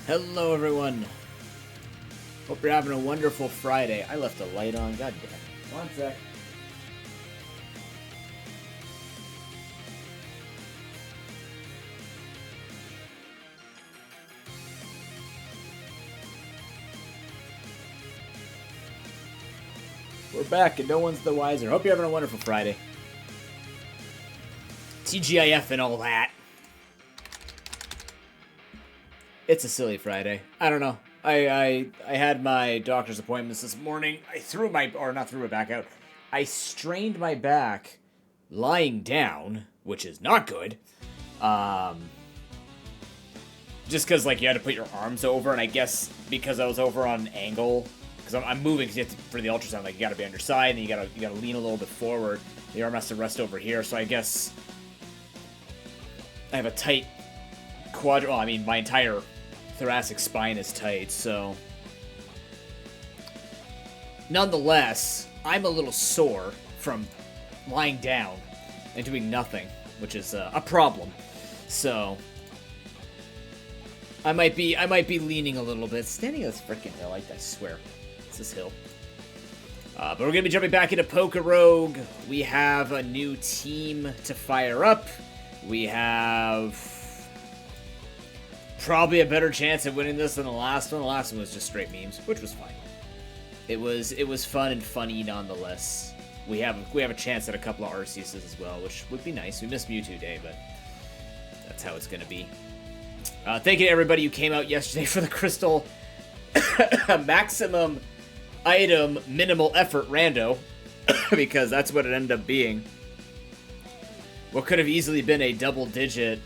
Hello, everyone. Hope you're having a wonderful Friday. I left the light on. God damn it. One sec. We're back, and no one's the wiser. Hope you're having a wonderful Friday. TGIF and all that. It's a silly Friday. I don't know. I had my doctor's appointments this morning. I threw my, or not threw my back out. I strained my back lying down, which is not good. Just because, like, you had to put your arms over, and I guess because I was over on an angle, because I'm moving for the ultrasound, like, you gotta be on your side, and you gotta lean a little bit forward. The arm has to rest over here, so I guess I have a tight well, I mean, my entire thoracic spine is tight, so nonetheless, I'm a little sore from lying down and doing nothing, which is a problem. So I might be leaning a little bit. Standing on this freaking hill, I swear. It's this hill. But we're gonna be jumping back into PokeRogue. We have a new team to fire up. We have probably a better chance at winning this than the last one. The last one was just straight memes, which was fine. It was fun and funny nonetheless. We have a chance at a couple of Arceuses as well, which would be nice. We missed Mewtwo Day, but that's how it's gonna be. Thank you to everybody who came out yesterday for the Crystal Maximum Item Minimal Effort Rando, because that's what it ended up being. What could have easily been a double-digit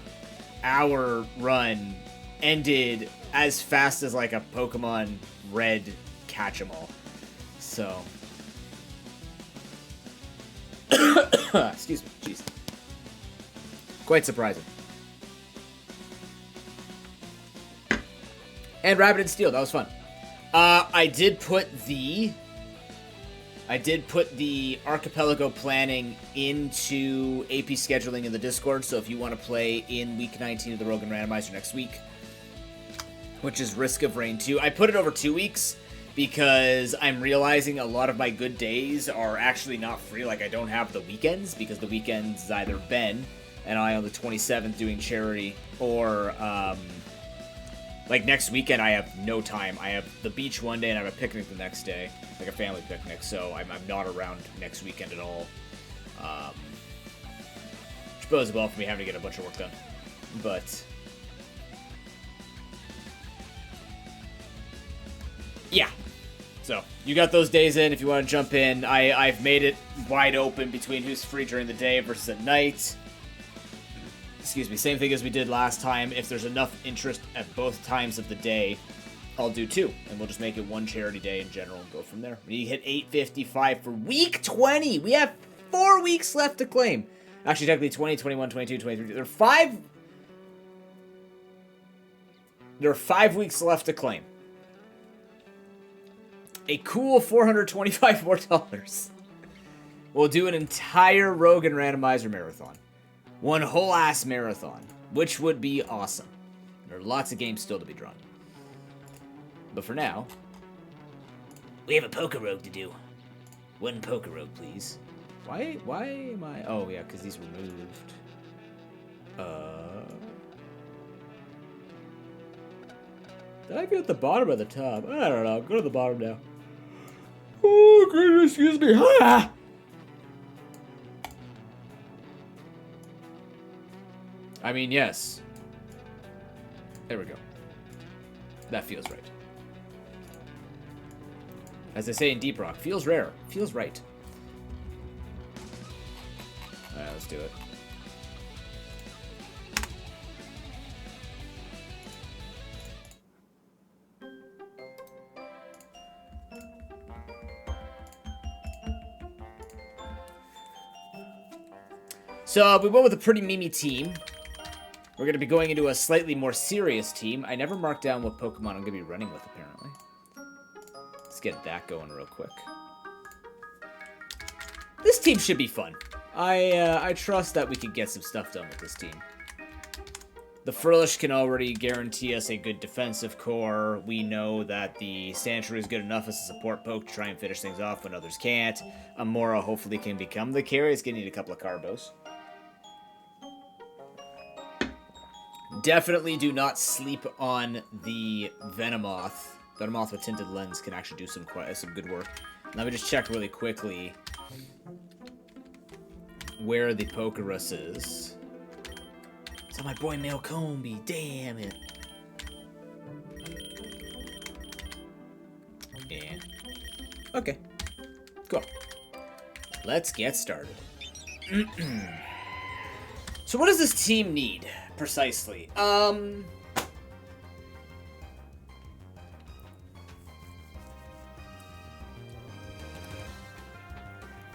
hour run ended as fast as like a Pokemon Red Catch-em-all. So, excuse me, jeez, quite surprising. And Rabbit and Steel, that was fun. I did put the Archipelago planning into AP scheduling in the Discord, so if you want to play in Week 19 of the Rogan Randomizer next week, which is Risk of Rain 2, I put it over 2 weeks because I'm realizing a lot of my good days are actually not free. Like, I don't have the weekends, because the weekends is either Ben and I on the 27th doing charity, or like next weekend I have no time. I have the beach one day and I have a picnic the next day, like a family picnic, so I'm not around next weekend at all. Which bodes well for me having to get a bunch of work done. But yeah. So you got those days in if you want to jump in. I've made it wide open between who's free during the day versus at night. Excuse me, same thing as we did last time. If there's enough interest at both times of the day, I'll do 2, and we'll just make it one charity day in general and go from there. We hit 855 for week 20. We have 4 weeks left to claim. Actually, technically 20, 21, 22, 23. There are 5 weeks left to claim. A cool $425 more dollars. We'll do an entire Rogan Randomizer marathon. One whole ass marathon, which would be awesome. There are lots of games still to be drawn. But for now, we have a PokeRogue to do. One PokeRogue, please. Why am I... Oh, yeah, because these were moved. Did I go at the bottom or the top? I don't know. Go to the bottom now. Oh, goodness, excuse me. Ah! I mean, yes. There we go. That feels right. As they say in Deep Rock, feels rare. Feels right. Alright, let's do it. So, we went with a pretty memey team. We're going to be going into a slightly more serious team. I never marked down what Pokemon I'm going to be running with, apparently. Let's get that going real quick. This team should be fun. I trust that we can get some stuff done with this team. The Furlish can already guarantee us a good defensive core. We know that the Sandshrew is good enough as a support poke to try and finish things off when others can't. Amora hopefully can become the carry. It's going to need a couple of Carbos. Definitely do not sleep on the Venomoth. Venomoth with Tinted Lens can actually do some good work. Let me just check really quickly where the PokeRogue is. It's on my boy Malcombe. Damn it. Yeah. Okay. Cool. Let's get started. So what does this team need, precisely?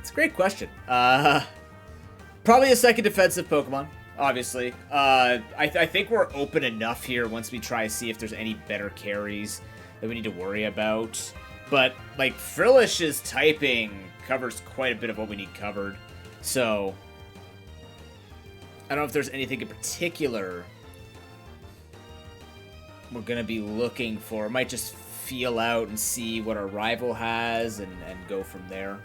It's a great question. Probably a second defensive Pokemon, obviously. I think we're open enough here once we try to see if there's any better carries that we need to worry about. But, like, Frillish's typing covers quite a bit of what we need covered. So, I don't know if there's anything in particular we're going to be looking for. Might just feel out and see what our rival has and go from there.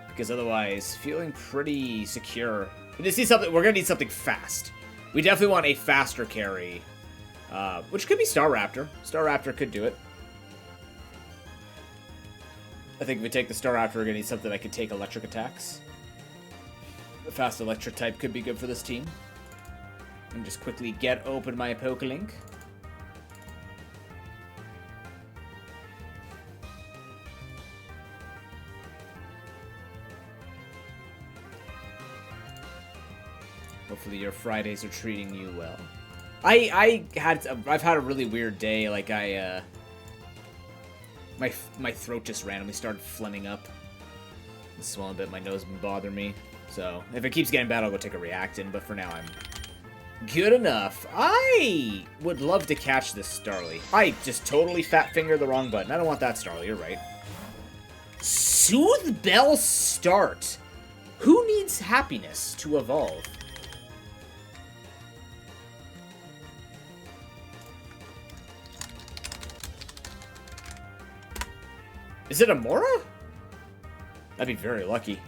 Because otherwise, feeling pretty secure. We just need something. We're gonna need something fast. We definitely want a faster carry, which could be Staraptor. Staraptor could do it. I think if we take the Staraptor, we're gonna need something that can take electric attacks. The fast electric type could be good for this team. And just quickly get open my PokeLink. Hopefully your Fridays are treating you well. I've had a really weird day. Like my throat just randomly started phlegming up. It's swelling a bit. My nose has been bothering me. So if it keeps getting bad, I'll go take a Reactin. But for now, I'm good enough. I would love to catch this Starly. I just totally fat fingered the wrong button. I don't want that Starly. You're right. Soothe Bell start. Who needs happiness to evolve? Is it Amora? That'd be very lucky.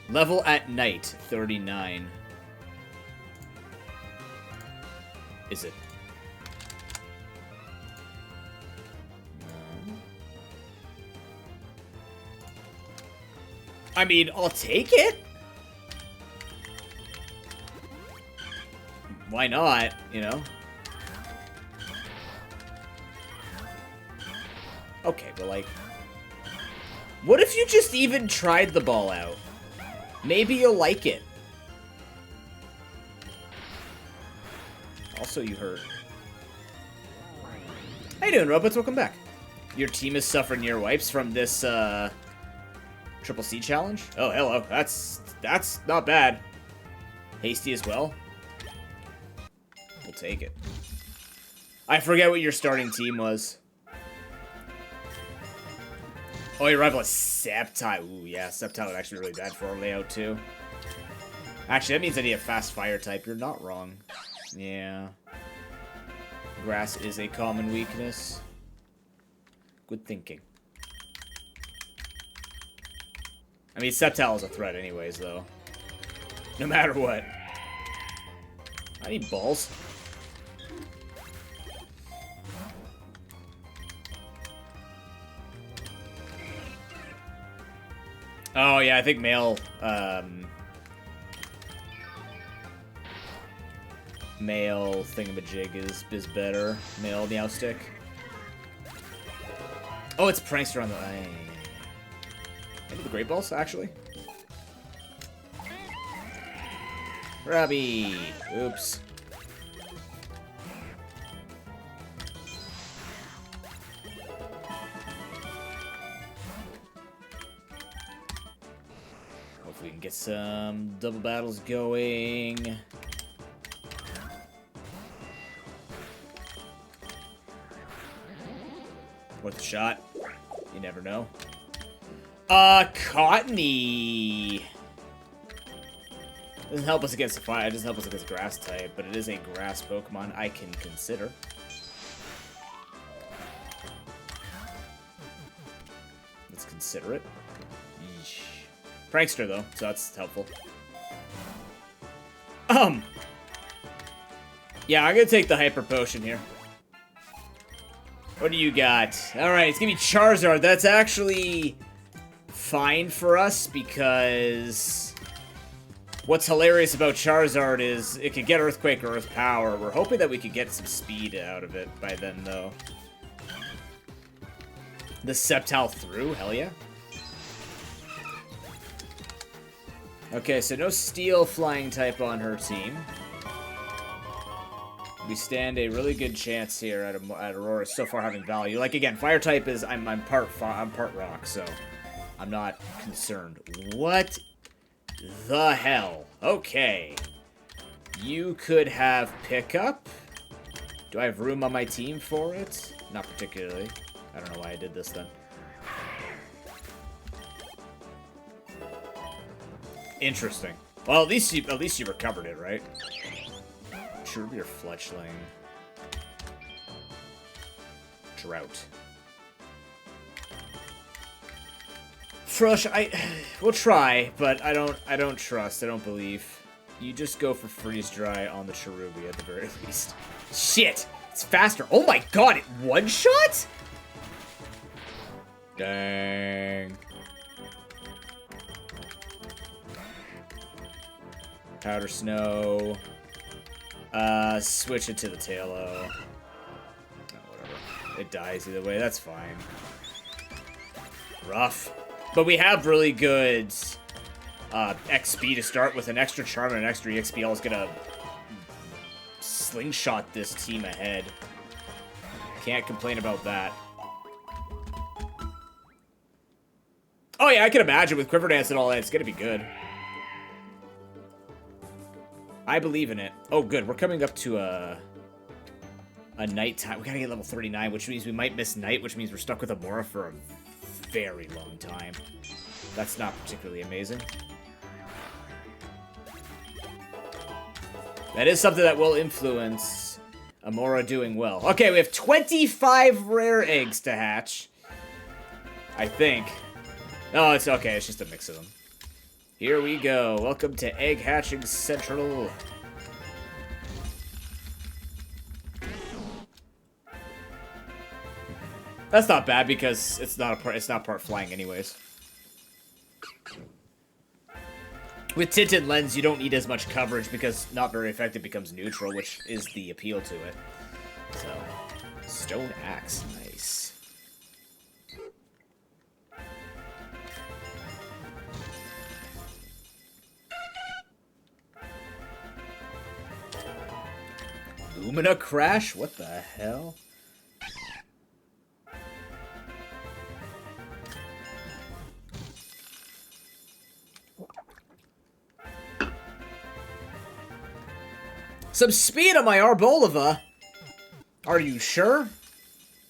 Level at night, 39. Is it? No. I mean, I'll take it. Why not, you know? Okay, but like, what if you just even tried the ball out? Maybe you'll like it. Also, you hurt. How you doing, Robots? Welcome back. Your team is suffering near wipes from this Triple C challenge? Oh, hello. That's not bad. Hasty as well. We'll take it. I forget what your starting team was. Oh, your rival is Sceptile. Ooh, yeah, Sceptile is actually really bad for our layout, too. Actually, that means that he has fast fire type. You're not wrong. Yeah. Grass is a common weakness. Good thinking. I mean, Sceptile is a threat anyways, though. No matter what. I need balls. Oh, yeah, I think male thingamajig is better. Male Meowstick. Oh, it's Prankster on the... Maybe the Great Balls, actually. Robbie! Oops. Hopefully we can get some double battles going. Worth a shot. You never know. Cottony. Doesn't help us against the fire. It doesn't help us against grass type, but it is a grass Pokemon I can consider. Let's consider it. Yeesh. Prankster though, so that's helpful. Yeah, I'm gonna take the Hyper Potion here. What do you got? Alright, it's gonna be Charizard. That's actually fine for us because what's hilarious about Charizard is it could get Earthquake or Earth Power. We're hoping that we could get some speed out of it by then, though. The Sceptile through? Hell yeah. Okay, so no Steel Flying type on her team. We stand a really good chance here at Aurora so far having value. Like again, Fire type is I'm part rock, so I'm not concerned. What the hell? Okay, you could have pickup. Do I have room on my team for it? Not particularly. I don't know why I did this then. Interesting. Well, at least you recovered it, right? Cherubi or Fletchling? Drought. Frush, we'll try, but I don't trust. I don't believe. You just go for Freeze Dry on the Cherubi at the very least. Shit! It's faster. Oh my god, it one-shot? Dang. Powder Snow. Switch it to the Tailo. Oh, whatever. It dies either way, that's fine. Rough. But we have really good XP to start with. An extra Charm and an extra EXP is gonna slingshot this team ahead. Can't complain about that. Oh yeah, I can imagine with Quiver Dance and all that, it's gonna be good. I believe in it. Oh, good. We're coming up to a nighttime. We gotta get level 39, which means we might miss night, which means we're stuck with Amora for a very long time. That's not particularly amazing. That is something that will influence Amora doing well. Okay, we have 25 rare eggs to hatch. I think. Oh, it's okay. It's just a mix of them. Here we go. Welcome to Egg Hatching Central. That's not bad because it's not part flying anyways. With Tinted Lens, you don't need as much coverage because not very effective becomes neutral, which is the appeal to it. So, Stone Axe, nice. Lumina Crash? What the hell? Some speed on my Arboleva? Are you sure? Am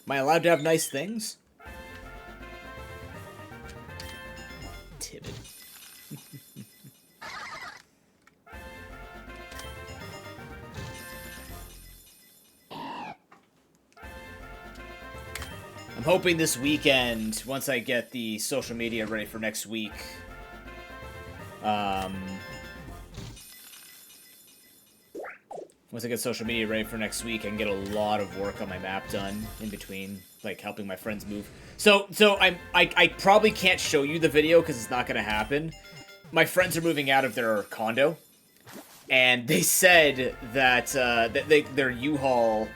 I allowed to have nice things? Timid. I'm hoping this weekend, once I get the social media ready for next week, once I get social media ready for next week, I can get a lot of work on my map done in between, like helping my friends move. So I probably can't show you the video because it's not gonna happen. My friends are moving out of their condo, and they said that their U-Haul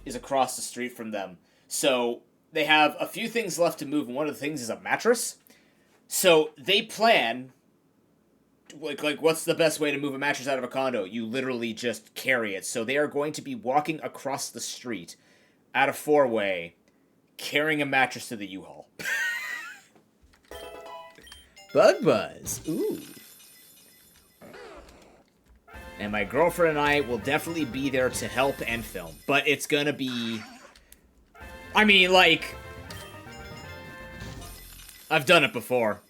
is across the street from them. So they have a few things left to move, and one of the things is a mattress. So they plan, like what's the best way to move a mattress out of a condo? You literally just carry it. So they are going to be walking across the street at a four-way, carrying a mattress to the U-Haul. Bug Buzz. Ooh. And my girlfriend and I will definitely be there to help and film. But it's gonna be... I mean, like... I've done it before.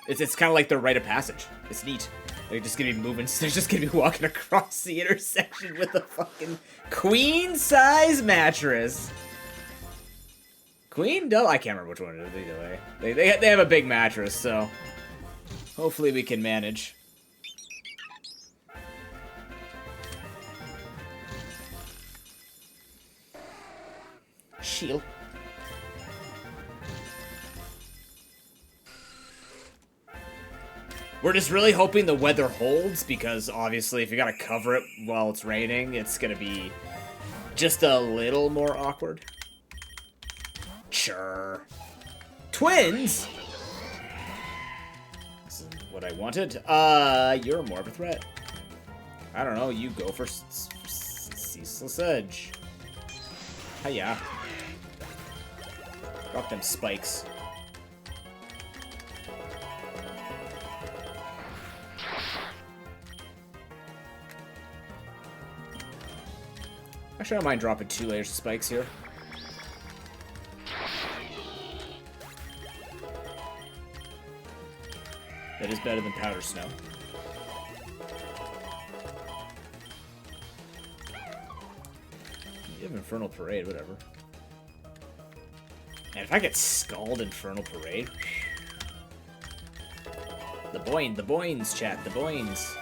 It's kind of like the rite of passage. It's neat. They're just gonna be moving. They're just gonna be walking across the intersection with a fucking queen-size mattress. Queen? No, I can't remember which one it is either way. They have a big mattress, so hopefully we can manage. Shield. We're just really hoping the weather holds, because obviously if you gotta cover it while it's raining, it's gonna be just a little more awkward. Sure. Twins? This is what I wanted. You're more of a threat. I don't know, you go for Ceaseless Edge. Hiya. Drop them spikes. Actually, I don't mind dropping 2 layers of spikes here. That is better than powder snow. You have Infernal Parade, whatever. And if I get Scald Infernal Parade... The boins, chat, the boins.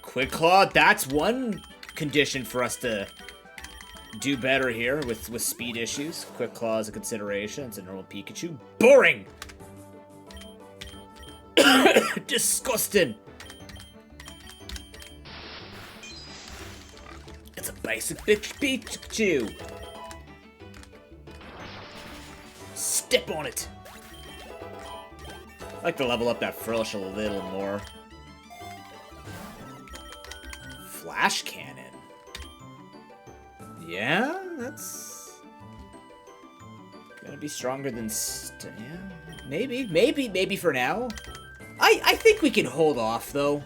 Quick Claw, that's one condition for us to do better here with speed issues. Quick Claw is a consideration. It's a normal Pikachu. Boring! Disgusting! It's a basic bitch Pikachu! Step on it! I like to level up that Frillish a little more. Flash Cannon. Yeah, that's gonna be stronger than yeah, maybe for now. I think we can hold off though.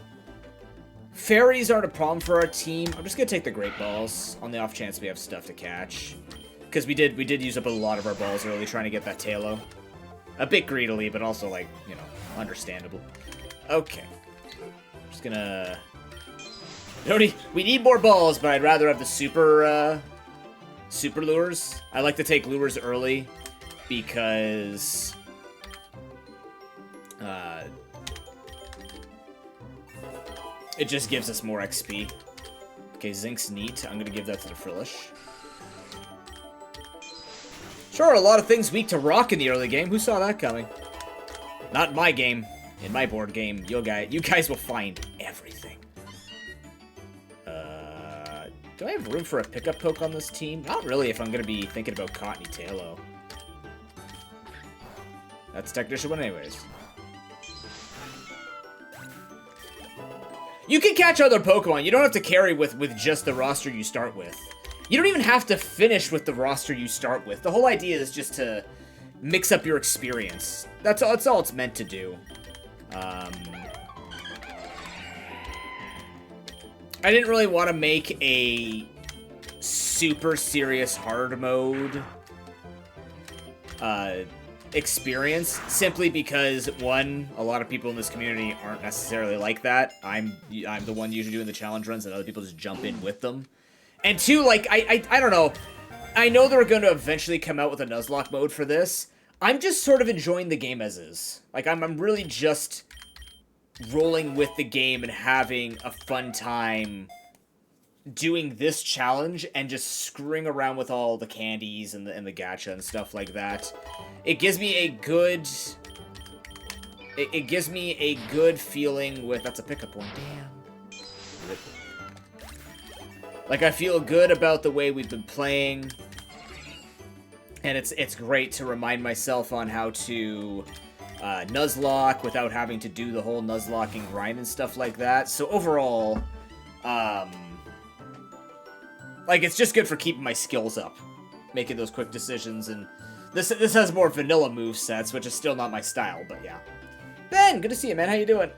Fairies aren't a problem for our team. I'm just gonna take the Great Balls on the off chance we have stuff to catch, because we did use up a lot of our balls early trying to get that Tailo. A bit greedily, but also like, you know, understandable. Okay, just gonna. We need more balls, but I'd rather have the super lures. I like to take lures early because it just gives us more XP. Okay, Zinc's neat. I'm gonna give that to the Frillish. Sure, a lot of things weak to rock in the early game. Who saw that coming? Not in my game. In my board game, you guys will find everything. Do I have room for a pickup poke on this team? Not really if I'm going to be thinking about Cottony Tailo. That's Technician 1 anyways. You can catch other Pokemon. You don't have to carry with just the roster you start with. You don't even have to finish with the roster you start with. The whole idea is just to mix up your experience. That's all it's meant to do. I didn't really want to make a super serious hard mode experience, simply because, one, a lot of people in this community aren't necessarily like that. I'm the one usually doing the challenge runs, and other people just jump in with them. And two, like, I don't know. I know they're going to eventually come out with a Nuzlocke mode for this. I'm just sort of enjoying the game as is. Like, I'm really just rolling with the game and having a fun time doing this challenge and just screwing around with all the candies and the gacha and stuff like that. It gives me a good... It gives me a good feeling with... That's a pickup one. Damn. Like, I feel good about the way we've been playing. And it's great to remind myself on how to... Nuzlocke without having to do the whole Nuzlocking grind and stuff like that. So overall, like, it's just good for keeping my skills up, making those quick decisions. And this has more vanilla movesets, which is still not my style, but yeah. Ben, good to see you, man. How you doing?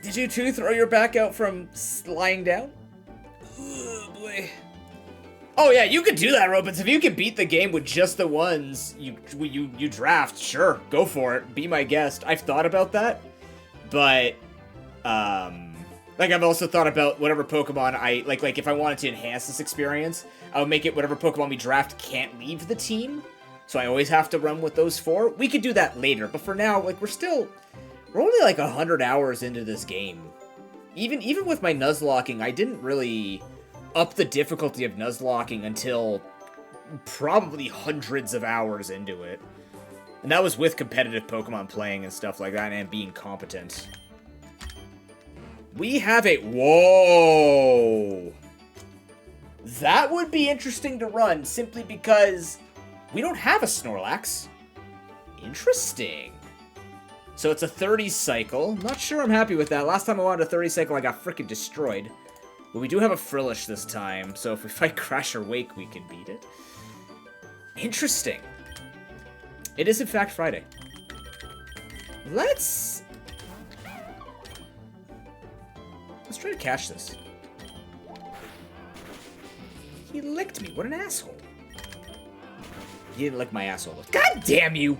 Did you too throw your back out from lying down? Oh boy. Oh yeah, you could do that, Robins. If you can beat the game with just the ones you draft, sure, go for it. Be my guest. I've thought about that, But, like, I've also thought about whatever Pokemon I... Like, if I wanted to enhance this experience, I would make it whatever Pokemon we draft can't leave the team. So I always have to run with those 4. We could do that later, but for now, like, we're only, like, 100 hours into this game. Even with my Nuzlocking, I didn't really up the difficulty of Nuzlocking until probably hundreds of hours into it. And that was with competitive Pokemon playing and stuff like that, and being competent. We have a... Whoa! That would be interesting to run, simply because we don't have a Snorlax. Interesting. So it's a 30 cycle. Not sure I'm happy with that. Last time I wanted a 30 cycle, I got freaking destroyed. But we do have a Frillish this time, so if we fight Crash or Wake, we can beat it. Interesting. It is, in fact, Friday. Let's try to catch this. He licked me. What an asshole. He didn't lick my asshole. God damn you!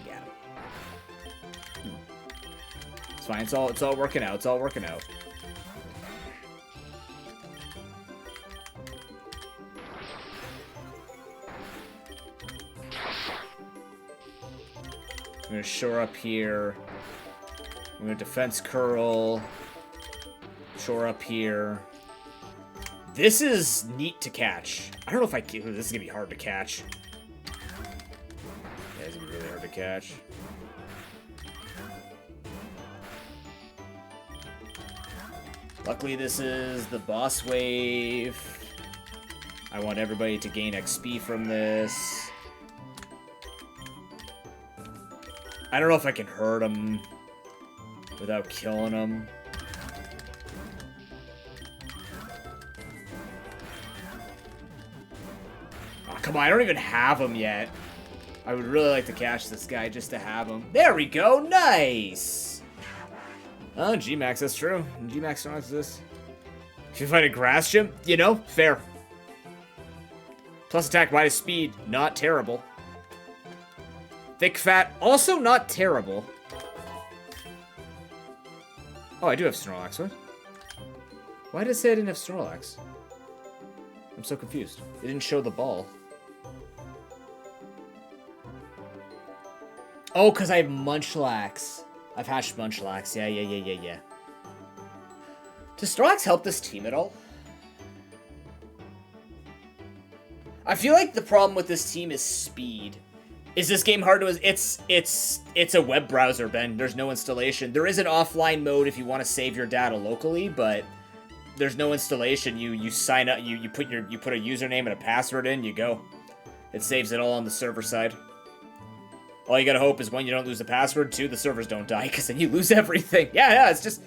Yeah. It's fine. It's all working out. It's all working out. I'm gonna shore up here. I'm gonna defense curl. Shore up here. This is neat to catch. I don't know if I can. This is gonna be hard to catch. Yeah, it's gonna be really hard to catch. Luckily, this is the boss wave. I want everybody to gain XP from this. I don't know if I can hurt him without killing him. Oh, come on, I don't even have him yet. I would really like to catch this guy just to have him. There we go, nice! Oh, G-Max, that's true. G-Max don't exist. If you fight a grass gym, you know, fair. Plus attack minus speed, not terrible. Thick fat, also not terrible. Oh, I do have Snorlax, what? Why did it say I didn't have Snorlax? I'm so confused. It didn't show the ball. Oh, because I have Munchlax. I've hatched Munchlax. Yeah. Does Snorlax help this team at all? I feel like the problem with this team is speed. Is this game hard to... It's a web browser, Ben. There's no installation. There is an offline mode if you want to save your data locally, but there's no installation. You sign up, you put a username and a password in, you go. It saves it all on the server side. All you gotta hope is, one, you don't lose the password, 2, the servers don't die, because then you lose everything. Yeah, it's just...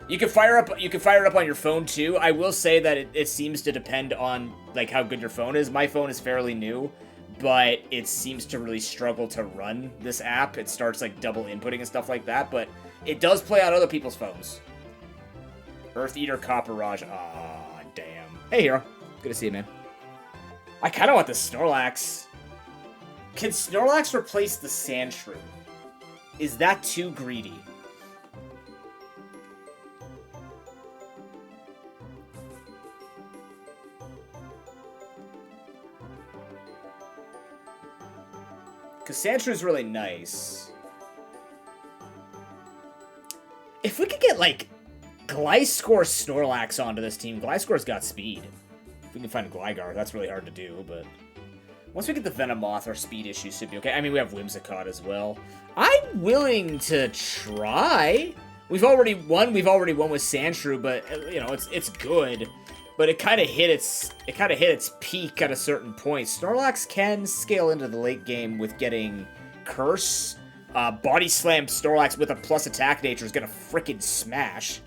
You can fire it up on your phone too. I will say that it seems to depend on like how good your phone is. My phone is fairly new, but it seems to really struggle to run this app. It starts like double inputting and stuff like that, but it does play on other people's phones. Earth Eater, PokeRogue. Aw, damn. Hey, Hero. Good to see you, man. I kind of want the Snorlax. Can Snorlax replace the Sandshrew? Is that too greedy? Because Sandshrew is really nice. If we could get, like, Gliscor Snorlax onto this team. Gliscor's got speed. If we can find a Gligar, that's really hard to do, but... Once we get the Venomoth, our speed issues should be okay. I mean, we have Whimsicott as well. I'm willing to try. We've already won with Sandshrew, but, you know, it's good. But it kind of hit its peak at a certain point. Snorlax can scale into the late game with getting Curse. Body Slam Snorlax with a plus attack nature is gonna frickin' smash.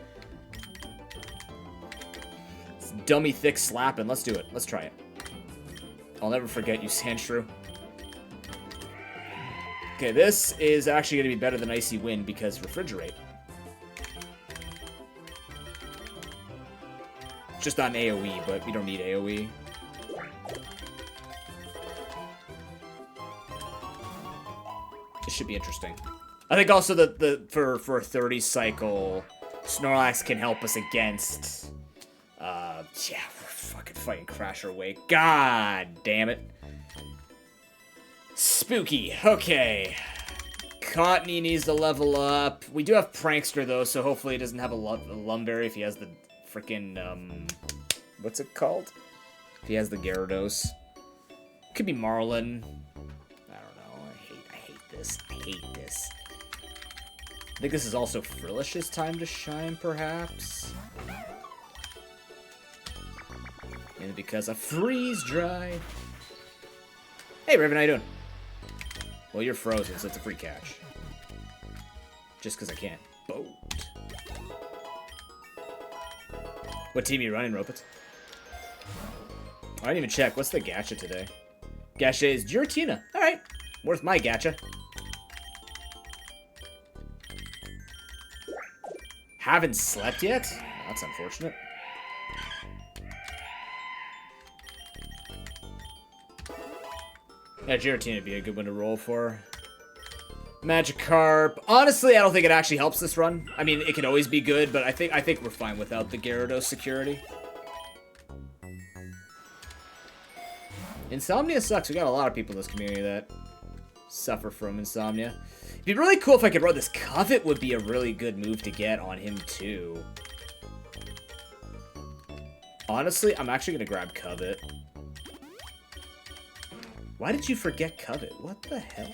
It's dummy thick slapping. Let's do it. Let's try it. I'll never forget you, Sandshrew. Okay, this is actually gonna be better than Icy Wind because Refrigerate. Just on AoE, but we don't need AoE. This should be interesting. I think also for a 30 cycle, Snorlax can help us against... yeah, we're fucking fighting Crasher Wake. God damn it. Spooky. Okay. Cottony needs to level up. We do have Prankster, though, so hopefully he doesn't have a Lumberry if he has the freaking, what's it called? If he has the Gyarados. Could be Marlin. I don't know. I hate this. I hate this. I think this is also Frillish's time to shine, perhaps. And because I freeze dry. Hey, Raven, how you doing? Well, you're frozen, so it's a free catch. Just because I can. Boat. What team are you running, Ropet? I didn't even check. What's the gacha today? Gacha is Giratina. Alright. Worth my gacha. Haven't slept yet? That's unfortunate. Yeah, Giratina would be a good one to roll for. Magikarp. Honestly, I don't think it actually helps this run. I mean, it can always be good, but I think we're fine without the Gyarados security. Insomnia sucks. We got a lot of people in this community that suffer from insomnia. It'd be really cool if I could run this. Covet would be a really good move to get on him, too. Honestly, I'm actually going to grab Covet. Why did you forget Covet? What the hell?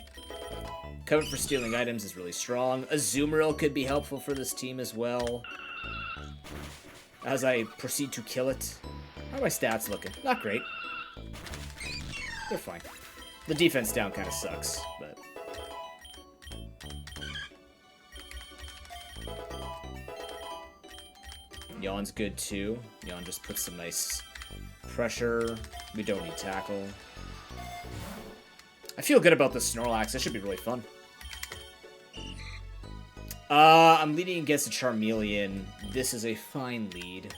Covet for stealing items is really strong. Azumarill could be helpful for this team as well. As I proceed to kill it. How are my stats looking? Not great. They're fine. The defense down kind of sucks, but... Yawn's good too. Yawn just puts some nice pressure. We don't need tackle. I feel good about this Snorlax. This should be really fun. I'm leading against a Charmeleon. This is a fine lead.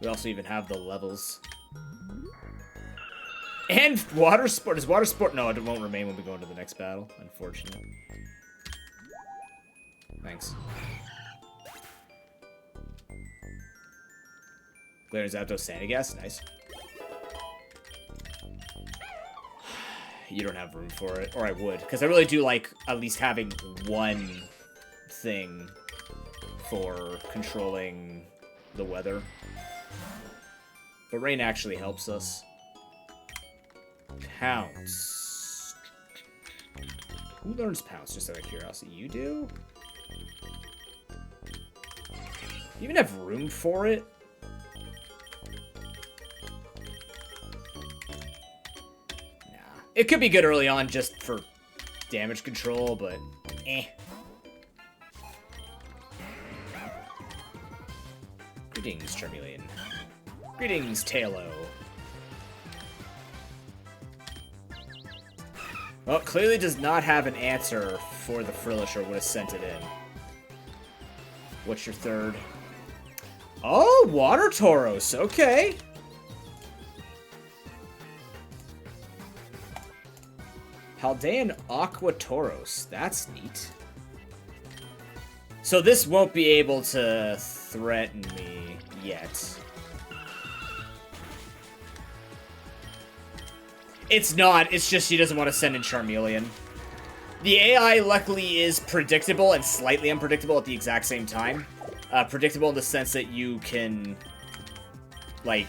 We also even have the levels. And Water Sport. Is Water Sport? No, it won't remain when we go into the next battle, unfortunately. Thanks. Glaring Zapdos Sandygast. Nice. You don't have room for it. Or I would. Because I really do like at least having one thing for controlling the weather. But rain actually helps us. Pounce. Who learns Pounce, just out of curiosity? You do? You even have room for it? Nah. It could be good early on just for damage control, but eh. Greetings, Charmeleon. Greetings, Tailo. Well, clearly does not have an answer for the Frillish or would have sent it in. What's your third? Oh, Water Tauros. Okay. Haldean Aqua Tauros. That's neat. So this won't be able to threaten me yet. It's not, it's just she doesn't want to send in Charmeleon. The AI, luckily, is predictable and slightly unpredictable at the exact same time. Predictable in the sense that you can, like,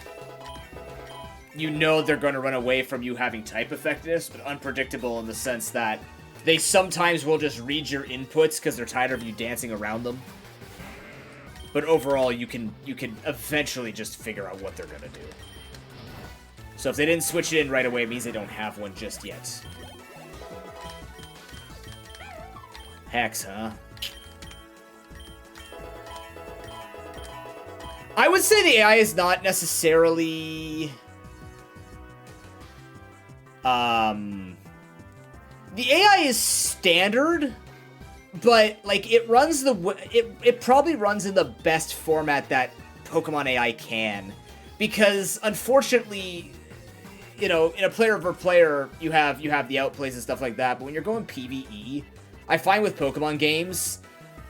you know they're going to run away from you having type effectiveness, but unpredictable in the sense that they sometimes will just read your inputs because they're tired of you dancing around them. But overall, you can eventually just figure out what they're going to do. So if they didn't switch it in right away, it means they don't have one just yet. Hex, huh? I would say the AI is not necessarily... The AI is standard, but, like, it runs it probably runs in the best format that Pokemon AI can. Because, unfortunately... you know, in a player per player, you have the outplays and stuff like that. But when you're going PvE, I find with Pokemon games,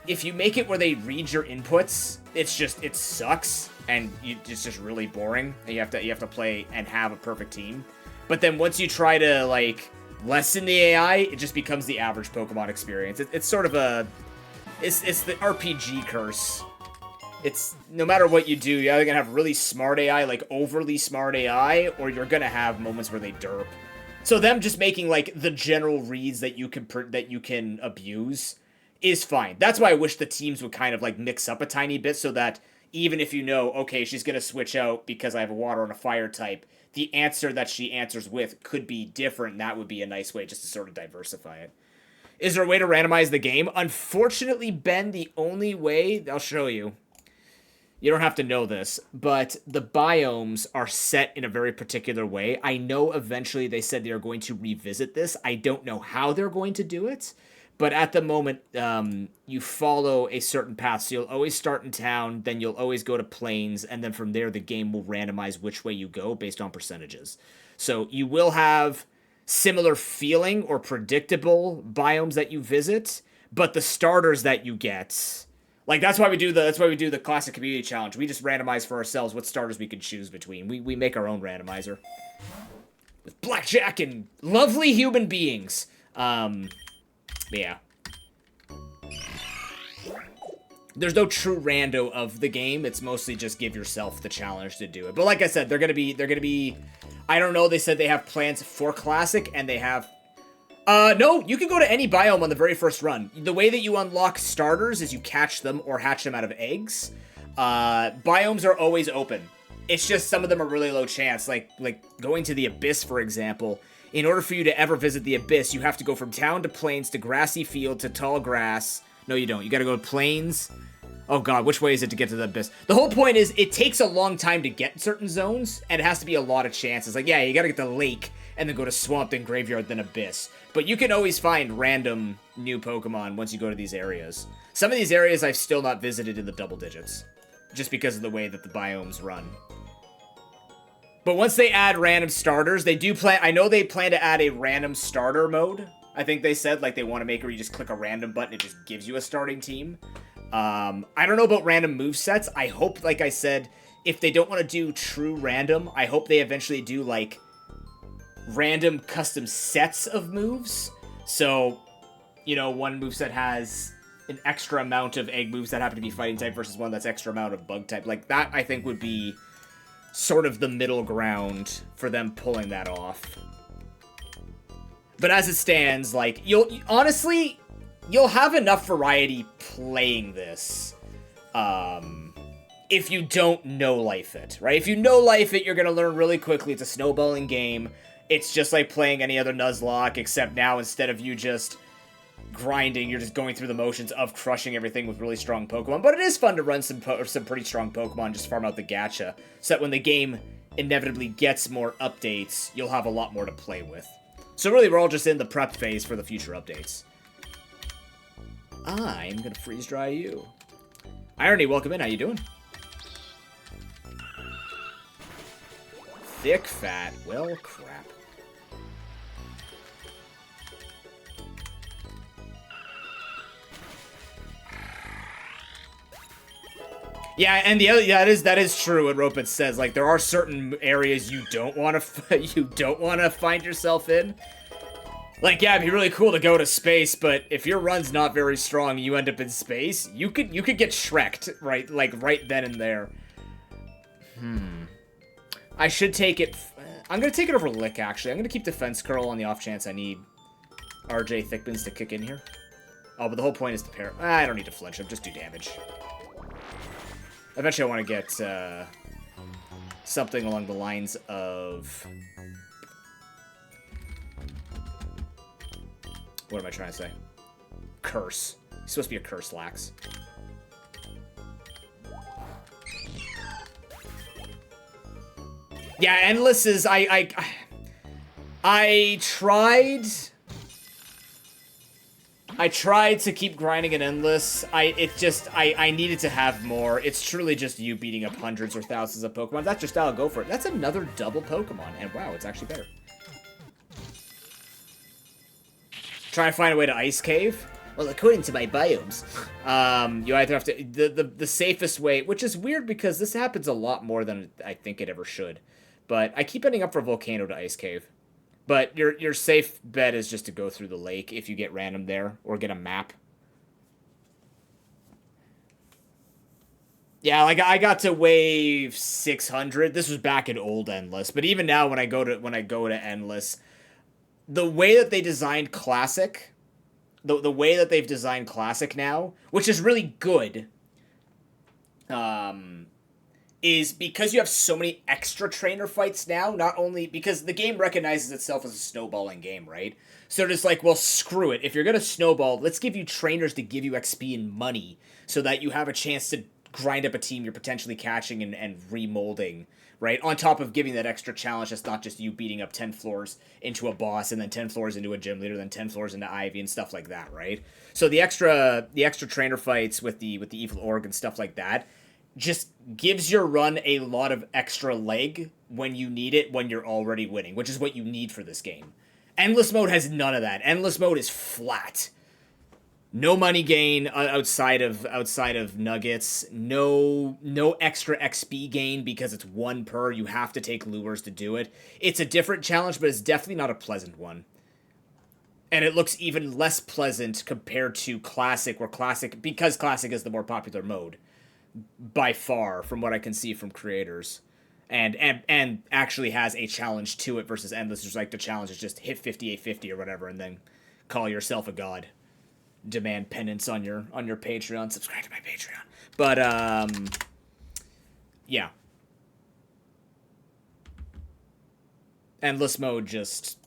if you make it where they read your inputs, it sucks, and it's just really boring. And you have to play and have a perfect team. But then once you try to like lessen the AI, it just becomes the average Pokemon experience. It's sort of it's the RPG curse. It's no matter what you do, you're either gonna have really smart AI, like overly smart AI, or you're gonna have moments where they derp. So them just making like the general reads that you can abuse is fine. That's why I wish the teams would kind of like mix up a tiny bit so that even if you know, okay, she's gonna switch out because I have a water and a fire type, the answer that she answers with could be different, and that would be a nice way just to sort of diversify it. Is there a way to randomize the game? Unfortunately, Ben, the only way, I'll show you. You don't have to know this, but the biomes are set in a very particular way. I know eventually they said they are going to revisit this. I don't know how they're going to do it, but at the moment, you follow a certain path. So you'll always start in town, then you'll always go to plains, and then from there the game will randomize which way you go based on percentages. So you will have similar feeling or predictable biomes that you visit, but the starters that you get... Like, that's why we do the classic community challenge. We just randomize for ourselves what starters we can choose between. We make our own randomizer. With blackjack and lovely human beings. Yeah. There's no true rando of the game. It's mostly just give yourself the challenge to do it. But like I said, they're gonna be I don't know, they said they have plans for classic, and they have... No, you can go to any biome on the very first run. The way that you unlock starters is you catch them or hatch them out of eggs. Biomes are always open. It's just some of them are really low chance. Like going to the Abyss, for example. In order for you to ever visit the Abyss, you have to go from town to plains to grassy field to tall grass. No, you don't. You gotta go to plains. Oh god, which way is it to get to the Abyss? The whole point is, it takes a long time to get certain zones, and it has to be a lot of chances. Like, yeah, you gotta get to Lake, and then go to Swamp, then Graveyard, then Abyss. But you can always find random new Pokemon once you go to these areas. Some of these areas I've still not visited in the double digits, just because of the way that the biomes run. But once they add random starters, they do plan... I know they plan to add a random starter mode. I think they said, like, they want to make it where you just click a random button, it just gives you a starting team. I don't know about random movesets. I hope, like I said, if they don't want to do true random, I hope they eventually do, like, random custom sets of moves. So, you know, one moveset has an extra amount of egg moves that happen to be fighting type versus one that's extra amount of bug type. Like, that, I think, would be sort of the middle ground for them pulling that off. But as it stands, like, honestly, you'll have enough variety playing this, if you don't no-life it, right? If you no-life it, you're gonna learn really quickly. It's a snowballing game. It's just like playing any other Nuzlocke, except now instead of you just grinding, you're just going through the motions of crushing everything with really strong Pokemon. But it is fun to run some pretty strong Pokemon, just farm out the gacha, so that when the game inevitably gets more updates, you'll have a lot more to play with. So really, we're all just in the prep phase for the future updates. I'm gonna freeze dry you. Irony, welcome in. How you doing? Thick fat. Well, crap. Yeah, and the other, yeah, that is true. What Ropit says, like, there are certain areas you don't want to find yourself in. Like, yeah, it'd be really cool to go to space, but if your run's not very strong and you end up in space, you could get Shrek'd, right? Like, right then and there. I should take it... I'm gonna take it over Lick, actually. I'm gonna keep Defense Curl on the off chance I need RJ Thickbins to kick in here. Oh, but the whole point is to pair... I don't need to flinch him, just do damage. Eventually I want to get, something along the lines of... What am I trying to say? Curse. He's supposed to be a curse, Lax. Yeah, Endless is... I tried... I tried to keep grinding an endless. I needed to have more. It's truly just you beating up hundreds or thousands of Pokemon. That's your style, go for it. That's another double Pokemon, and wow, it's actually better. Try and find a way to Ice Cave. Well, according to my biomes, you either have to the safest way, which is weird because this happens a lot more than I think it ever should. But I keep ending up for Volcano to Ice Cave. But your safe bet is just to go through the lake if you get random there or get a map. Yeah, like I got to wave 600. This was back in old Endless, but even now when I go to Endless, the way that they designed Classic, the way that they've designed Classic now, which is really good, is because you have so many extra trainer fights now, not only because the game recognizes itself as a snowballing game, right? So it's like, well, screw it. If you're going to snowball, let's give you trainers to give you XP and money so that you have a chance to grind up a team you're potentially catching and remolding, right? On top of giving that extra challenge, that's not just you beating up 10 floors into a boss and then 10 floors into a gym leader, then 10 floors into Ivy and stuff like that, right? So the extra trainer fights with the Evil Org and stuff like that just gives your run a lot of extra leg when you need it, when you're already winning, which is what you need for this game. Endless mode has none of that. Endless mode is flat. No money gain outside of nuggets. No extra XP gain because it's 1 per. You have to take lures to do it. It's a different challenge, but it's definitely not a pleasant one. And it looks even less pleasant compared to Classic, because Classic is the more popular mode by far from what I can see from creators. And actually has a challenge to it versus Endless, which like the challenge is just hit 5850 or whatever and then call yourself a god. Demand penance on your Patreon. Subscribe to my Patreon. But yeah. Endless mode just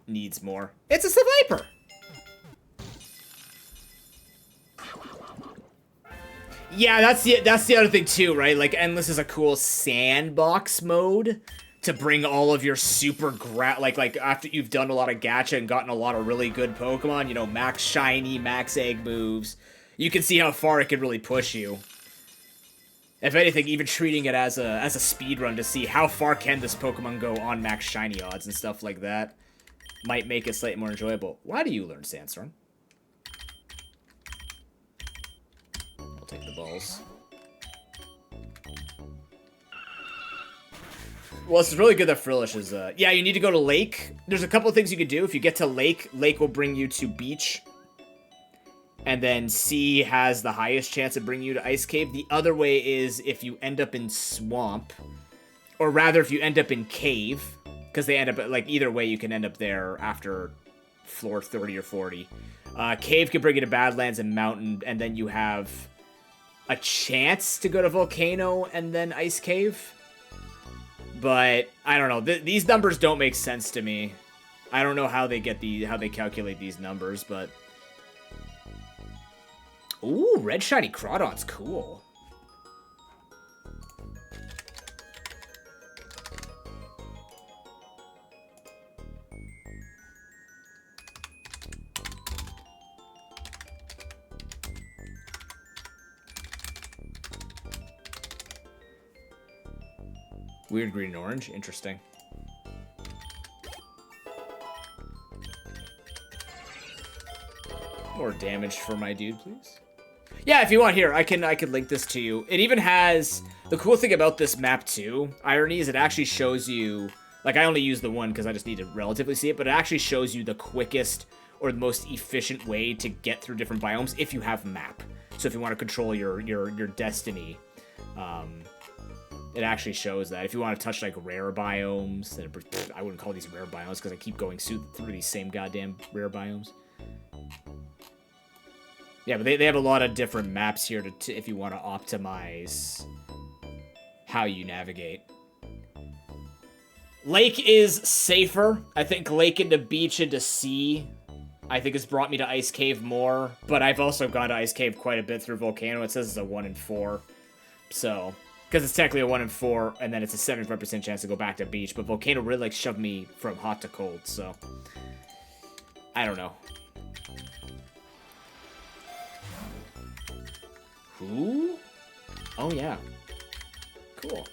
needs more. It's a Seviper! Yeah, that's the other thing too, right? Like Endless is a cool sandbox mode to bring all of your super like after you've done a lot of gacha and gotten a lot of really good Pokemon, you know, max shiny, max egg moves. You can see how far it can really push you. If anything, even treating it as a speed run to see how far can this Pokemon go on max shiny odds and stuff like that might make it slightly more enjoyable. Why do you learn Sandstorm? I'll take the balls. Well, it's really good that Frillish is, yeah, you need to go to Lake. There's a couple of things you could do. If you get to Lake, Lake will bring you to Beach. And then Sea has the highest chance of bringing you to Ice Cave. The other way is if you end up in Swamp. Or rather, if you end up in Cave. Because they end up, like, either way, you can end up there after floor 30 or 40. Cave can bring you to Badlands and Mountain. And then you have a chance to go to Volcano and then Ice Cave. But I don't know. These numbers don't make sense to me. I don't know how they calculate these numbers, but ooh, red shiny Crawdon's cool. Weird green and orange. Interesting. More damage for my dude, please. Yeah, if you want, here, I can link this to you. It even has... The cool thing about this map, too, Irony, is it actually shows you... Like, I only use the one because I just need to relatively see it, but it actually shows you the quickest or the most efficient way to get through different biomes if you have map. So if you want to control your destiny, it actually shows that. If you want to touch, like, rare biomes, then I wouldn't call these rare biomes because I keep going through these same goddamn rare biomes. Yeah, but they have a lot of different maps here to if you want to optimize how you navigate. Lake is safer. I think Lake into Beach into Sea, I think has brought me to Ice Cave more. But I've also gone to Ice Cave quite a bit through Volcano. It says it's a 1 in 4. So... Because it's technically a 1 in 4, and then it's a 75% chance to go back to Beach. But Volcano really, like, shoved me from hot to cold, so... I don't know. Who? Oh, yeah. Cool.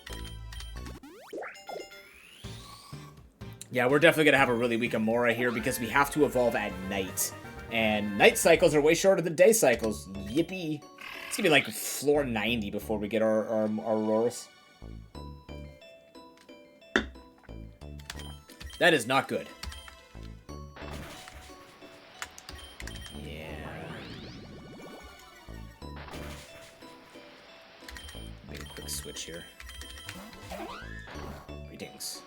Yeah, we're definitely going to have a really weak Amora here because we have to evolve at night. And night cycles are way shorter than day cycles. Yippee. It's going to be like floor 90 before we get our Auroras. That is not good. Yeah. Make a quick switch here. Greetings.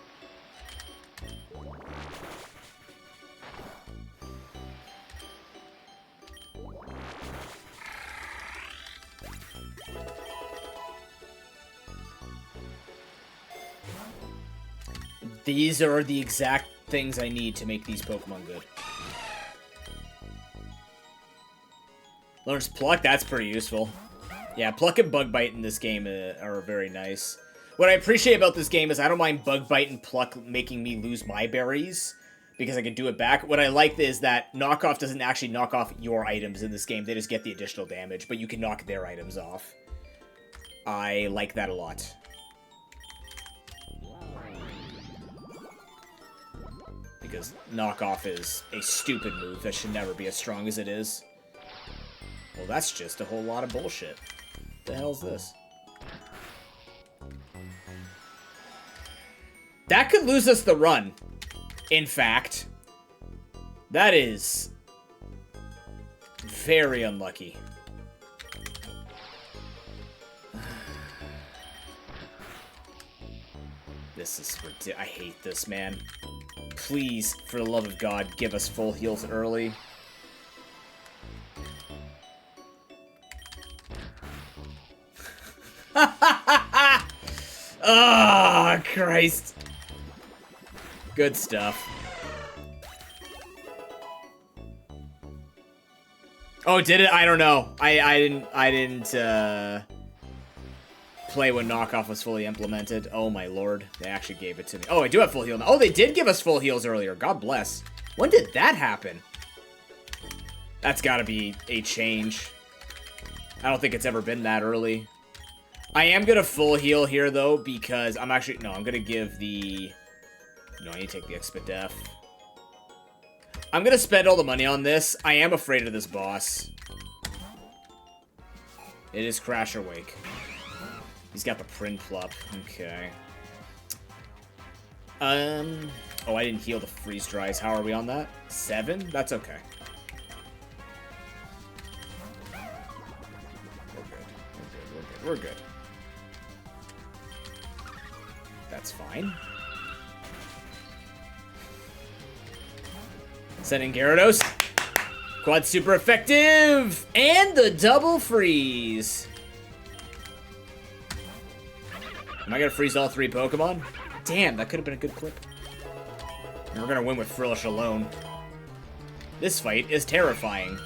These are the exact things I need to make these Pokemon good. Learns Pluck, that's pretty useful. Yeah, Pluck and Bug Bite in this game are very nice. What I appreciate about this game is I don't mind Bug Bite and Pluck making me lose my berries, because I can do it back. What I like is that Knockoff doesn't actually knock off your items in this game, they just get the additional damage, but you can knock their items off. I like that a lot. Because knockoff is a stupid move that should never be as strong as it is. Well, that's just a whole lot of bullshit. What the hell's this? That could lose us the run. In fact, that is very unlucky. This is ridiculous. I hate this, man. Please, for the love of God, give us full heals early. Oh, Christ. Good stuff. Oh, did it? I don't know. I didn't play when knockoff was fully implemented. Oh my lord, they actually gave it to me. Oh, I do have full heal now. Oh, they did give us full heals earlier. God bless. When did that happen? That's gotta be a change. I don't think it's ever been that early. I am gonna full heal here though, because I'm actually, no, I'm gonna give the, no, I need to take the Expedef. I'm gonna spend all the money on this. I am afraid of this boss. It is Crash or Wake. He's got the Prinplup. Okay. Oh, I didn't heal the freeze dries. How are we on that? 7? That's okay. We're good. That's fine. Sending Gyarados. Quad super effective! And the double freeze! Am I gonna freeze all 3 Pokemon? Damn, that could have been a good clip. And we're gonna win with Frillish alone. This fight is terrifying.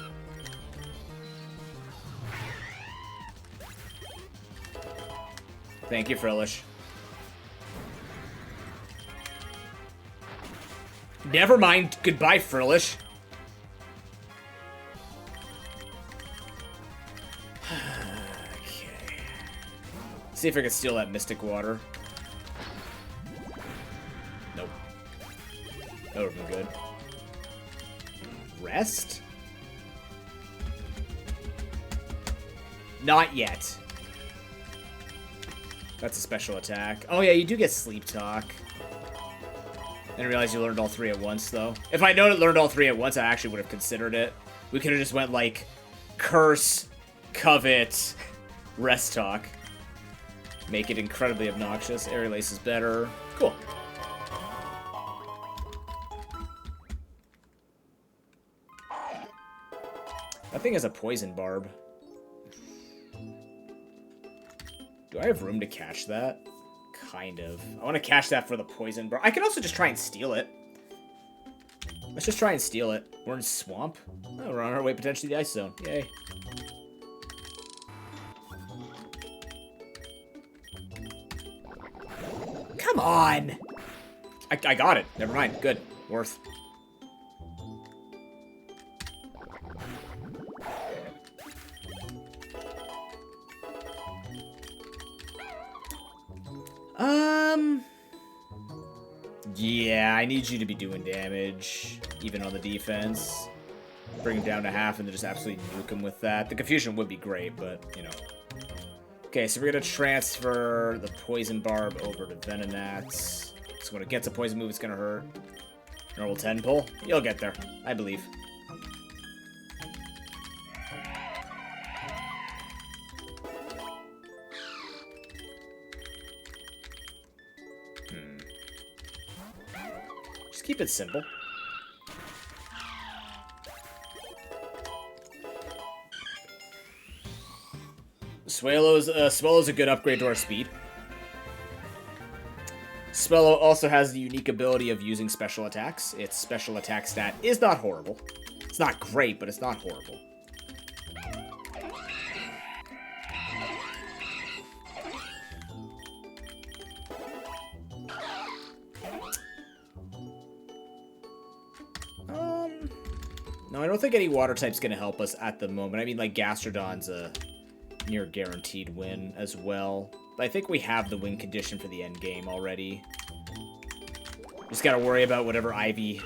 Thank you, Frillish. Never mind. Goodbye, Frillish. Okay. See if I can steal that Mystic Water. Nope. That would have been good. Rest? Not yet. That's a special attack. Oh yeah, you do get Sleep Talk. I didn't realize you learned all 3 at once, though. If I known it learned all 3 at once, I actually would have considered it. We could have just went, like, Curse, Covet, Rest Talk. Make it incredibly obnoxious. Aerial Ace is better. Cool. That thing has a Poison Barb. Do I have room to catch that? Kind of. I want to catch that for the Poison Barb. I can also just try and steal it. Let's just try and steal it. We're in Swamp. Oh, we're on our way potentially to the Ice Zone. Yay. Come on! I got it. Never mind. Good. Worth. Yeah, I need you to be doing damage, even on the defense. Bring him down to half and then just absolutely nuke him with that. The confusion would be great, but, you know. Okay, so we're going to transfer the Poison Barb over to Venonat. So when it gets a poison move, it's going to hurt. Normal 10 pull. You'll get there, I believe. Just keep it simple. Swallow's a good upgrade to our speed. Swallow also has the unique ability of using special attacks. Its special attack stat is not horrible. It's not great, but it's not horrible. No, I don't think any water type's gonna help us at the moment. I mean, like, Gastrodon's a near guaranteed win as well. But I think we have the win condition for the end game already. Just gotta worry about whatever Ivy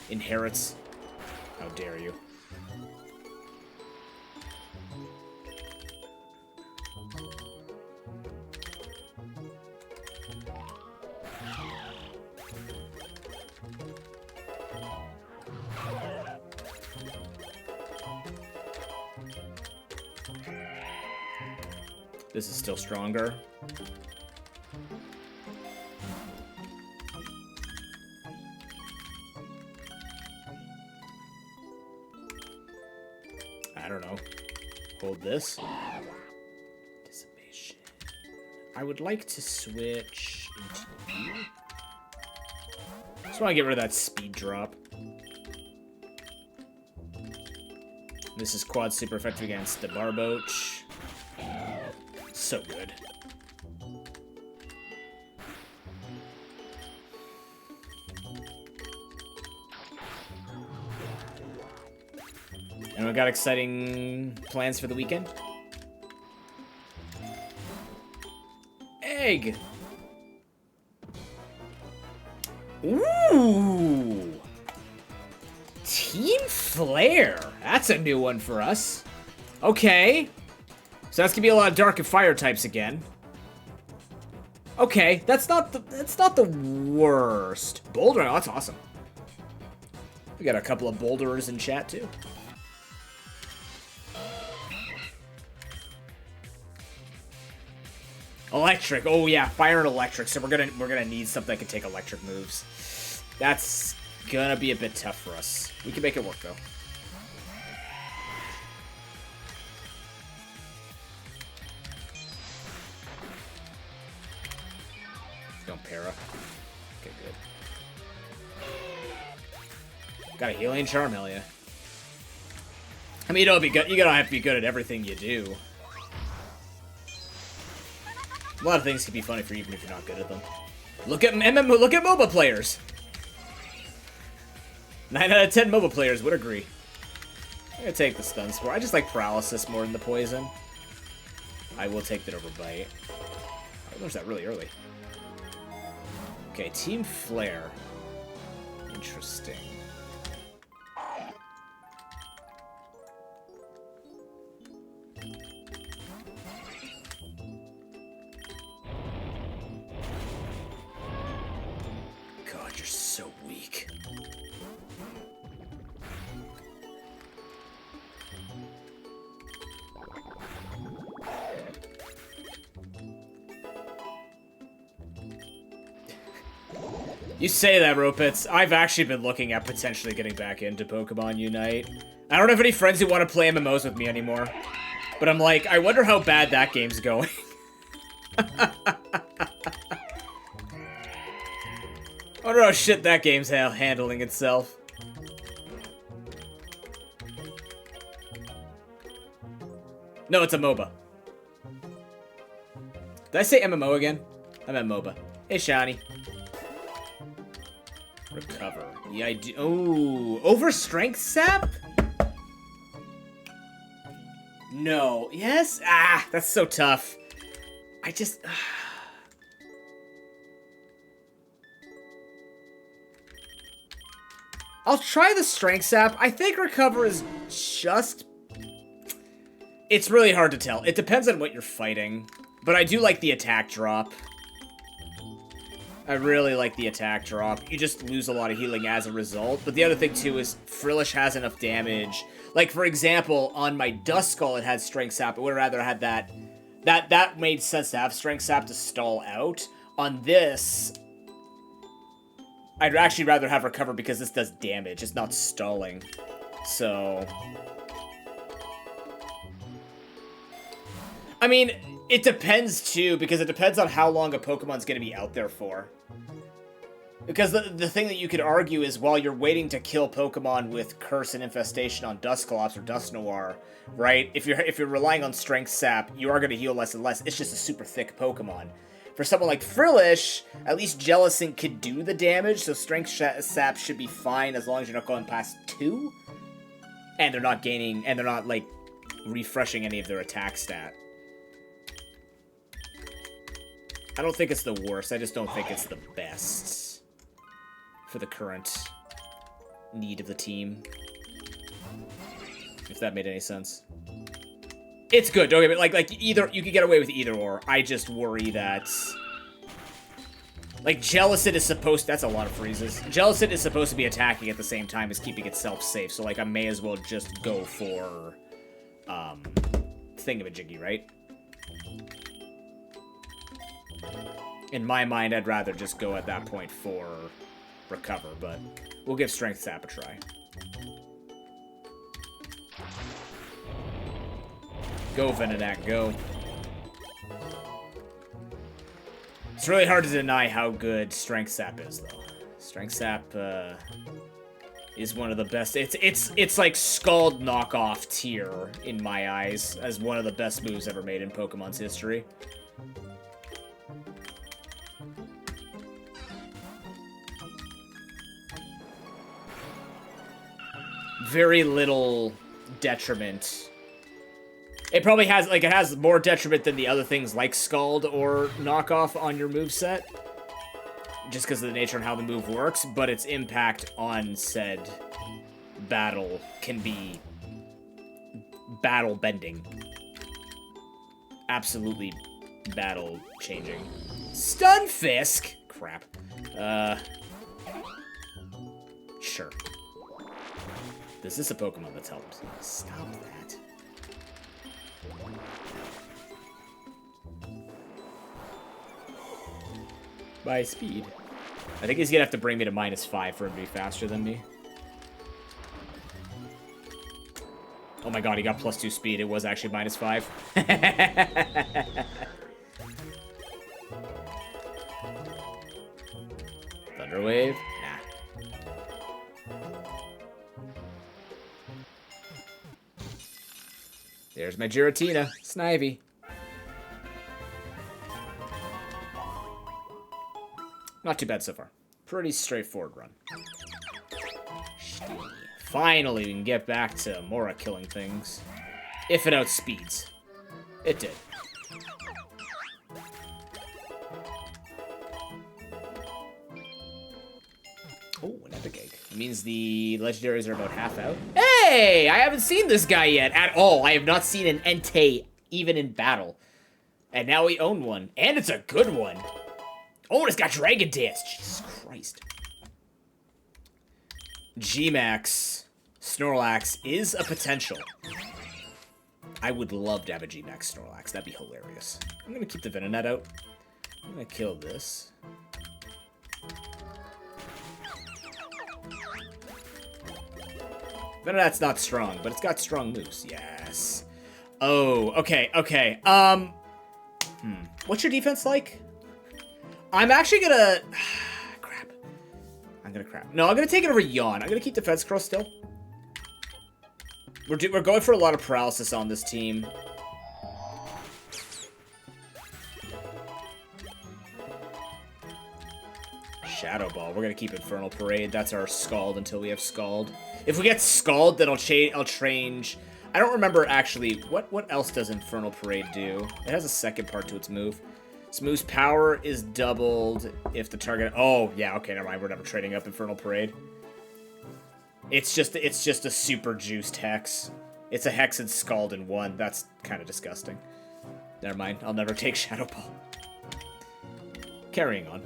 inherits. How dare you. This is still stronger. I don't know. Hold this. Dissipation. I would like to switch into you. Just want to get rid of that speed drop. This is quad super effective against the Barboach. So good. And we got exciting plans for the weekend. Egg! Ooh! Team Flare! That's a new one for us. Okay. So that's gonna be a lot of dark and fire types again. Okay, that's not the worst. Boulder, oh, that's awesome. We got a couple of boulderers in chat too. Electric. Oh yeah, fire and electric. So we're gonna need something that can take electric moves. That's gonna be a bit tough for us. We can make it work though. Don't para. Okay, good. Got a healing charm, hell yeah. I mean, you don't be good. You don't have to be good at everything you do. A lot of things can be funny for you even if you're not good at them. Look at MOBA players. 9 out of 10 MOBA players would agree. I'm gonna take the stun spore. I just like paralysis more than the poison. I will take that over bite. I learned that really early. Okay, Team Flare. Interesting. God, you're so weak. You say that, Ropitz. I've actually been looking at potentially getting back into Pokemon Unite. I don't have any friends who want to play MMOs with me anymore. But I'm like, I wonder how bad that game's going. I wonder how shit that game's handling itself. No, it's a MOBA. Did I say MMO again? I meant MOBA. Hey, Shani. Recover. Yeah, I do. Oh, over strength sap? No. Yes? Ah, that's so tough. I just... I'll try the Strength Sap. I think Recover is just... It's really hard to tell. It depends on what you're fighting. But I do like the attack drop. I really like the attack drop. You just lose a lot of healing as a result. But the other thing, too, is Frillish has enough damage. Like, for example, on my Duskull, it had Strength Sap. I would have rather had that. That made sense to have Strength Sap to stall out. On this, I'd actually rather have Recover because this does damage. It's not stalling. So... I mean, it depends, too, because it depends on how long a Pokemon's going to be out there for. Because the thing that you could argue is while you're waiting to kill Pokemon with Curse and Infestation on Dusclops or Dusknoir, right? If you're relying on Strength Sap, you are going to heal less and less. It's just a super thick Pokemon. For someone like Frillish, at least Jellicent could do the damage, so Strength Sap should be fine as long as you're not going past 2. And they're not gaining, and they're not, like, refreshing any of their attack stat. I don't think it's the worst, I just don't think it's the best for the current need of the team. If that made any sense. It's good, don't get me, like either, you could get away with either or. I just worry that... Like, Jellicent is supposed... That's a lot of freezes. Jellicent is supposed to be attacking at the same time as keeping itself safe, so, like, I may as well just go for... Thingamajiggy, right? In my mind, I'd rather just go at that point for Recover, but we'll give Strength Sap a try. Go, Venonat, go. It's really hard to deny how good Strength Sap is, though. Strength Sap is one of the best. It's like Scald knockoff tier in my eyes as one of the best moves ever made in Pokemon's history. Very little detriment. It probably has, like, it has more detriment than the other things like Scald or Knockoff on your moveset. Just because of the nature and how the move works, but its impact on said battle can be battle bending. Absolutely battle changing. Stunfisk? Crap. Sure. This is a Pokemon that's helped. Stop that. By speed. I think he's gonna have to bring me to -5 for him to be faster than me. Oh my god, he got +2 speed. It was actually -5. Thunder Wave? Nah. There's my Giratina. Snivy. Not too bad so far. Pretty straightforward run. Finally, we can get back to Mora killing things. If it outspeeds. It did. Oh, an epic egg. It means the legendaries are about half out. Hey! I haven't seen this guy yet at all. I have not seen an Entei even in battle. And now we own one. And it's a good one. Oh, it's got Dragon Dance. Jesus Christ. G-Max Snorlax is a potential. I would love to have a G-Max Snorlax. That'd be hilarious. I'm going to keep the Venonat out. I'm going to kill this. Venonat's not strong, but it's got strong moves. Yes. Oh, okay, okay. What's your defense like? I'm actually gonna... crap. I'm gonna crap. No, I'm gonna take it over Yawn. I'm gonna keep Defense Curl still. We're going for a lot of paralysis on this team. Shadow Ball. We're gonna keep Infernal Parade. That's our Scald until we have Scald. If we get Scald, then I'll change... I don't remember actually... What else does Infernal Parade do? It has a second part to its move. Its move's power is doubled if the target... Oh, yeah, okay, never mind. We're never trading up Infernal Parade. It's just a super juiced Hex. It's a Hex and Scald in one. That's kind of disgusting. Never mind. I'll never take Shadow Ball. Carrying on.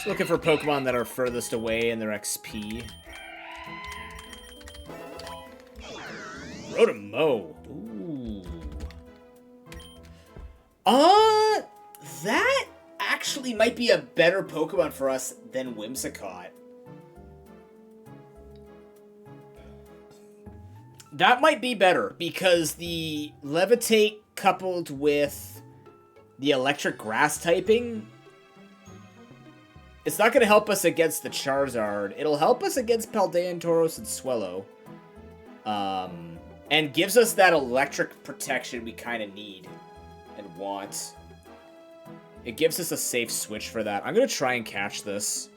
Looking for Pokemon that are furthest away in their XP. Rotom-Mow. Ooh. That actually might be a better Pokemon for us than Whimsicott. That might be better, because the Levitate coupled with the Electric Grass typing... It's not going to help us against the Charizard. It'll help us against Paldean, Tauros, and Swellow. And gives us that electric protection we kind of need and want. It gives us a safe switch for that. I'm going to try and catch this.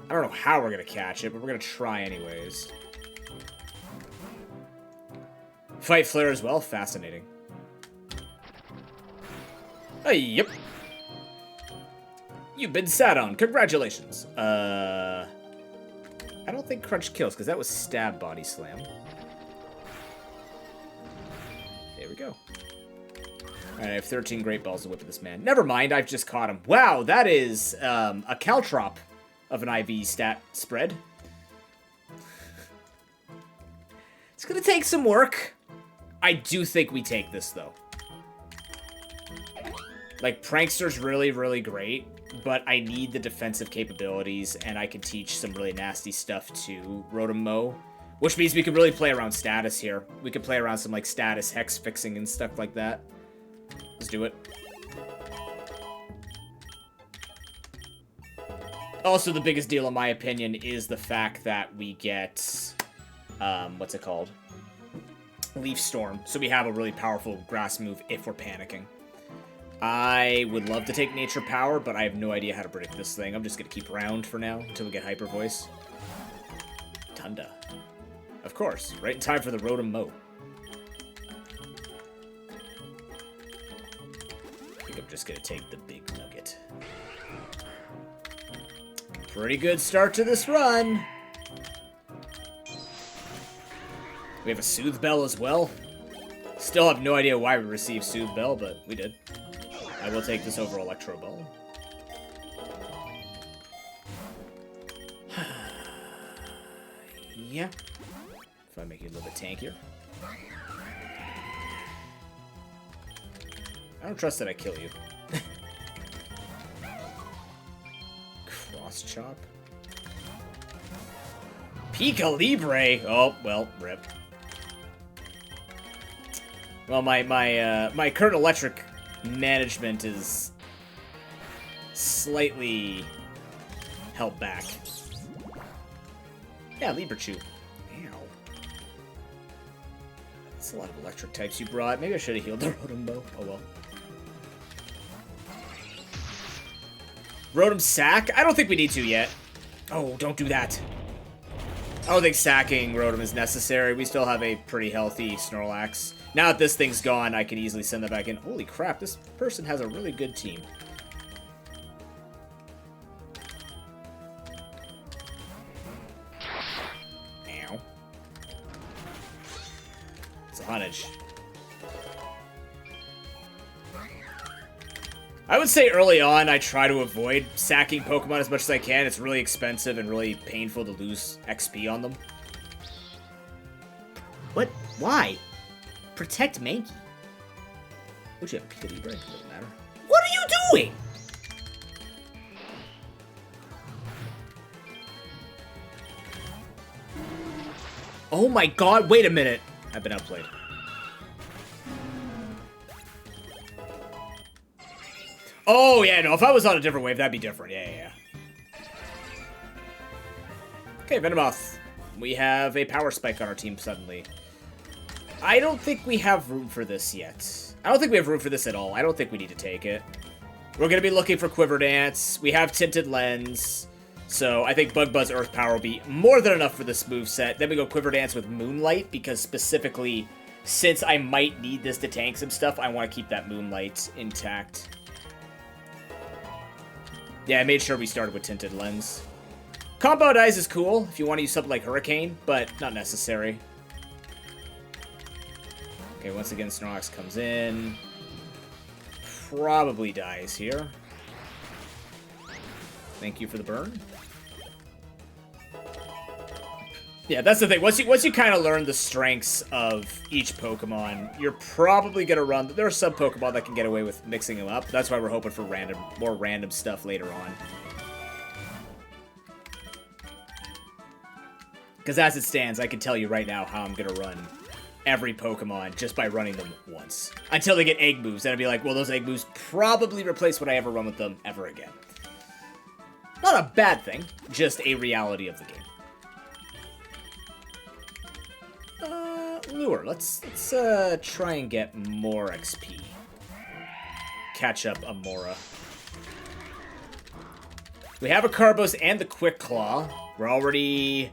I don't know how we're going to catch it, but we're going to try anyways. Fight Flare as well? Fascinating. Yep. You've been sat on. Congratulations. I don't think Crunch kills, because that was Stab Body Slam. There we go. Alright, I have 13 Great Balls to whip at this man. Never mind, I've just caught him. Wow, that is a Caltrop of an IV stat spread. It's gonna take some work. I do think we take this, though. Like, Prankster's really, really great. But I need the defensive capabilities, and I can teach some really nasty stuff to Rotom-Mow. Which means we can really play around status here. We can play around some, like, status hex fixing and stuff like that. Let's do it. Also, the biggest deal, in my opinion, is the fact that we get... what's it called? Leaf Storm. So we have a really powerful grass move if we're panicking. I would love to take Nature Power, but I have no idea how to predict this thing. I'm just going to keep around for now until we get Hyper Voice. Tunda. Of course, right in time for the Rotom-Mow. I think I'm just going to take the big nugget. Pretty good start to this run. We have a Soothe Bell as well. Still have no idea why we received Soothe Bell, but we did. I will take this over Electro Ball. Yeah. If I make you a little bit tankier. I don't trust that I kill you. Cross Chop. Pika Libre! Oh, well, rip. Well, my current electric management is slightly held back. Yeah, Librachu. Ow. That's a lot of electric types you brought. Maybe I should have healed the Rotom-Mow. Oh well. Rotom Sack? I don't think we need to yet. Oh, don't do that. I don't think sacking Rotom is necessary. We still have a pretty healthy Snorlax. Now that this thing's gone, I can easily send that back in. Holy crap, this person has a really good team. Ow. It's a Honedge. I would say early on, I try to avoid sacking Pokemon as much as I can. It's really expensive and really painful to lose XP on them. What? Why? Protect Mankey. Would you have Pika Libre? Doesn't matter. What are you doing? Oh my god, wait a minute. I've been outplayed. Oh, yeah, no, if I was on a different wave, that'd be different. Yeah. Okay, Venomoth. We have a Power Spike on our team suddenly. I don't think we have room for this yet. I don't think we have room for this at all. I don't think we need to take it. We're going to be looking for Quiver Dance. We have Tinted Lens. So I think Bug Buzz Earth Power will be more than enough for this moveset. Then we go Quiver Dance with Moonlight, because specifically, since I might need this to tank some stuff, I want to keep that Moonlight intact. Yeah, I made sure we started with Tinted Lens. Combo Dice is cool if you want to use something like Hurricane, but not necessary. Okay, once again, Snorlax comes in. Probably dies here. Thank you for the burn. Yeah, that's the thing. Once you kind of learn the strengths of each Pokemon, you're probably going to run... There are some Pokemon that can get away with mixing them up. That's why we're hoping for more random stuff later on. Because as it stands, I can tell you right now how I'm going to run every Pokemon just by running them once. Until they get egg moves. Then I'd be like, well, those egg moves probably replace what I ever run with them ever again. Not a bad thing, just a reality of the game. Lure. Let's try and get more XP. Catch up Amora. We have a Carbos and the Quick Claw. We're already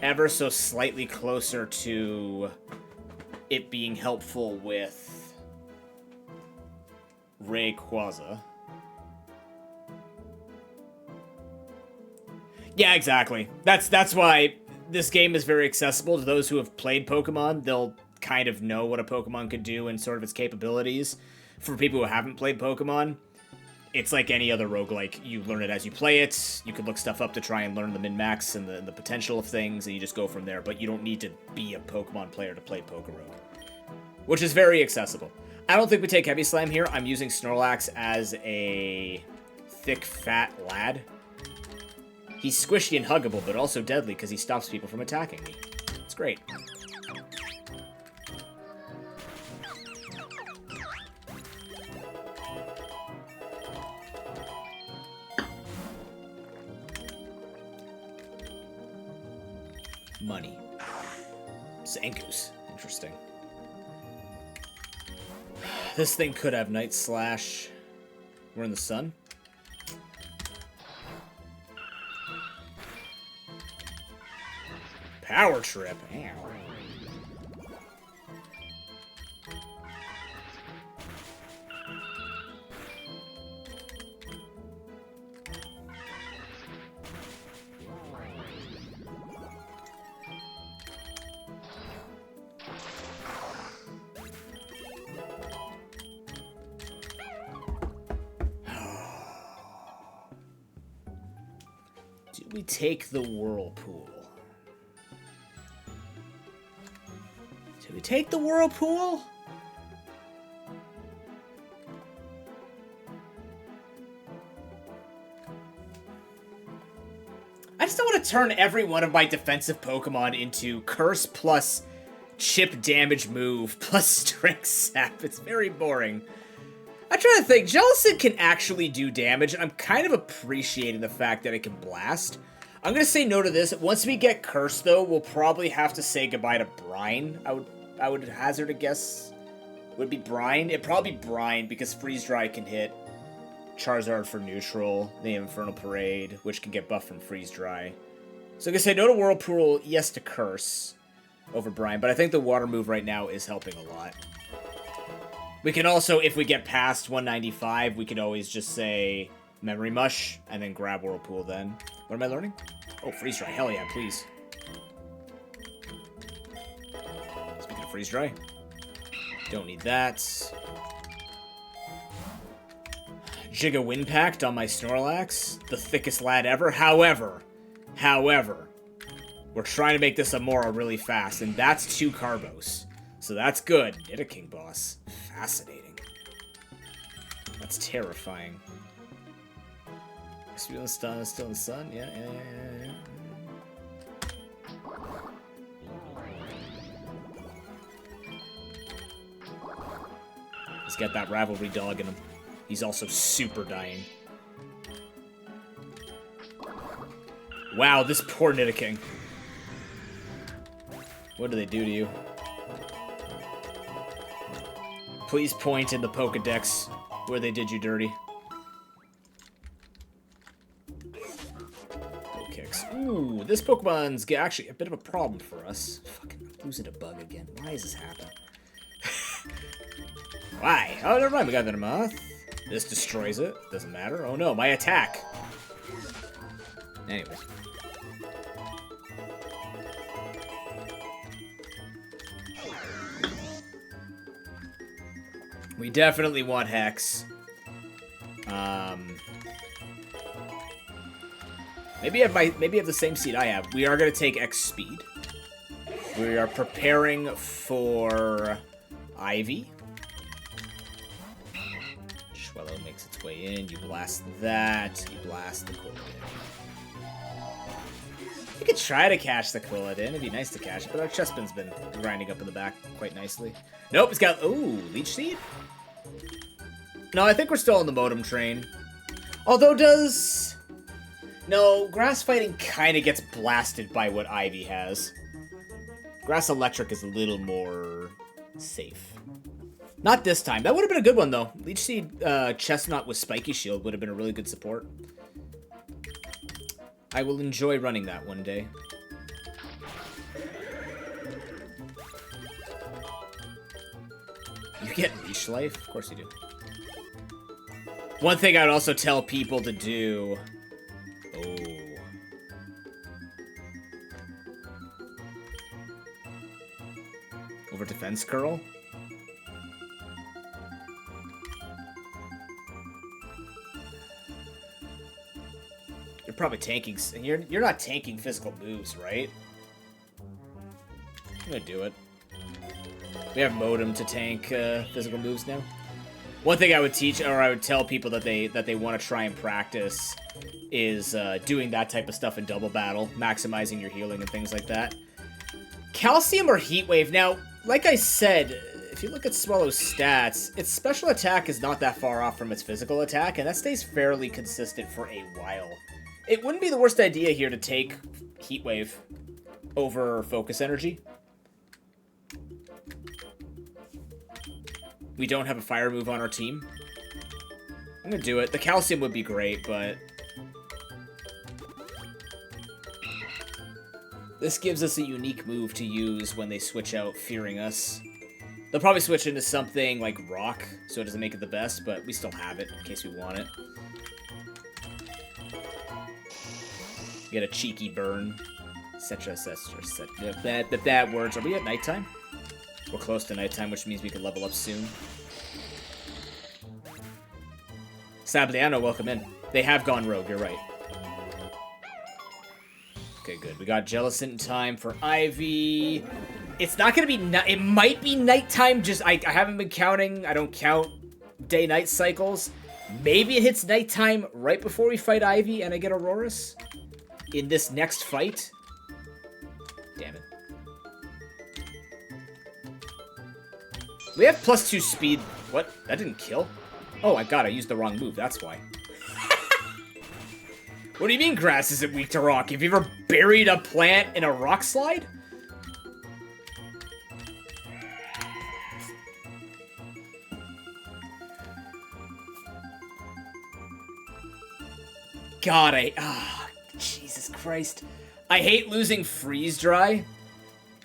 ever so slightly closer to it being helpful with Rayquaza. Yeah, exactly. That's why this game is very accessible to those who have played Pokemon. They'll kind of know what a Pokemon could do and sort of its capabilities. For people who haven't played Pokemon, it's like any other roguelike. You learn it as you play it. You can look stuff up to try and learn the min-max and the potential of things, and you just go from there. But you don't need to be a Pokemon player to play PokeRogue, which is very accessible. I don't think we take Heavy Slam here. I'm using Snorlax as a thick, fat lad. He's squishy and huggable, but also deadly because he stops people from attacking me. It's great. Money. Zangoose. Interesting. This thing could have Night Slash. We're in the sun. Power Trip. Ow. Do we take the Whirlpool? Do we take the Whirlpool? I just don't want to turn every one of my defensive Pokemon into Curse plus Chip damage move plus Strength Sap. It's very boring. I'm trying to think. Jellicent can actually do damage, and I'm kind of appreciating the fact that it can blast. I'm going to say no to this. Once we get Curse, though, we'll probably have to say goodbye to Brine. I would hazard a guess. Would it be Brine? It'd probably be Brine, because Freeze Dry can hit Charizard for neutral, the Infernal Parade, which can get buffed from Freeze Dry. So I'm going to say no to Whirlpool, yes to Curse over Brine, but I think the Water move right now is helping a lot. We can also, if we get past 195, we can always just say Memory Mush, and then grab Whirlpool then. What am I learning? Oh, Freeze Dry. Hell yeah, please. Speaking of Freeze Dry. Don't need that. Giga Wind Pact on my Snorlax. The thickest lad ever. However, we're trying to make this Amora really fast, and that's 2 Carbos. So that's good. Nidoking boss. Fascinating. That's terrifying. Still in the sun? Yeah. He's got that Ravelry dog in him. He's also super dying. Wow, this poor Nidoking. What do they do to you? Please point in the Pokedex where they did you dirty. Hex. Ooh, this Pokemon's actually a bit of a problem for us. Fucking losing a bug again. Why is this happening? Why? Oh, never mind. We got the moth. This destroys it. Doesn't matter. Oh no, my attack. Anyways. We definitely want Hex. Maybe you have the same seed I have. We are gonna take X speed. We are preparing for Ivy. Swellow makes its way in. You blast that. You blast the Quilladin. You could try to catch the Quilladin. It'd be nice to catch it, but our Chespin's been grinding up in the back quite nicely. Nope, it's got... Ooh, Leech Seed? No, I think we're still on the Modem train. Although does... No, Grass Fighting kind of gets blasted by what Ivy has. Grass Electric is a little more safe. Not this time. That would have been a good one, though. Leech Seed Chestnut with Spiky Shield would have been a really good support. I will enjoy running that one day. You get Leash Life? Of course you do. One thing I'd also tell people to do... Oh. Over Defense Curl? You're probably tanking... You're not tanking physical moves, right? I'm gonna do it. We have Modem to tank physical moves now. One thing I would teach, or I would tell people that they want to try and practice is doing that type of stuff in double battle, maximizing your healing and things like that. Calcium or Heat Wave. Now, like I said, if you look at Swallow's stats, its special attack is not that far off from its physical attack, and that stays fairly consistent for a while. It wouldn't be the worst idea here to take Heat Wave over Focus Energy. We don't have a fire move on our team. I'm gonna do it. The Calcium would be great, but... this gives us a unique move to use when they switch out Fearing Us. They'll probably switch into something like Rock, so it doesn't make it the best, but we still have it in case we want it. Get a cheeky burn. Bad words. Are we at nighttime? We're close to nighttime, which means we can level up soon. Sabliano, welcome in. They have gone rogue, you're right. Okay, good. We got Jellicent in time for Ivy. It's not going to be... It might be nighttime, just... I haven't been counting. I don't count day-night cycles. Maybe it hits nighttime right before we fight Ivy and I get Auroras in this next fight. Damn it. We have +2 speed. What? That didn't kill? Oh my god, I used the wrong move. That's why. What do you mean grass isn't weak to rock? Have you ever buried a plant in a rock slide? God, Jesus Christ. I hate losing Freeze Dry.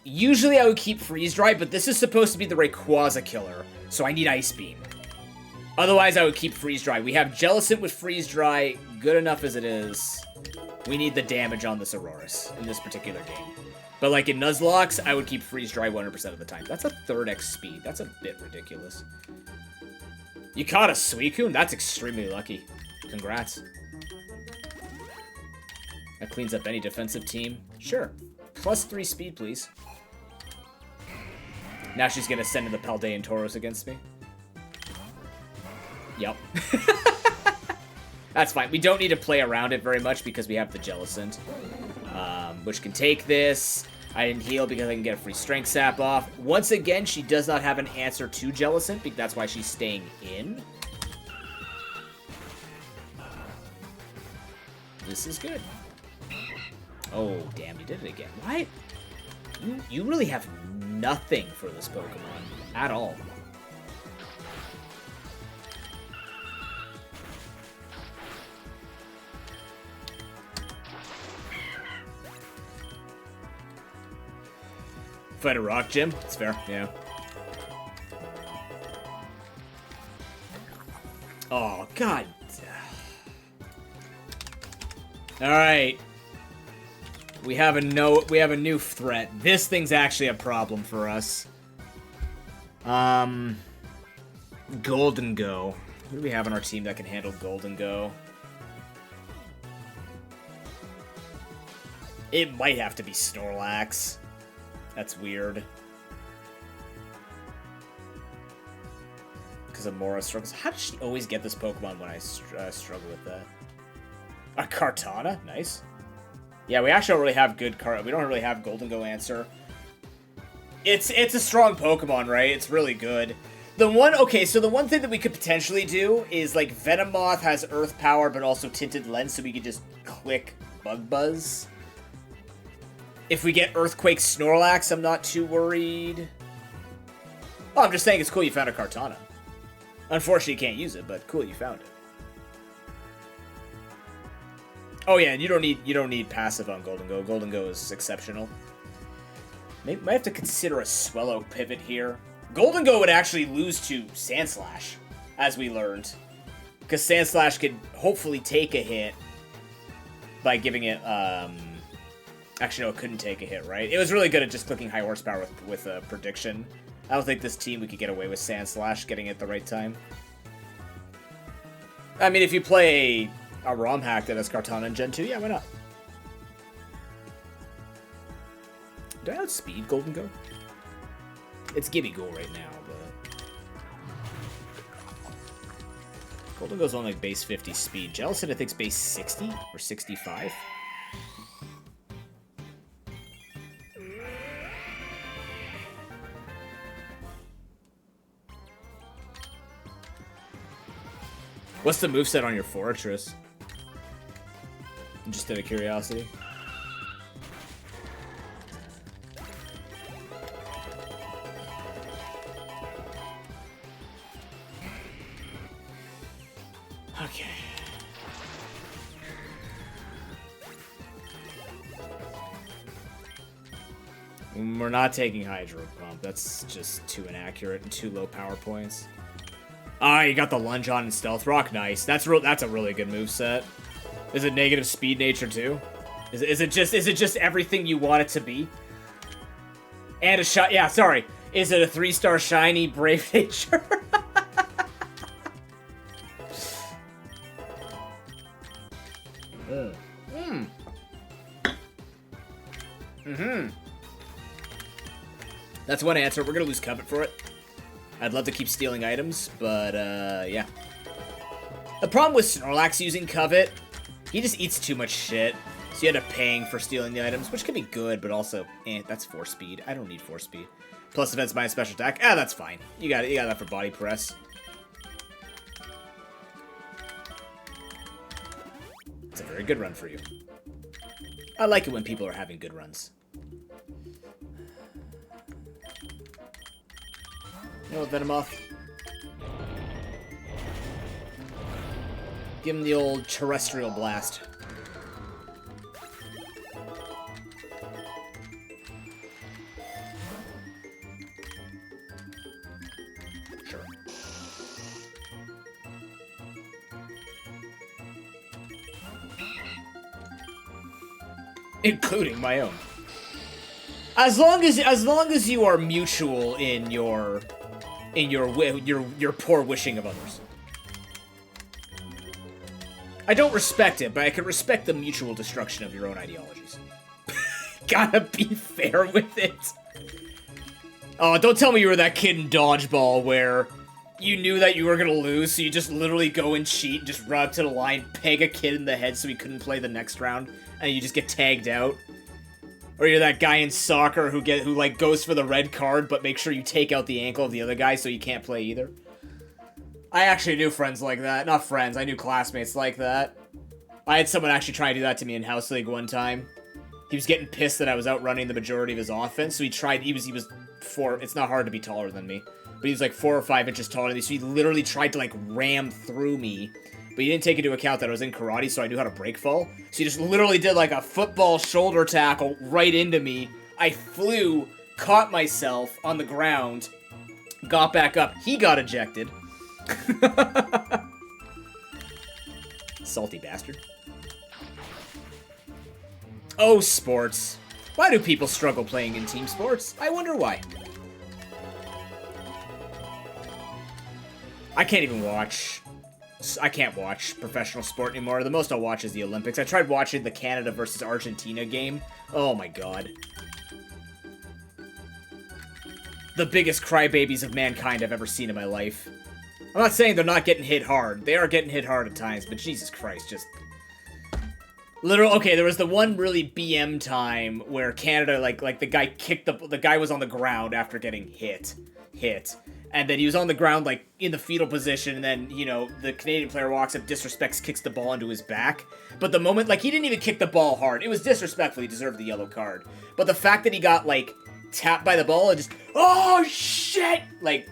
Usually I would keep Freeze Dry, but this is supposed to be the Rayquaza killer, so I need Ice Beam. Otherwise, I would keep Freeze Dry. We have Jellicent with Freeze Dry, good enough as it is. We need the damage on this Auroras in this particular game. But like in Nuzlocke, I would keep Freeze Dry 100% of the time. That's a 3rd X speed. That's a bit ridiculous. You caught a Suicune? That's extremely lucky. Congrats. That cleans up any defensive team. Sure. +3 speed, please. Now she's gonna send in the Paldean Tauros against me. Yep. That's fine. We don't need to play around it very much because we have the Jellicent, which can take this. I didn't heal because I can get a free Strength Sap off. Once again, she does not have an answer to Jellicent. That's why she's staying in. This is good. Oh, damn, you did it again. What? You really have nothing for this Pokemon at all. Fight a rock gym? It's fair, yeah. Oh, God. Alright. We have a new threat. This thing's actually a problem for us. Golden Go. Who do we have on our team that can handle Golden Go? It might have to be Snorlax. That's weird. Because Amora struggles. How does she always get this Pokemon when I struggle with that? A Kartana? Nice. Yeah, we actually don't really have we don't really have Golden Go answer. It's a strong Pokemon, right? It's really good. Okay, so the one thing that we could potentially do is, like, Venomoth has Earth Power, but also Tinted Lens, so we could just click Bug Buzz. If we get Earthquake Snorlax, I'm not too worried. Oh, I'm just saying it's cool you found a Kartana. Unfortunately, you can't use it, but cool you found it. Oh yeah, and you don't need passive on Golden Go. Golden Go is exceptional. Maybe might have to consider a Swellow pivot here. Golden Go would actually lose to Sandslash, as we learned. Because Sandslash could hopefully take a hit by giving it, Actually, no, it couldn't take a hit, right? It was really good at just clicking high horsepower with a prediction. I don't think this team we could get away with Sandslash getting it at the right time. I mean, if you play a ROM hack that has Kartana in Gen 2, yeah, why not? Do I outspeed Golden Go? It's Gibby-Ghoul right now, but... Golden Go's on like base 50 speed. Jellicent, I think, is base 60 or 65. What's the moveset on your Fortress? Just out of curiosity. Okay. We're not taking Hydro Pump. That's just too inaccurate and too low power points. Ah, you got the lunge on and Stealth Rock. Nice. That's a really good moveset. Is it negative speed nature too? Is it just everything you want it to be? And a shot. Yeah, sorry. Is it a 3-star shiny Brave Nature? That's one answer. We're gonna lose Covet for it. I'd love to keep stealing items, but, yeah. The problem with Snorlax using Covet, he just eats too much shit. So you end up paying for stealing the items, which can be good, but also, that's 4 speed. I don't need 4 speed. Plus defense minus special attack. Ah, that's fine. You got it. You got that for body press. It's a very good run for you. I like it when people are having good runs. You know what, Venomoth? Give him the old terrestrial blast. Sure. Including my own. As long as you are mutual in your poor wishing of others. I don't respect it, but I can respect the mutual destruction of your own ideologies. Gotta be fair with it. Oh, don't tell me you were that kid in Dodgeball where you knew that you were gonna lose, so you just literally go and cheat, just run up to the line, peg a kid in the head so he couldn't play the next round, and you just get tagged out. Or you're that guy in soccer who like goes for the red card, but make sure you take out the ankle of the other guy so you can't play either. I actually knew friends like that. Not friends, I knew classmates like that. I had someone actually try to do that to me in House League one time. He was getting pissed that I was outrunning the majority of his offense, so he was 4, it's not hard to be taller than me, but he was like 4 or 5 inches taller than me, so he literally tried to like ram through me. But he didn't take into account that I was in karate, so I knew how to break fall. So he just literally did like a football shoulder tackle right into me. I flew, caught myself on the ground, got back up. He got ejected. Salty bastard. Oh, sports. Why do people struggle playing in team sports? I wonder why. I can't even watch. I can't watch professional sport anymore. The most I'll watch is the Olympics. I tried watching the Canada versus Argentina game. Oh my god. The biggest crybabies of mankind I've ever seen in my life. I'm not saying they're not getting hit hard. They are getting hit hard at times, but Jesus Christ, just... Literal. Okay, there was the one really BM time where Canada, like the guy kicked the guy was on the ground after getting hit. And then he was on the ground, like, in the fetal position, and then, you know, the Canadian player walks up, disrespects, kicks the ball into his back. But the moment, like, he didn't even kick the ball hard. It was disrespectful. He deserved the yellow card. But the fact that he got, like, tapped by the ball and just, oh, shit! Like,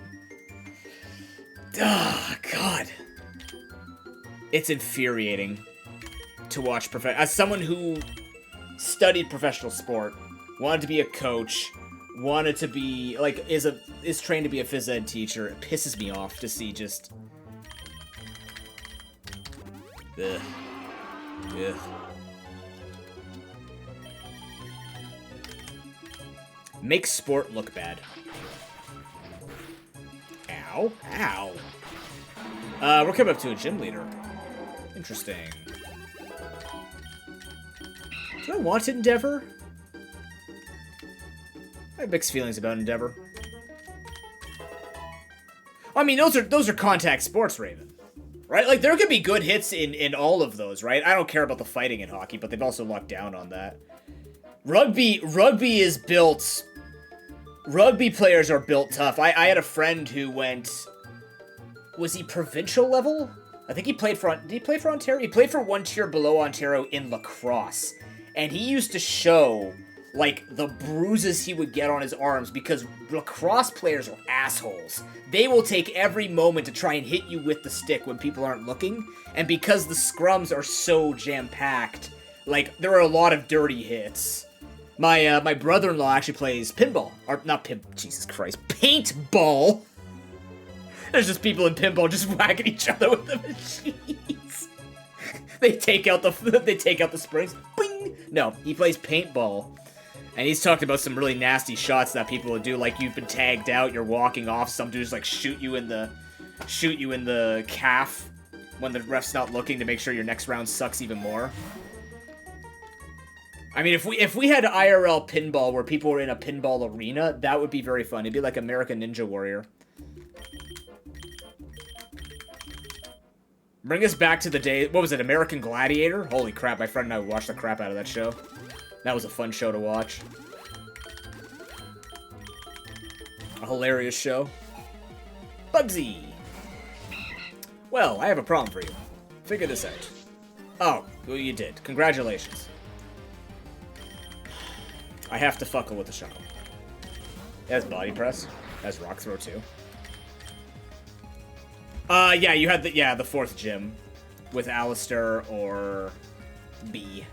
oh, God. It's infuriating to watch as someone who studied professional sport, wanted to be a coach, wanted to be, like, is trained to be a phys ed teacher. It pisses me off to see just... Ugh. Ugh. Make sport look bad. Ow. Ow. We're coming up to a gym leader. Interesting. Do I want Endeavor? I have mixed feelings about Endeavor. I mean, those are contact sports, Raven. Right? Like, there could be good hits in all of those, right? I don't care about the fighting in hockey, but they've also locked down on that. Rugby is built... Rugby players are built tough. I had a friend who went... Was he provincial level? I think he played for... Did he play for Ontario? He played for one tier below Ontario in lacrosse. And he used to show... like, the bruises he would get on his arms because lacrosse players are assholes. They will take every moment to try and hit you with the stick when people aren't looking. And because the scrums are so jam-packed, like, there are a lot of dirty hits. My brother-in-law actually plays pinball. Or, not Jesus Christ. Paintball! There's just people in pinball just whacking each other with the machines. They take out the springs. Bing! No, he plays paintball. And he's talked about some really nasty shots that people would do, like you've been tagged out, you're walking off, some dudes like shoot you in the calf when the ref's not looking to make sure your next round sucks even more. I mean, if we had IRL pinball where people were in a pinball arena, that would be very fun. It'd be like American Ninja Warrior. Bring us back to the day, what was it, American Gladiator? Holy crap, my friend and I watched the crap out of that show. That was a fun show to watch. A hilarious show. Bugsy! Well, I have a problem for you. Figure this out. Oh, well, you did. Congratulations. I have to fuckle with the shuttle. It has body press. It has rock throw, too. Yeah, you had the fourth gym. With Alistair or B.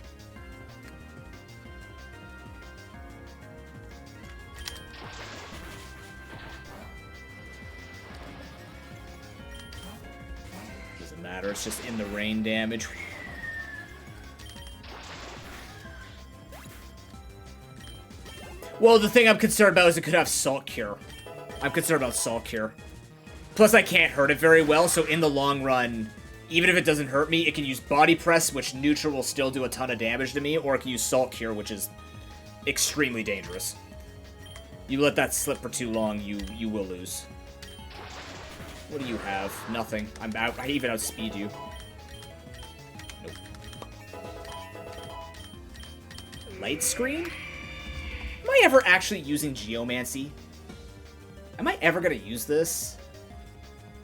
Doesn't matter, it's just in the rain damage. Well, the thing I'm concerned about is it could have Salt Cure. I'm concerned about Salt Cure. Plus, I can't hurt it very well, so in the long run, even if it doesn't hurt me, it can use Body Press, which neutral will still do a ton of damage to me, or it can use Salt Cure, which is extremely dangerous. You let that slip for too long, you will lose. What do you have? Nothing. I even outspeed you. Nope. Light Screen? Am I ever actually using Geomancy? Am I ever gonna use this?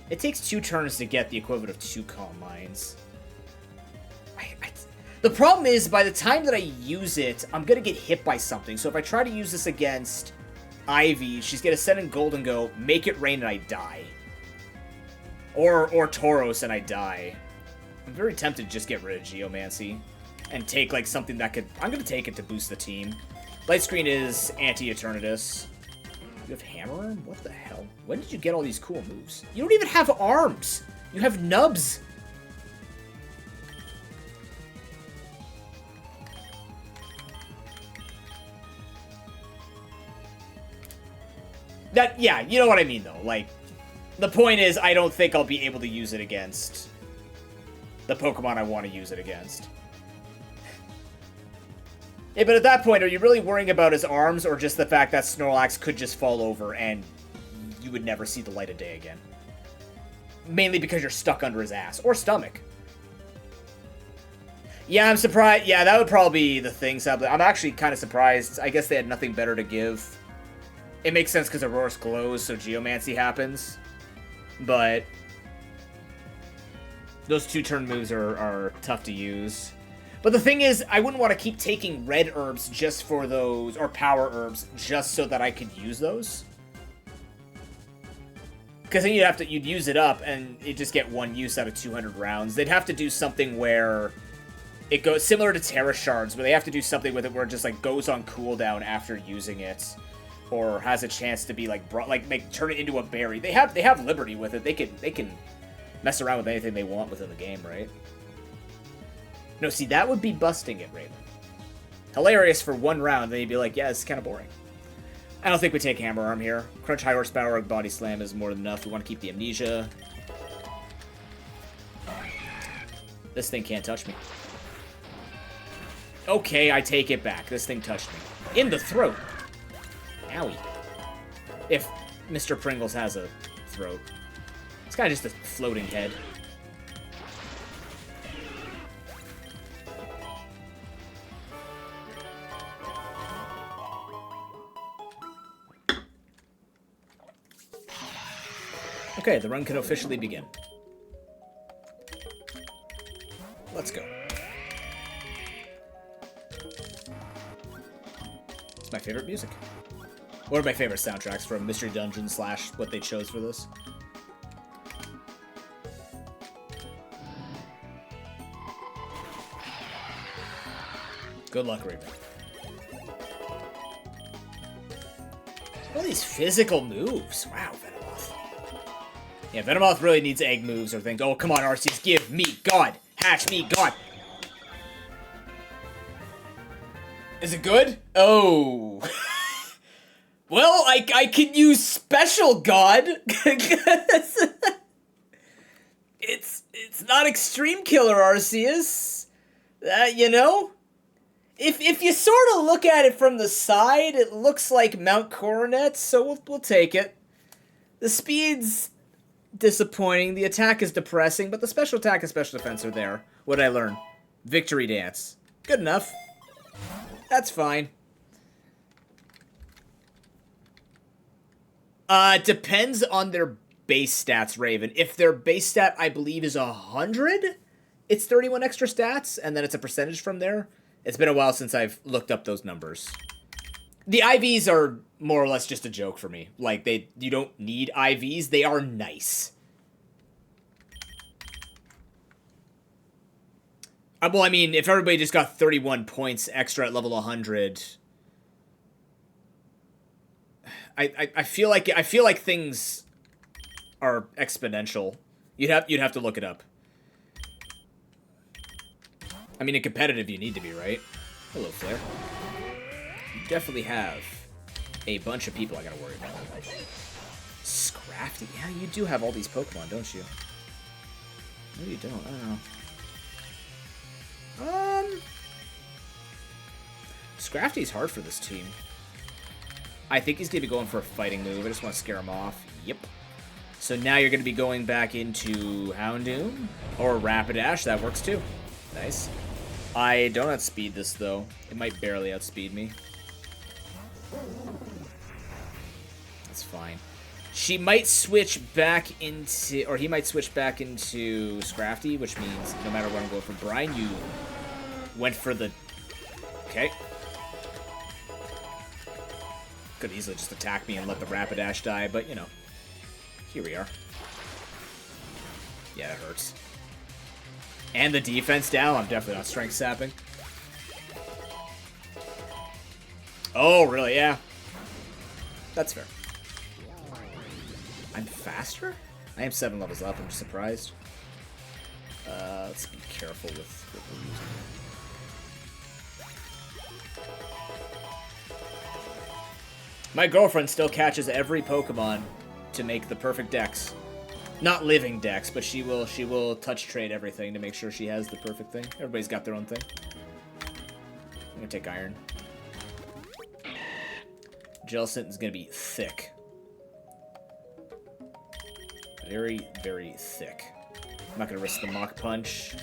It takes 2 turns to get the equivalent of 2 Calm Minds. The problem is, by the time that I use it, I'm gonna get hit by something. So if I try to use this against Ivy, she's gonna send in Golden Go, make it rain, and I die. Or Tauros, and I die. I'm very tempted to just get rid of Geomancy. And take, like, something that could... I'm gonna take it to boost the team. Light Screen is Anti-Eternatus. You have hammer arm? What the hell? When did you get all these cool moves? You don't even have arms! You have nubs! That, yeah, you know what I mean, though. Like, the point is, I don't think I'll be able to use it against the Pokemon I want to use it against. Yeah, but at that point, are you really worrying about his arms, or just the fact that Snorlax could just fall over and you would never see the light of day again? Mainly because you're stuck under his ass. Or stomach. Yeah, I'm surprised. Yeah, that would probably be the thing, sadly. I'm actually kind of surprised. I guess they had nothing better to give. It makes sense because Aurora's glows, so Geomancy happens. But those 2-turn moves are tough to use. But the thing is, I wouldn't want to keep taking red herbs just for those, or power herbs, just so that I could use those. Because then you'd use it up, and you just get 1 use out of 200 rounds. They'd have to do something where it goes, similar to Terra Shards, where they have to do something with it where it just, like, goes on cooldown after using it. Or has a chance to be, like, turn it into a berry. They have liberty with it. They can mess around with anything they want within the game, right? No, see, that would be busting it, Raven. Hilarious for 1 round, then you'd be like, yeah, it's kind of boring. I don't think we take Hammer Arm here. Crunch High Horsepower or Body Slam is more than enough. We want to keep the Amnesia. This thing can't touch me. Okay, I take it back. This thing touched me. In the throat. Owie. If Mr. Pringles has a throat. It's kind of just a floating head. Okay, the run can officially begin. Let's go. It's my favorite music. One of my favorite soundtracks from Mystery Dungeon / what they chose for this. Good luck, Raven. All these physical moves. Wow, Venomoth. Yeah, Venomoth really needs egg moves or things. Oh, come on, Arceus, give me God. Hatch me God. Is it good? Oh. Well, I can use Special God. It's not Extreme Killer, Arceus. You know? If you sort of look at it from the side, it looks like Mount Coronet, so we'll take it. The speed's disappointing, the attack is depressing, but the special attack and special defense are there. What'd I learn? Victory Dance. Good enough. That's fine. Depends on their base stats, Raven. If their base stat, I believe, is 100, it's 31 extra stats, and then it's a percentage from there. It's been a while since I've looked up those numbers. The IVs are more or less just a joke for me. Like, you don't need IVs. They are nice. Well, I mean, if everybody just got 31 points extra at level 100... I feel like things are exponential. You'd have to look it up. I mean, in competitive, you need to be, right? Hello, Flare. You definitely have a bunch of people I gotta worry about. Scrafty? Yeah, you do have all these Pokemon, don't you? No, you don't. I don't know. Scrafty's hard for this team. I think he's going to be going for a fighting move. I just want to scare him off. Yep. So now you're going to be going back into Houndoom or Rapidash. That works too. Nice. I don't outspeed this, though. It might barely outspeed me. That's fine. She might switch back into... Or he might switch back into Scrafty, which means no matter what I'm going for. Brian, you went for the... Okay. Could easily just attack me and let the Rapidash die, but, you know. Here we are. Yeah, that hurts. And the defense down. I'm definitely not strength sapping. Oh, really? Yeah. That's fair. I'm faster? I am 7 levels up, I'm just surprised. Let's be careful with what we're using. My girlfriend still catches every Pokemon to make the perfect dex. Not living dex, but she will touch trade everything to make sure she has the perfect thing. Everybody's got their own thing. I'm gonna take Iron. Jellicent is gonna be thick. Very, very thick. I'm not gonna risk the Mach Punch.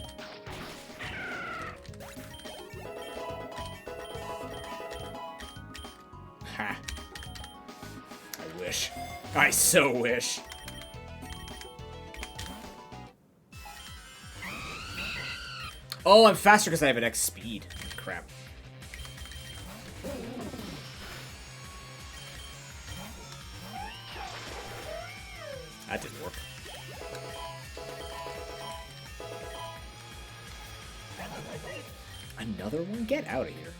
Ha. I wish. I so wish. Oh, I'm faster because I have an X speed. Crap. That didn't work. Another one? Get out of here.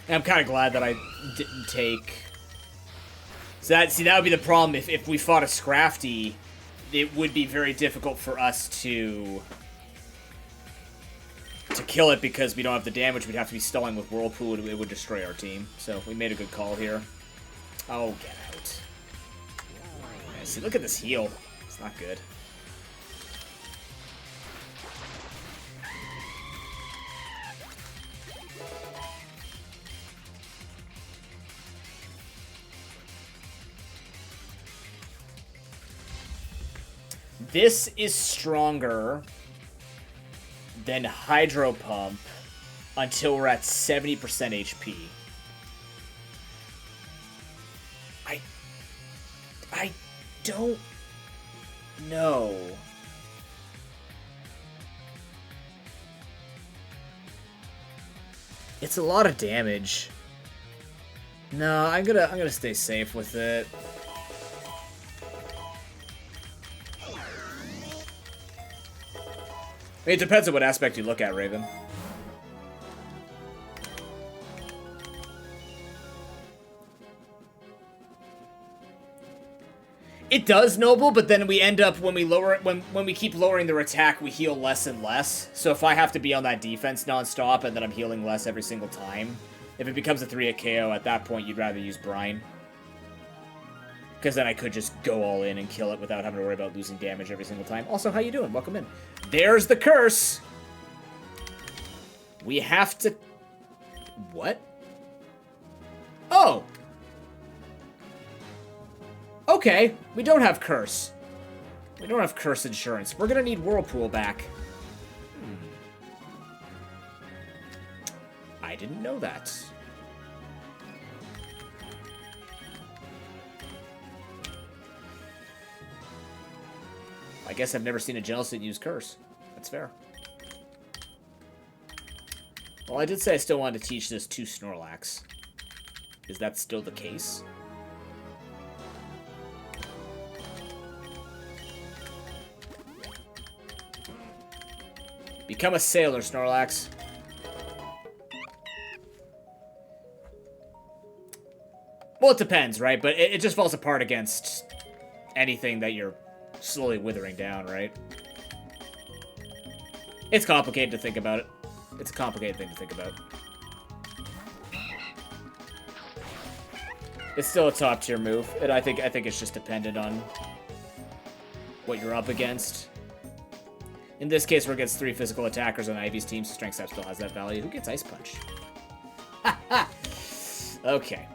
I'm kind of glad that I didn't take... So that, see, that would be the problem. If we fought a Scrafty, it would be very difficult for us to kill it because we don't have the damage. We'd have to be stalling with Whirlpool. It would destroy our team. So we made a good call here. Oh, get out. Yeah, see, look at this heal. It's not good. This is stronger than Hydro Pump until we're at 70% HP. I don't know. It's a lot of damage. No, I'm gonna stay safe with it. It depends on what aspect you look at, Raven. It does, Noble, but then we end up, when we lower it, when we keep lowering their attack, we heal less and less. So if I have to be on that defense nonstop and then I'm healing less every single time, if it becomes a 3-hit KO, at that point you'd rather use Brine. Because then I could just go all in and kill it without having to worry about losing damage every single time. Also, how you doing? Welcome in. There's the curse! We have to... What? Oh! Okay, we don't have curse. We don't have curse insurance. We're gonna need Whirlpool back. I didn't know that. I guess I've never seen a Jellicent use curse. That's fair. Well, I did say I still wanted to teach this to Snorlax. Is that still the case? Become a sailor, Snorlax. Well, it depends, right? But it just falls apart against anything that you're slowly withering down, right? It's complicated to think about it. It's a complicated thing to think about. It's still a top tier move, and I think it's just dependent on what you're up against. In this case, we're against 3 physical attackers on Ivy's team, so Strength Step still has that value. Who gets Ice Punch? Ha ha! Okay.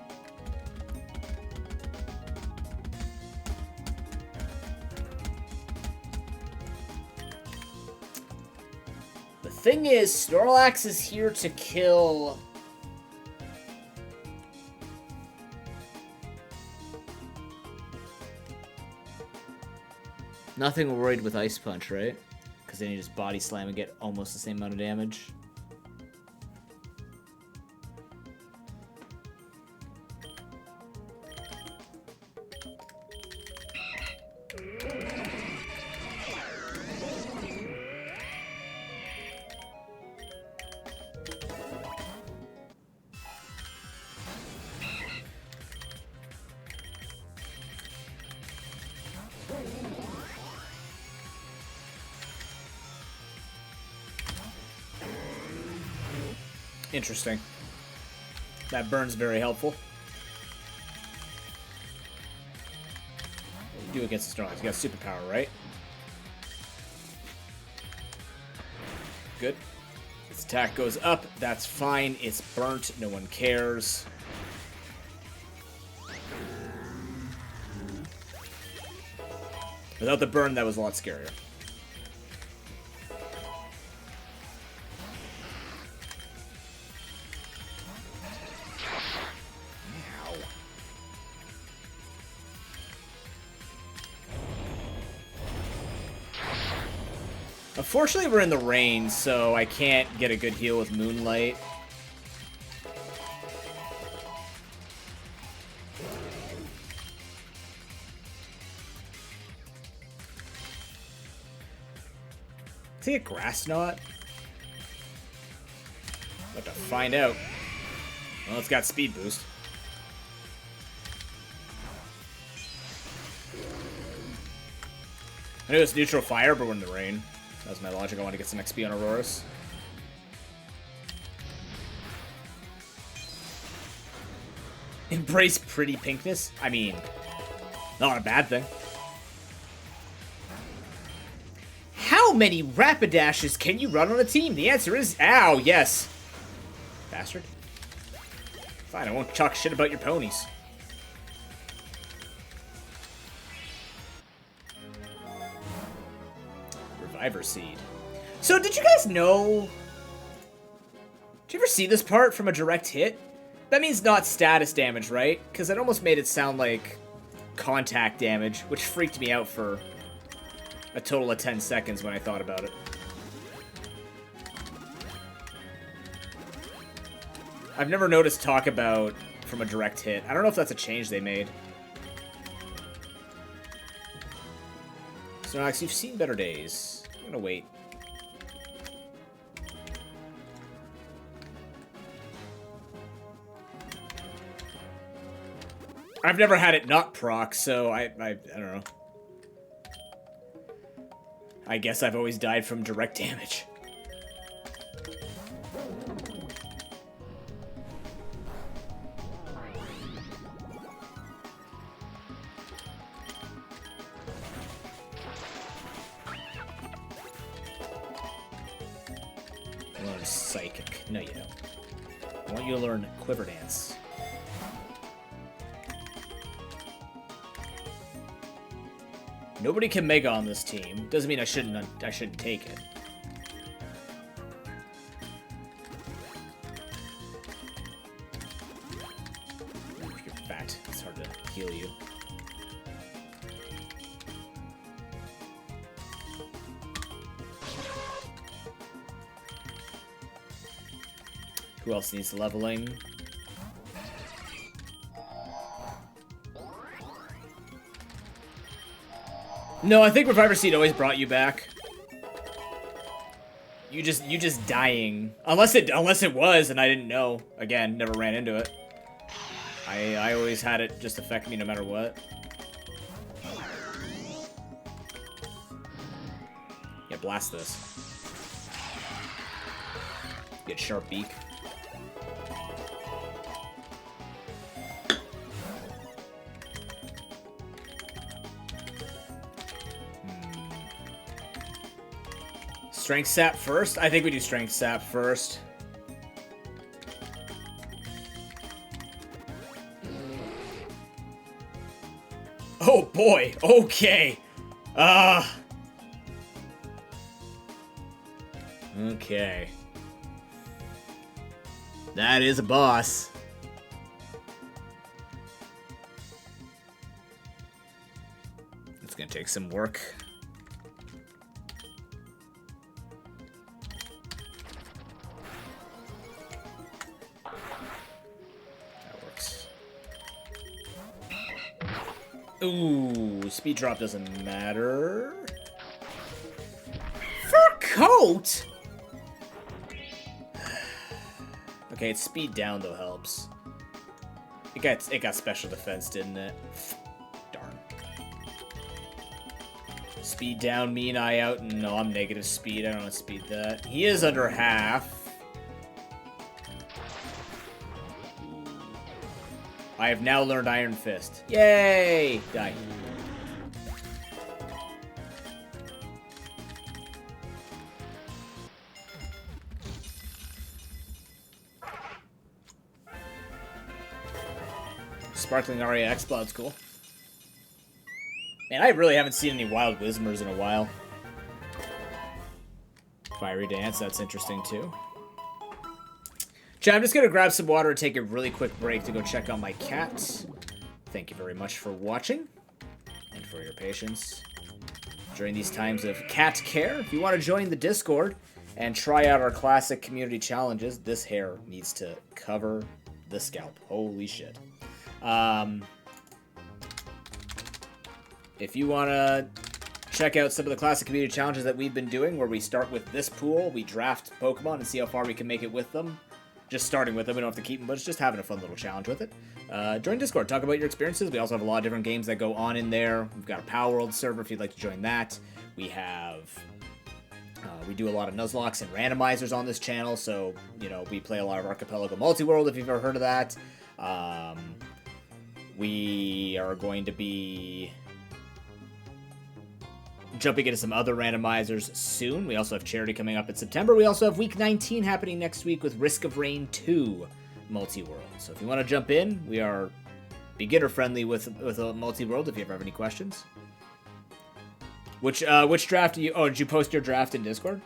The thing is, Snorlax is here to kill... Nothing worried with Ice Punch, right? Because then you just body slam and get almost the same amount of damage. Interesting. That burn's very helpful. What do you do against the Snorlax? You got superpower, right? Good. Its attack goes up. That's fine. It's burnt. No one cares. Without the burn, that was a lot scarier. Unfortunately, we're in the rain, so I can't get a good heal with Moonlight. Is he a Grass Knot? About to find out. Well, it's got speed boost. I knew it's neutral fire, but we're in the rain. That was my logic. I want to get some XP on Auroras. Embrace pretty pinkness? I mean, not a bad thing. How many Rapidashes can you run on a team? The answer is, ow, yes. Bastard. Fine, I won't talk shit about your ponies. Reviver Seed. So, did you guys know... Did you ever see this part from a direct hit? That means not status damage, right? Because it almost made it sound like contact damage, which freaked me out for a total of 10 seconds when I thought about it. I've never noticed talk about from a direct hit. I don't know if that's a change they made. So, Alex, you've seen better days. I'm gonna wait. I've never had it not proc, so I don't know. I guess I've always died from direct damage. Learn Psychic. No, you don't. I want you to learn Quiver Dance. Nobody can Mega on this team. Doesn't mean I shouldn't take it. Ooh, you're fat. It's hard to heal you. Who else needs leveling? No, I think Reviver Seed always brought you back. You just dying. Unless it was and I didn't know. Again, never ran into it. I always had it just affect me no matter what. Yeah, blast this. Get Sharp Beak. Strength Sap first? I think we do Strength Sap first. Oh boy, okay. Okay. That is a boss. It's gonna take some work. Ooh, speed drop doesn't matter. Fur coat? Okay, its speed down though helps. It got special defense, didn't it? Darn. Speed down, mean eye out. No, I'm negative speed. I don't want to speed that. He is under half. I have now learned Iron Fist. Yay! Die. Sparkling Aria X-Blood's cool. Man, I really haven't seen any Wild Whismers in a while. Fiery Dance, that's interesting too. Chat, I'm just going to grab some water and take a really quick break to go check on my cat. Thank you very much for watching and for your patience during these times of cat care. If you want to join the Discord and try out our classic community challenges, this hair needs to cover the scalp. Holy shit. If you want to check out some of the classic community challenges that we've been doing, where we start with this pool, we draft Pokemon and see how far we can make it with them. Just starting with them, we don't have to keep them, but it's just having a fun little challenge with it. Join Discord, talk about your experiences. We also have a lot of different games that go on in there. We've got a Power World server if you'd like to join that. We have... we do a lot of Nuzlockes and randomizers on this channel, so, you know, we play a lot of Archipelago Multiworld if you've ever heard of that. We are going to be jumping into some other randomizers soon. We also have Charity coming up in September. We also have Week 19 happening next week with Risk of Rain 2 Multiworld. So if you want to jump in, we are beginner-friendly with a Multiworld if you ever have any questions. Which draft do you... Oh, did you post your draft in Discord?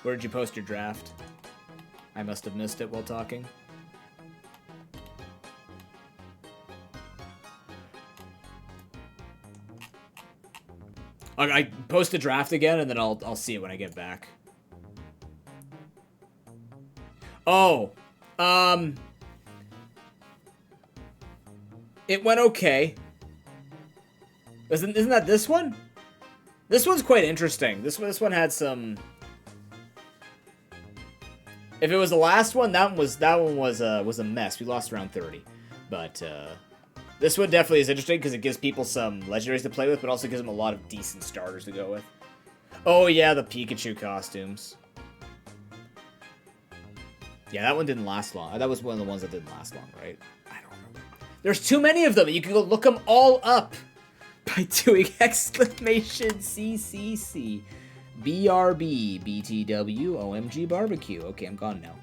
Where did you post your draft? I must have missed it while talking. I post a draft again, and then I'll see it when I get back. Oh, it went okay. Isn't that this one? This one's quite interesting. This one had some. If it was the last one, that one was a mess. We lost around 30, but this one definitely is interesting because it gives people some legendaries to play with, but also gives them a lot of decent starters to go with. Oh yeah, the Pikachu costumes. Yeah, that one didn't last long. That was one of the ones that didn't last long, right? I don't remember. There's too many of them. You can go look them all up by doing exclamation CCC BRB BTW OMG barbecue. Okay, I'm gone now.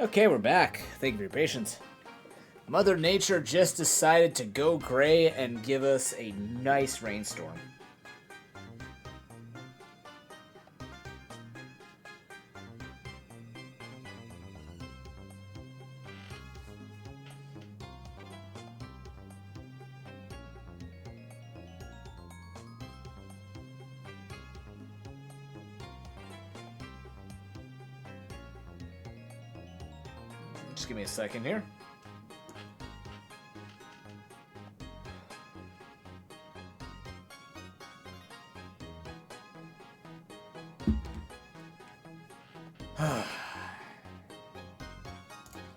Okay, we're back. Thank you for your patience. Mother Nature just decided to go gray and give us a nice rainstorm. Just give me a second here.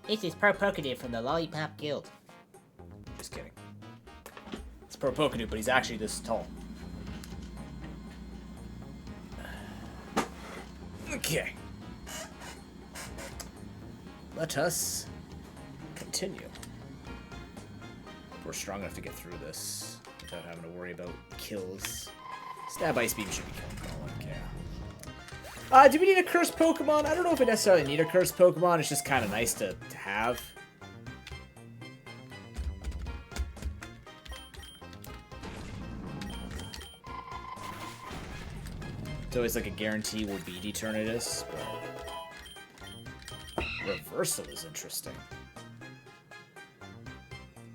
This is PokeRogue from the Lollipop Guild. Just kidding. It's PokeRogue, but he's actually this tall. Okay. Let us continue. We're strong enough to get through this without having to worry about kills. Stab Ice Beam should be killing. Yeah. Do we need a cursed Pokemon? I don't know if we necessarily need a cursed Pokemon. It's just kind of nice to have. It's always like a guarantee will beat Eternatus, but Reversal is interesting.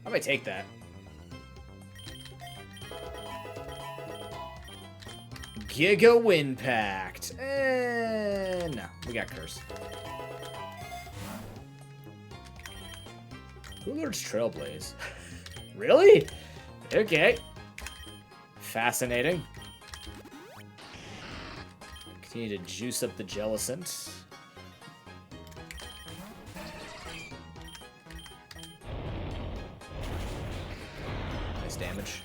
I might take that. Giga Wind Pact. No, we got Curse. Who learns Trailblaze? Really? Okay. Fascinating. Continue to juice up the Jellicent. Nice damage.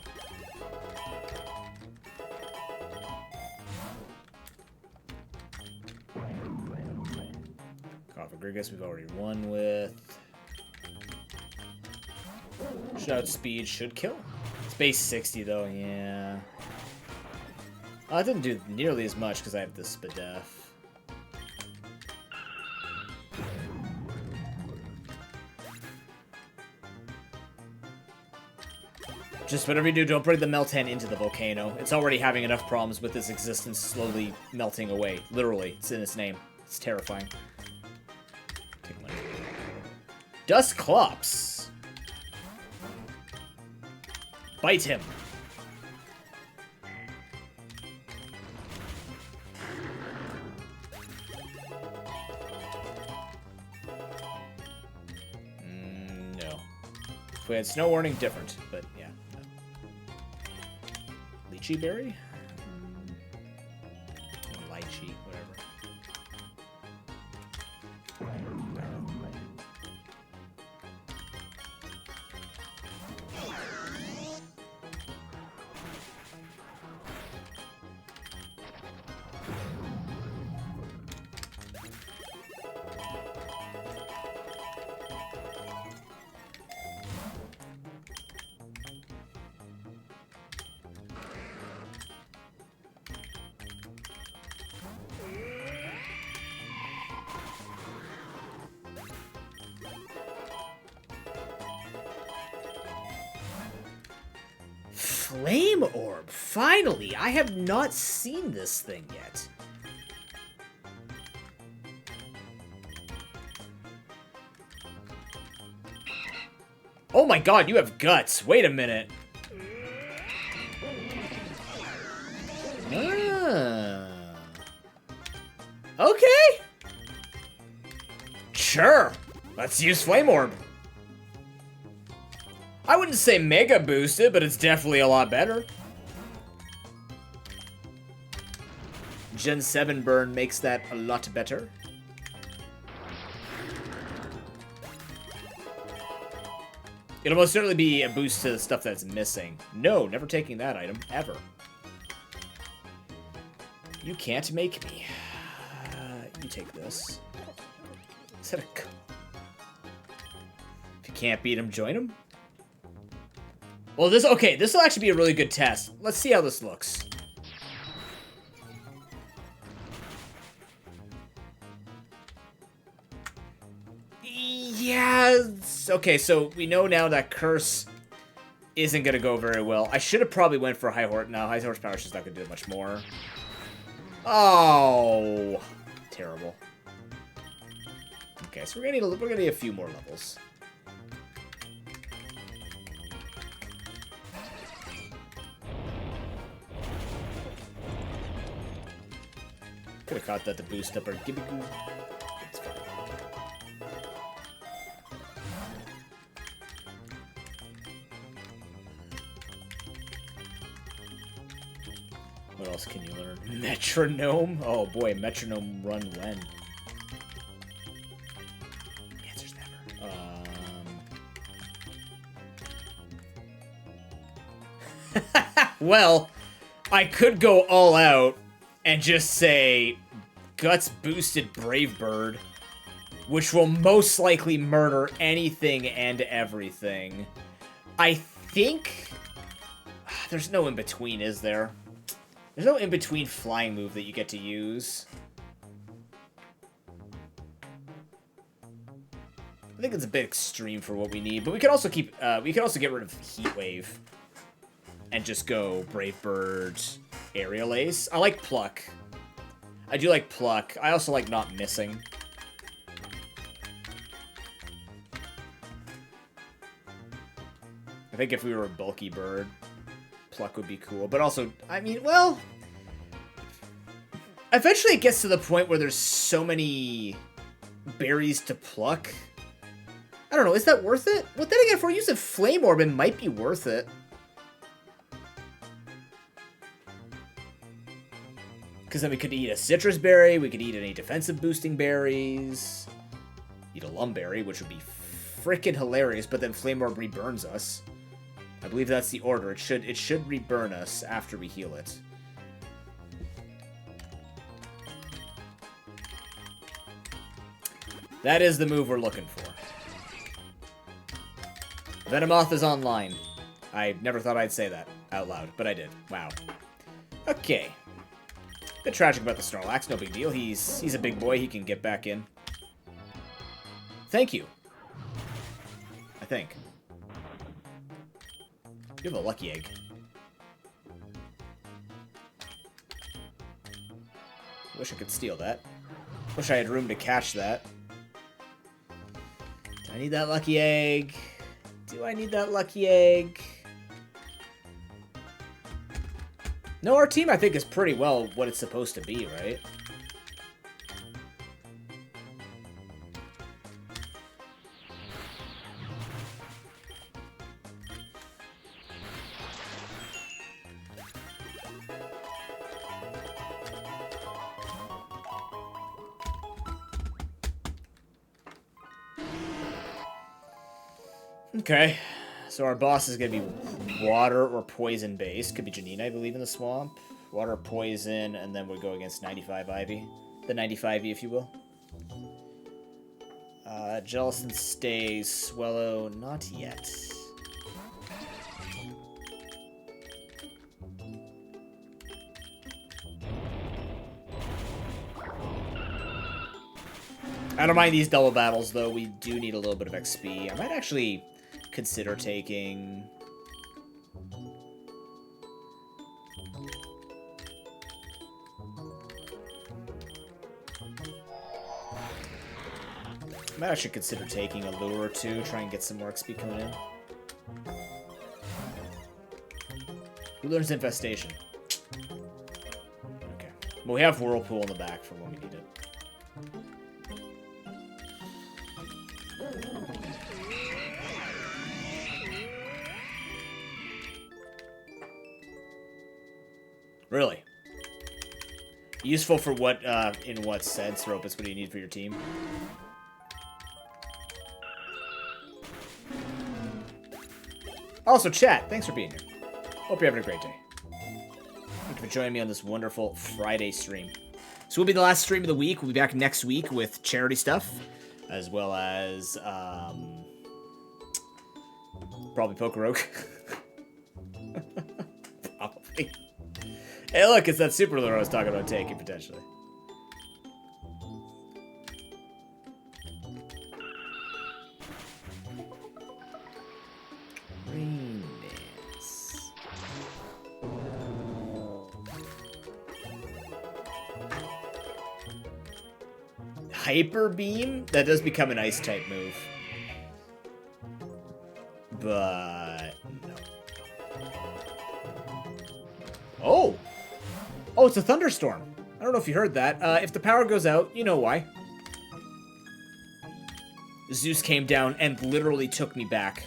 Grigus we've already won with. Shout speed should kill. It's base 60 though, yeah. Oh, I didn't do nearly as much because I have this Spadef. Just whatever you do, don't bring the Meltan into the volcano. It's already having enough problems with its existence slowly melting away. Literally, it's in its name. It's terrifying. Take money. Dusclops. Bite him. No. If we had Snow Warning, different, but yeah. No. Lychee Berry? Lychee, whatever. Flame Orb! Finally! I have not seen this thing yet. Oh my god, you have guts! Wait a minute. Ah. Okay! Sure! Let's use Flame Orb. I wouldn't say mega boosted, but it's definitely a lot better. Gen 7 burn makes that a lot better. It'll most certainly be a boost to the stuff that's missing. No, never taking that item, ever. You can't make me. You take this. Is that a... If you can't beat him, join him? Well, this will actually be a really good test. Let's see how this looks. Yeah. Okay, so we know now that Curse isn't going to go very well. I should have probably went for High Horse. No, High Horsepower is just not going to do much more. Oh. Terrible. Okay, so we're gonna need a few more levels. Could have caught that to boost up our Gibigoo. It's fine. What else can you learn? Metronome? Oh boy, metronome run when? The answer's never. Well, I could go all out and just say Guts boosted Brave Bird, which will most likely murder anything and everything. I think there's no in between, is there? There's no in between flying move that you get to use. I think it's a bit extreme for what we need, but we can also keep we can also get rid of Heat Wave and just go Brave Bird, Aerial Ace. I like Pluck. I do like Pluck. I also like not missing. I think if we were a bulky bird, Pluck would be cool. But also, I mean, well, eventually it gets to the point where there's so many berries to pluck. I don't know, is that worth it? Well, then again, if we're using Flame Orb, it might be worth it. Because then we could eat a Citrus Berry, we could eat any defensive boosting berries, eat a Lumberry, which would be freaking hilarious, but then Flame Orb reburns us. I believe that's the order. It should reburn us after we heal it. That is the move we're looking for. Venomoth is online. I never thought I'd say that out loud, but I did. Wow. Okay. Bit tragic about the Snorlax, no big deal. He's a big boy, he can get back in. Thank you. I think. You have a lucky egg. Wish I could steal that. Wish I had room to catch that. Do I need that lucky egg? Do I need that lucky egg? No, our team, I think, is pretty well what it's supposed to be, right? Okay, so our boss is going to be water or poison based. Could be Janina, I believe, in the swamp. Water, poison, and then we'll go against 95 Ivy. The 95E, if you will. Jellicent stays. Swallow, not yet. I don't mind these double battles, though. We do need a little bit of XP. I might actually consider taking... I might actually consider taking a lure or two, try and get some more XP coming in. Who learns Infestation? Okay. Well, we have Whirlpool in the back for when we need it. Really? Useful for what, in what sense, Ropus? What do you need for your team? Also, chat, thanks for being here. Hope you're having a great day. Thank you for joining me on this wonderful Friday stream. So we'll be the last stream of the week. We'll be back next week with charity stuff, as well as, probably PokeRogue. Probably. Hey, look, it's that super lure I was talking about taking, potentially. Hyper Beam? That does become an Ice-type move. But... no. Oh! Oh, it's a thunderstorm. I don't know if you heard that. If the power goes out, you know why. Zeus came down and literally took me back.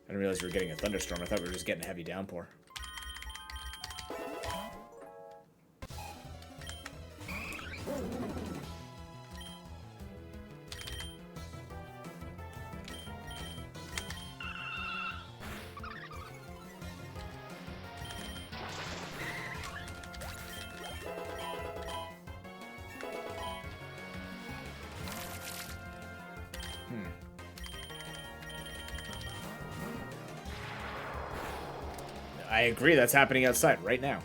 I didn't realize we were getting a thunderstorm. I thought we were just getting a heavy downpour. I agree, that's happening outside right now.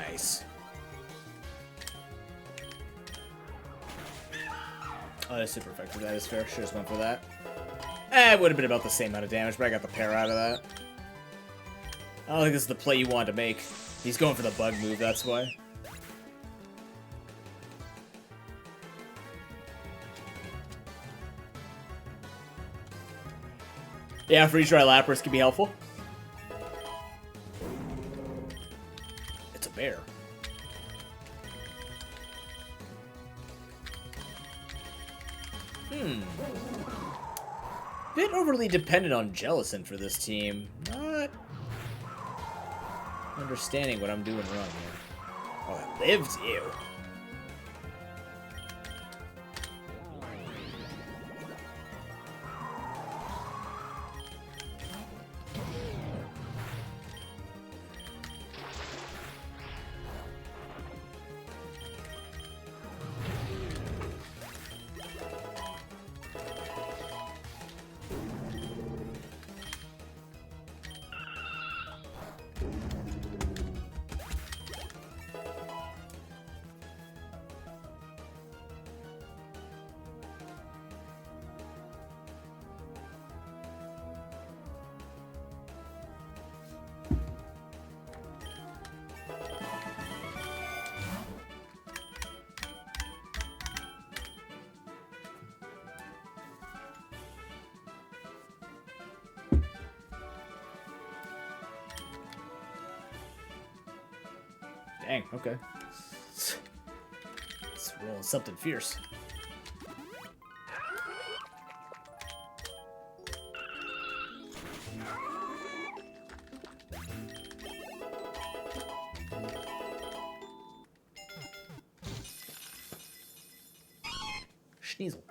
Nice. Oh, that's super effective. That is fair. Should've went for that. It would have been about the same amount of damage, but I got the pair out of that. I don't think this is the play you wanted to make. He's going for the bug move, that's why. Yeah, freeze dry Lapras can be helpful. It's a bear. Bit overly dependent on Jellicent for this team. Not understanding what I'm doing wrong here. Oh, I lived you. Dang, okay. It's rolling something fierce. Schneasel.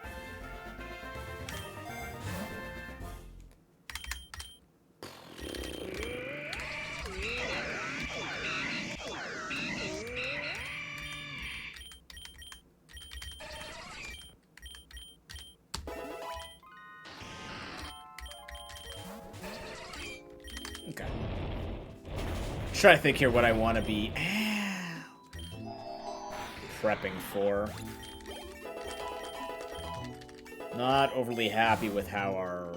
Okay. Try to think here what I want to be prepping for. Not overly happy with how our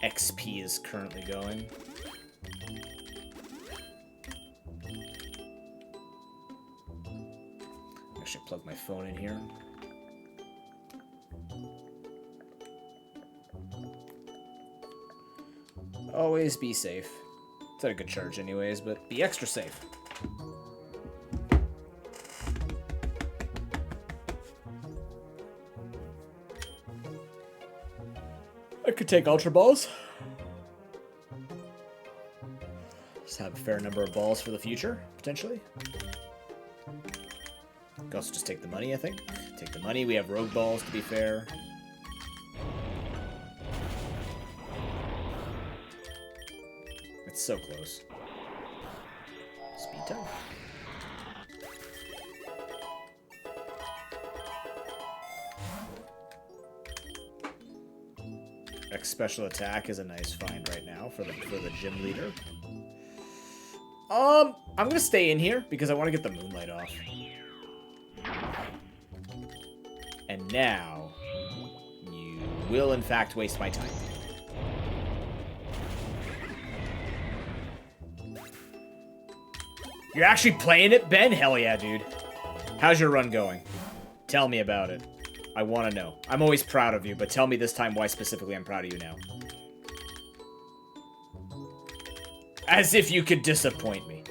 XP is currently going. I should plug my phone in here. Always be safe. It's at a good charge anyways, but be extra safe. I could take Ultra Balls. Just have a fair number of balls for the future, potentially. Could also just take the money, I think. Take the money. We have rogue balls, to be fair. It's so close. Speed time. X special attack is a nice find right now for the gym leader. I'm gonna stay in here because I want to get the moonlight off. And now you will in fact waste my time. You're actually playing it, Ben? Hell yeah, dude. How's your run going? Tell me about it. I want to know. I'm always proud of you, but tell me this time why specifically I'm proud of you now. As if you could disappoint me.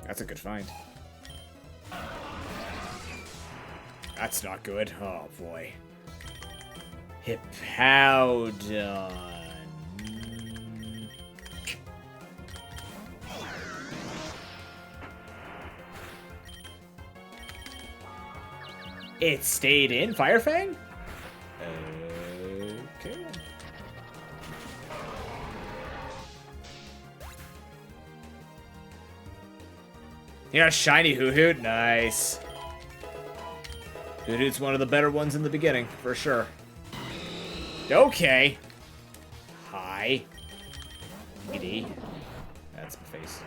That's a good find. That's not good. Oh, boy. Hippowdon. It stayed in Firefang? Okay. You got a shiny Hoot. Nice. Hoot's one of the better ones in the beginning, for sure. Okay. Hi. Giddy. That's my face.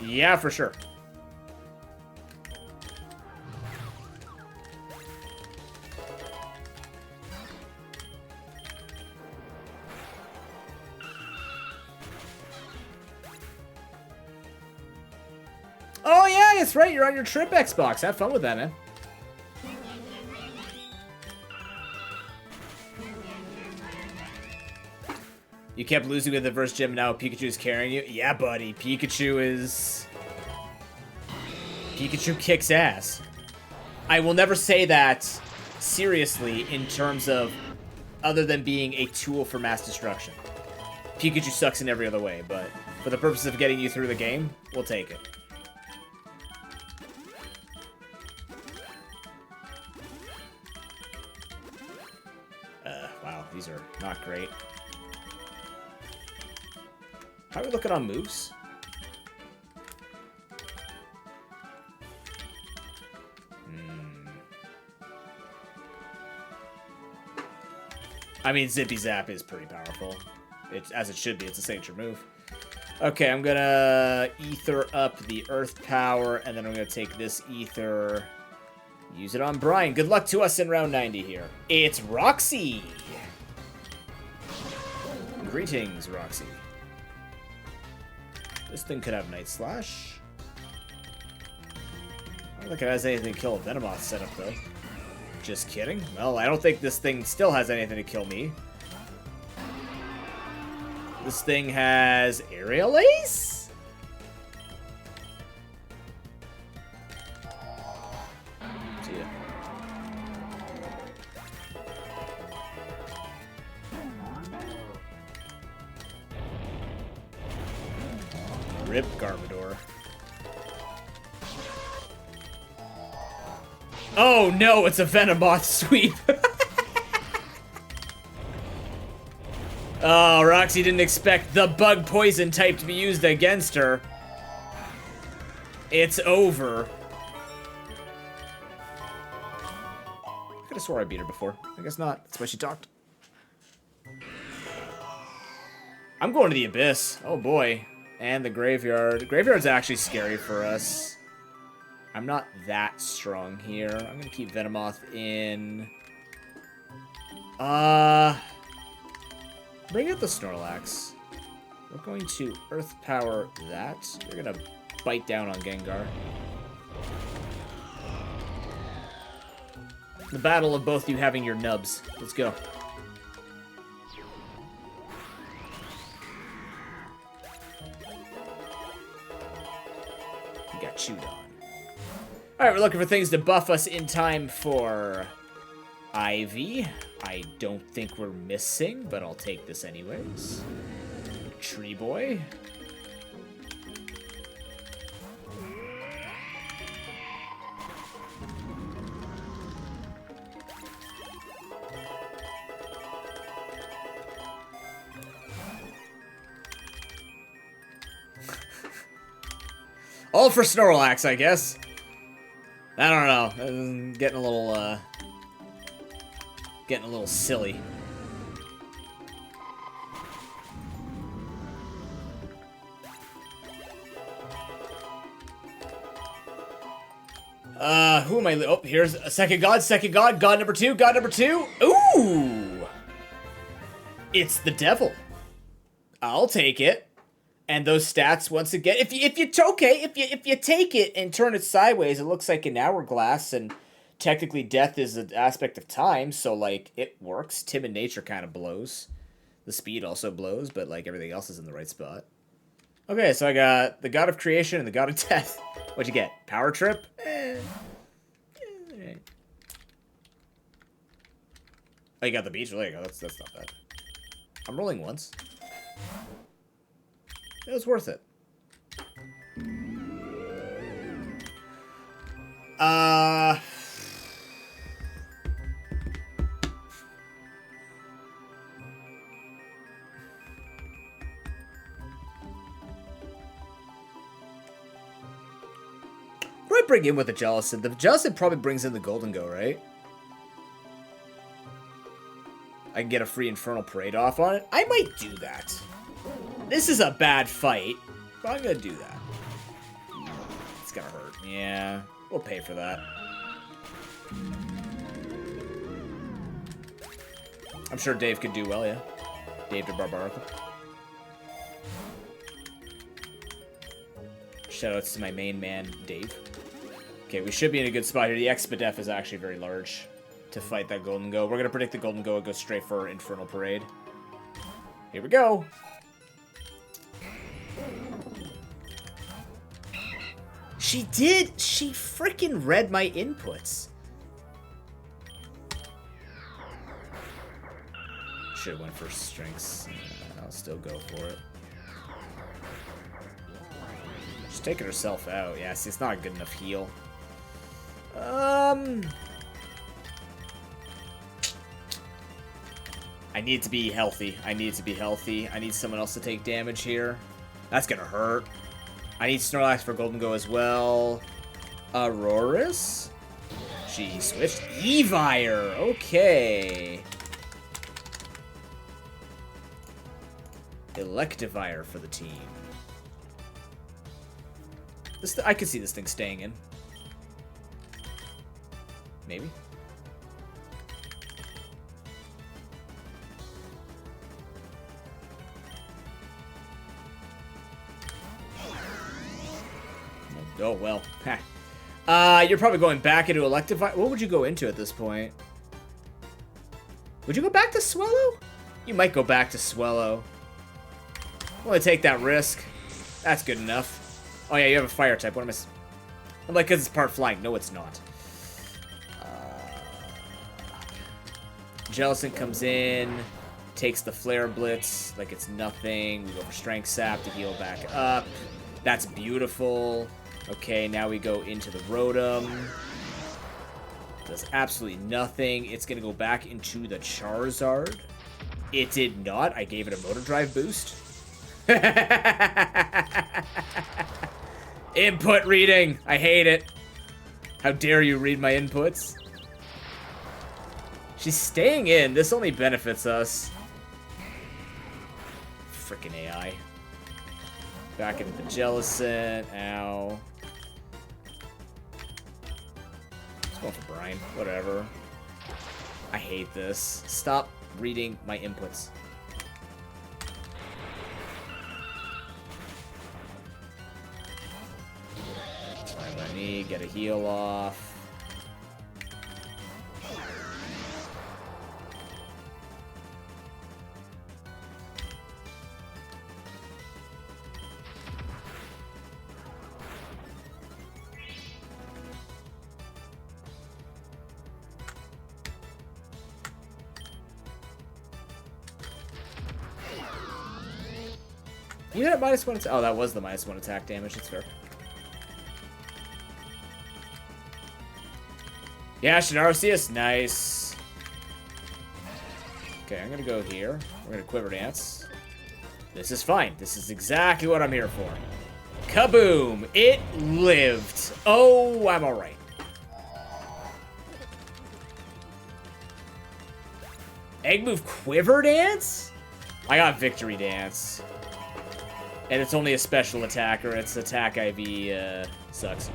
Yeah, for sure. Oh, yeah, that's right. You're on your trip Xbox. Have fun with that, man. You kept losing with the first gym, now Pikachu is carrying you? Yeah, buddy. Pikachu kicks ass. I will never say that seriously in terms of other than being a tool for mass destruction. Pikachu sucks in every other way, but for the purpose of getting you through the game, we'll take it. Wow, these are not great. How are we looking on moves? I mean, Zippy Zap is pretty powerful. As it should be. It's a signature move. Okay, I'm gonna Ether up the Earth Power, and then I'm gonna take this Ether, use it on Brian. Good luck to us in round 90 here. It's Roxy! Greetings, Roxy. This thing could have Night Slash. I don't think it has anything to kill a Venomoth setup, though. Just kidding. Well, I don't think this thing still has anything to kill me. This thing has Aerial Ace? See ya. Rip Garbodor. Oh no, it's a Venomoth sweep. Oh, Roxy didn't expect the bug poison type to be used against her. It's over. I could have swore I beat her before. I guess not. That's why she talked. I'm going to the Abyss. Oh boy. And the Graveyard. The Graveyard's actually scary for us. I'm not that strong here. I'm going to keep Venomoth in. Bring out the Snorlax. We're going to Earth Power that. We're going to bite down on Gengar. The battle of both you having your nubs. Let's go. Alright, we're looking for things to buff us in time for Ivy. I don't think we're missing, but I'll take this anyways. Tree Boy. All for Snorlax, I guess. I don't know. I'm getting a little silly. Who am I? Oh, here's a second god, god number two, Ooh! It's the devil. I'll take it. And those stats, once again, if you take it and turn it sideways, it looks like an hourglass, and technically death is an aspect of time, so, like, it works. Timid nature kind of blows. The speed also blows, but, like, everything else is in the right spot. Okay, so I got the god of creation and the god of death. What'd you get? Power trip? Oh, you got the beach? Well, there you go. That's not bad. I'm rolling once. It was worth it. What do I bring in with the Jellicent? The Jellicent probably brings in the Golden Go, right? I can get a free Infernal Parade off on it. I might do that. This is a bad fight, but I'm gonna do that. It's gonna hurt. Yeah, we'll pay for that. I'm sure Dave could do well, yeah. Dave the Barbarical. Shoutouts to my main man, Dave. Okay, we should be in a good spot here. The Expedef is actually very large to fight that Golden Go. We're gonna predict the Golden Go and go straight for Infernal Parade. Here we go. She did! She freaking read my inputs. Should've went for strengths. I'll still go for it. She's taking herself out. Yeah, see, it's not a good enough heal. I need to be healthy. I need someone else to take damage here. That's gonna hurt. I need Snorlax for Golden Go as well. Auroras? She switched. Evire! Okay. Electivire for the team. I could see this thing staying in. Maybe. Oh, well. You're probably going back into Electivire. What would you go into at this point? Would you go back to Swellow? You might go back to Swellow. I'm gonna take that risk. That's good enough. Oh, yeah, you have a fire type. What am I... I'm like, because it's part flying. No, it's not. Jellicent comes in, takes the Flare Blitz like it's nothing. We go for Strength Sap to heal back up. That's beautiful. Okay, now we go into the Rotom. Does absolutely nothing. It's going to go back into the Charizard. It did not. I gave it a Motor Drive boost. Input reading. I hate it. How dare you read my inputs? She's staying in. This only benefits us. Frickin' AI. Back into the Jellicent. Ow. Let's go for Brine. Whatever. I hate this. Stop reading my inputs. Find my knee. Get a heal off. You had -1 attack. Oh, that was the -1 attack damage. That's fair. Yeah, Shinaro CS. Nice. Okay, I'm gonna go here. We're gonna Quiver Dance. This is fine. This is exactly what I'm here for. Kaboom! It lived. Oh, I'm alright. Egg move Quiver Dance? I got Victory Dance. And it's only a special attacker. Its attack IV sucks.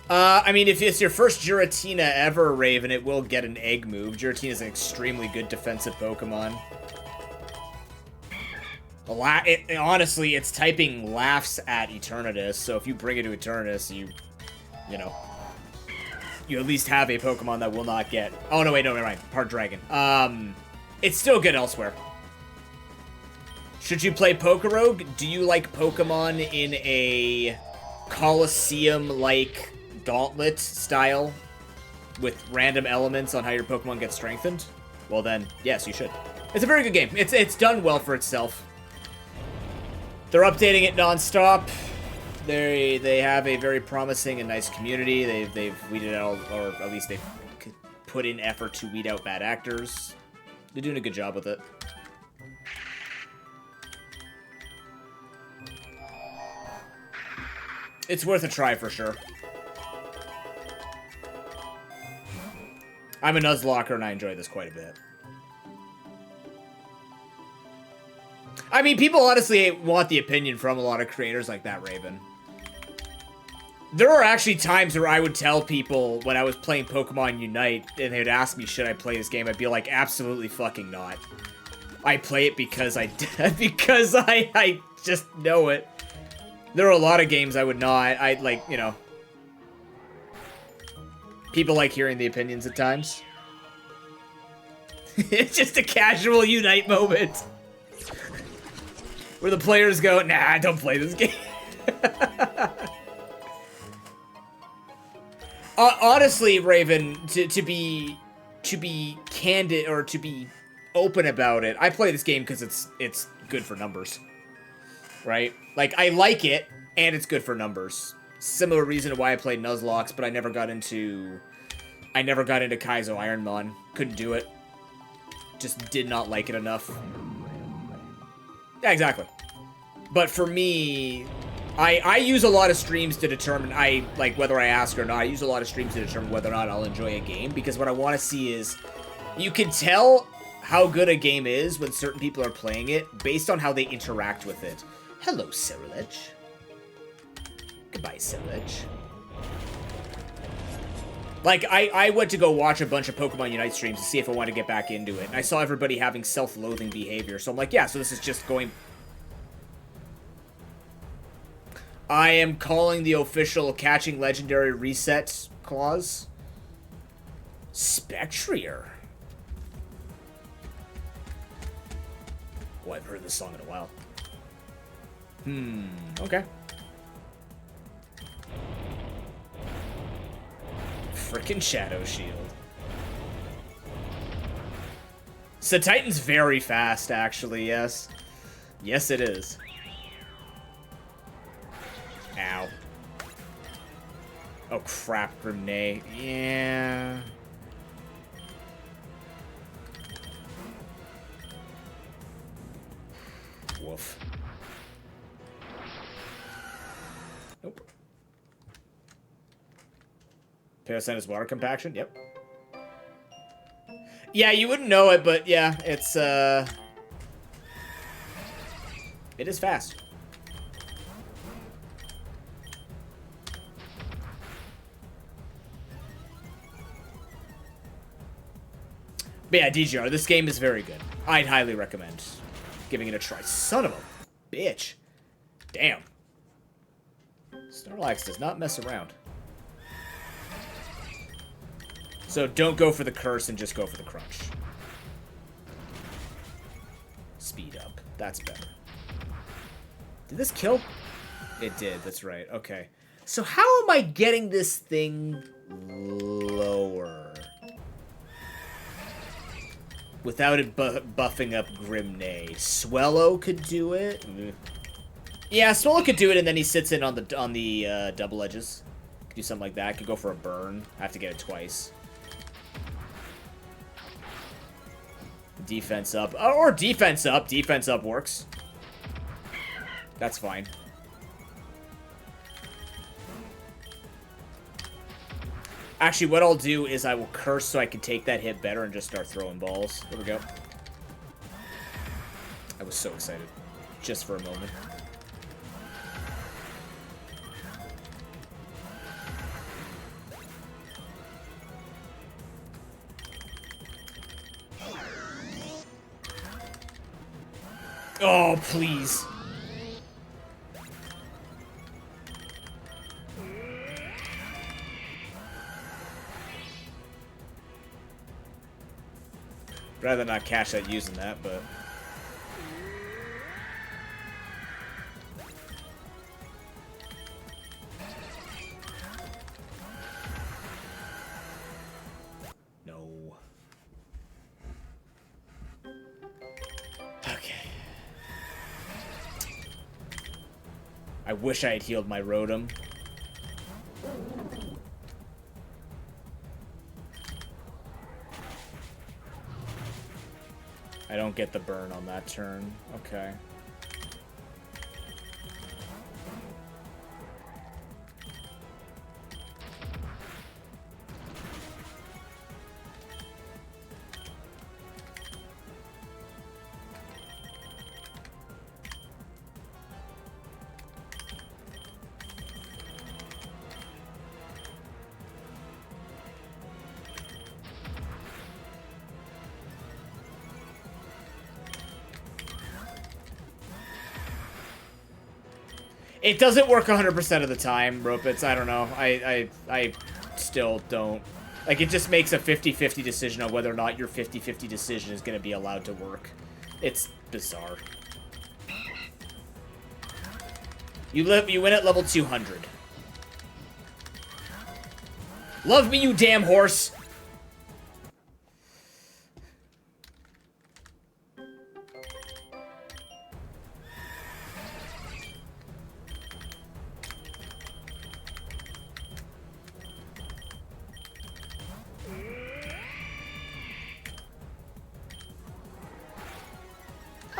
I mean, if it's your first Giratina ever, Raven, it will get an egg move. Giratina is an extremely good defensive Pokemon. Honestly, its typing laughs at Eternatus, so if you bring it to Eternatus, you know, you at least have a Pokemon that will not get... Oh, no, wait, no, never mind. Part Dragon. It's still good elsewhere. Should you play PokeRogue? Do you like Pokemon in a Colosseum-like gauntlet style with random elements on how your Pokemon get strengthened? Well then, yes, you should. It's a very good game. It's done well for itself. They're updating it non-stop. They have a very promising and nice community. They've weeded out, or at least they've put in effort to weed out bad actors. They're doing a good job with it. It's worth a try for sure. I'm a Nuzlocker and I enjoy this quite a bit. I mean, people honestly want the opinion from a lot of creators like that, Raven. There are actually times where I would tell people when I was playing Pokemon Unite and they would ask me, should I play this game? I'd be like, absolutely fucking not. I play it because I just know it. There are a lot of games I would not. I like, you know. People like hearing the opinions at times. It's just a casual Unite moment. Where the players go, nah, don't play this game. Honestly, Raven, to be candid or to be open about it, I play this game because it's good for numbers, right? Like I like it, and it's good for numbers. Similar reason to why I played Nuzlocke, but I never got into Kaizo Ironmon. Couldn't do it. Just did not like it enough. Yeah, exactly. But for me, I use a lot of streams to determine, whether I ask or not, I use a lot of streams to determine whether or not I'll enjoy a game, because what I want to see is, you can tell how good a game is when certain people are playing it, based on how they interact with it. Hello, Cyrilege. Goodbye, Cyrilege. Like, I went to go watch a bunch of Pokemon Unite streams to see if I wanted to get back into it, and I saw everybody having self-loathing behavior, so I'm like, yeah, so this is just going... I am calling the official catching legendary reset clause Spectrier. Oh, I haven't heard this song in a while. Okay. Frickin' Shadow Shield. So Titan's very fast, actually, yes. Yes, it is. Ow. Oh, crap, Grenade. Yeah. Woof. Nope. Parasite water compaction? Yep. Yeah, you wouldn't know it, but yeah, it's, it is fast. But yeah, DGR, this game is very good. I'd highly recommend giving it a try. Son of a bitch. Damn. Snorlax does not mess around. So don't go for the curse and just go for the crunch. Speed up. That's better. Did this kill? It did, that's right. Okay. So how am I getting this thing lower? Without it buffing up Grimnay. Swellow could do it. Yeah, Swellow could do it, and then he sits in on the double edges. Could do something like that. Could go for a burn. I have to get it twice. Defense up. Or defense up. Defense up works. That's fine. Actually, what I'll do is I will curse so I can take that hit better and just start throwing balls. There we go. I was so excited. Just for a moment. Oh, please. Rather not cash that using that, but... No. Okay. I wish I had healed my Rotom. I don't get the burn on that turn. Okay. It doesn't work 100% of the time, Ropitz. I don't know. I still don't. Like, it just makes a 50-50 decision on whether or not your 50-50 decision is going to be allowed to work. It's bizarre. You win at level 200. Love me, you damn horse!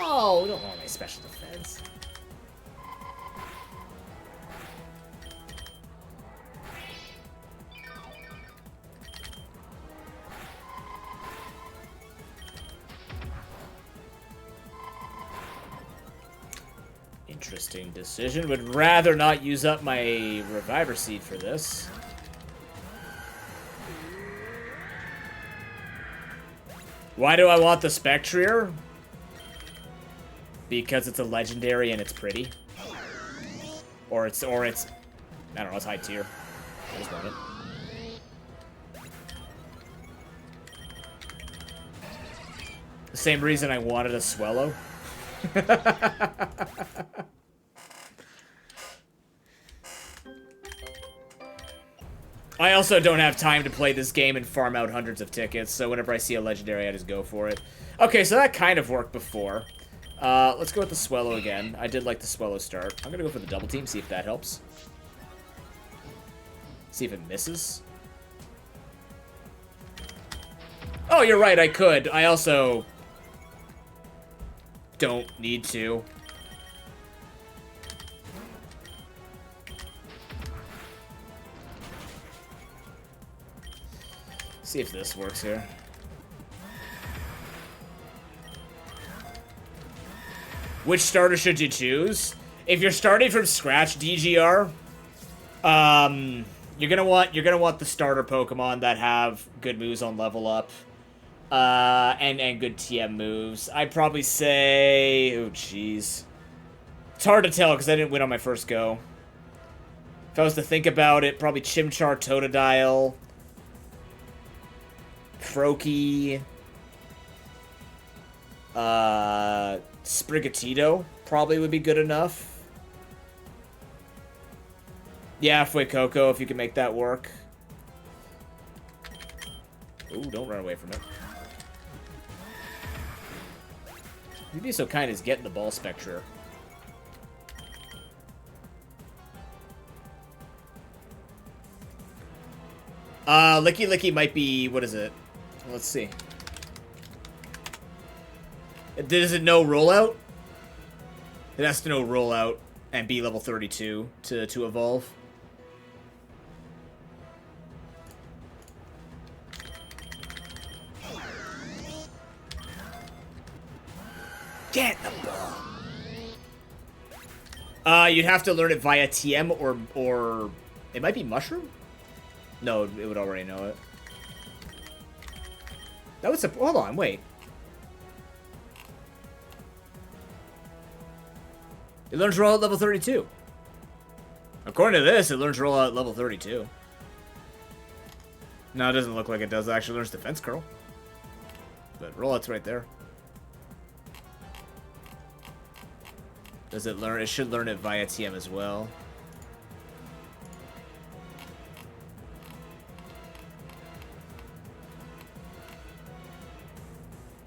Oh, don't want my special defense. Interesting decision. Would rather not use up my Reviver Seed for this. Why do I want the Spectrier? Because it's a legendary and it's pretty. Or it's I don't know, it's high tier. I just want it. The same reason I wanted a Swellow. I also don't have time to play this game and farm out hundreds of tickets, so whenever I see a legendary, I just go for it. Okay, so that kind of worked before. Let's go with the Swellow again. I did like the Swellow start. I'm gonna go for the double team, see if that helps. See if it misses. Oh, you're right, I could. I also don't need to. See if this works here. Which starter should you choose? If you're starting from scratch, DGR, you're gonna want the starter Pokemon that have good moves on level up, and good TM moves. I'd probably say, oh jeez, it's hard to tell because I didn't win on my first go. If I was to think about it, probably Chimchar, Totodile, Froakie, Sprigatito probably would be good enough. Yeah, Fuecoco, if you can make that work. Ooh, don't run away from it. You'd be so kind as getting the ball spectre. Licky Licky might be, what is it? Let's see. Does it know rollout? It has to know rollout and be level 32 to evolve. Get the ball. You'd have to learn it via TM or it might be Mushroom? No, it would already know it. That was a... Hold on, wait. It learns roll at level 32. According to this, it learns roll at level 32. No, it doesn't look like it does. It actually learns defense curl. But rollout's right there. Does it learn? It should learn it via TM as well.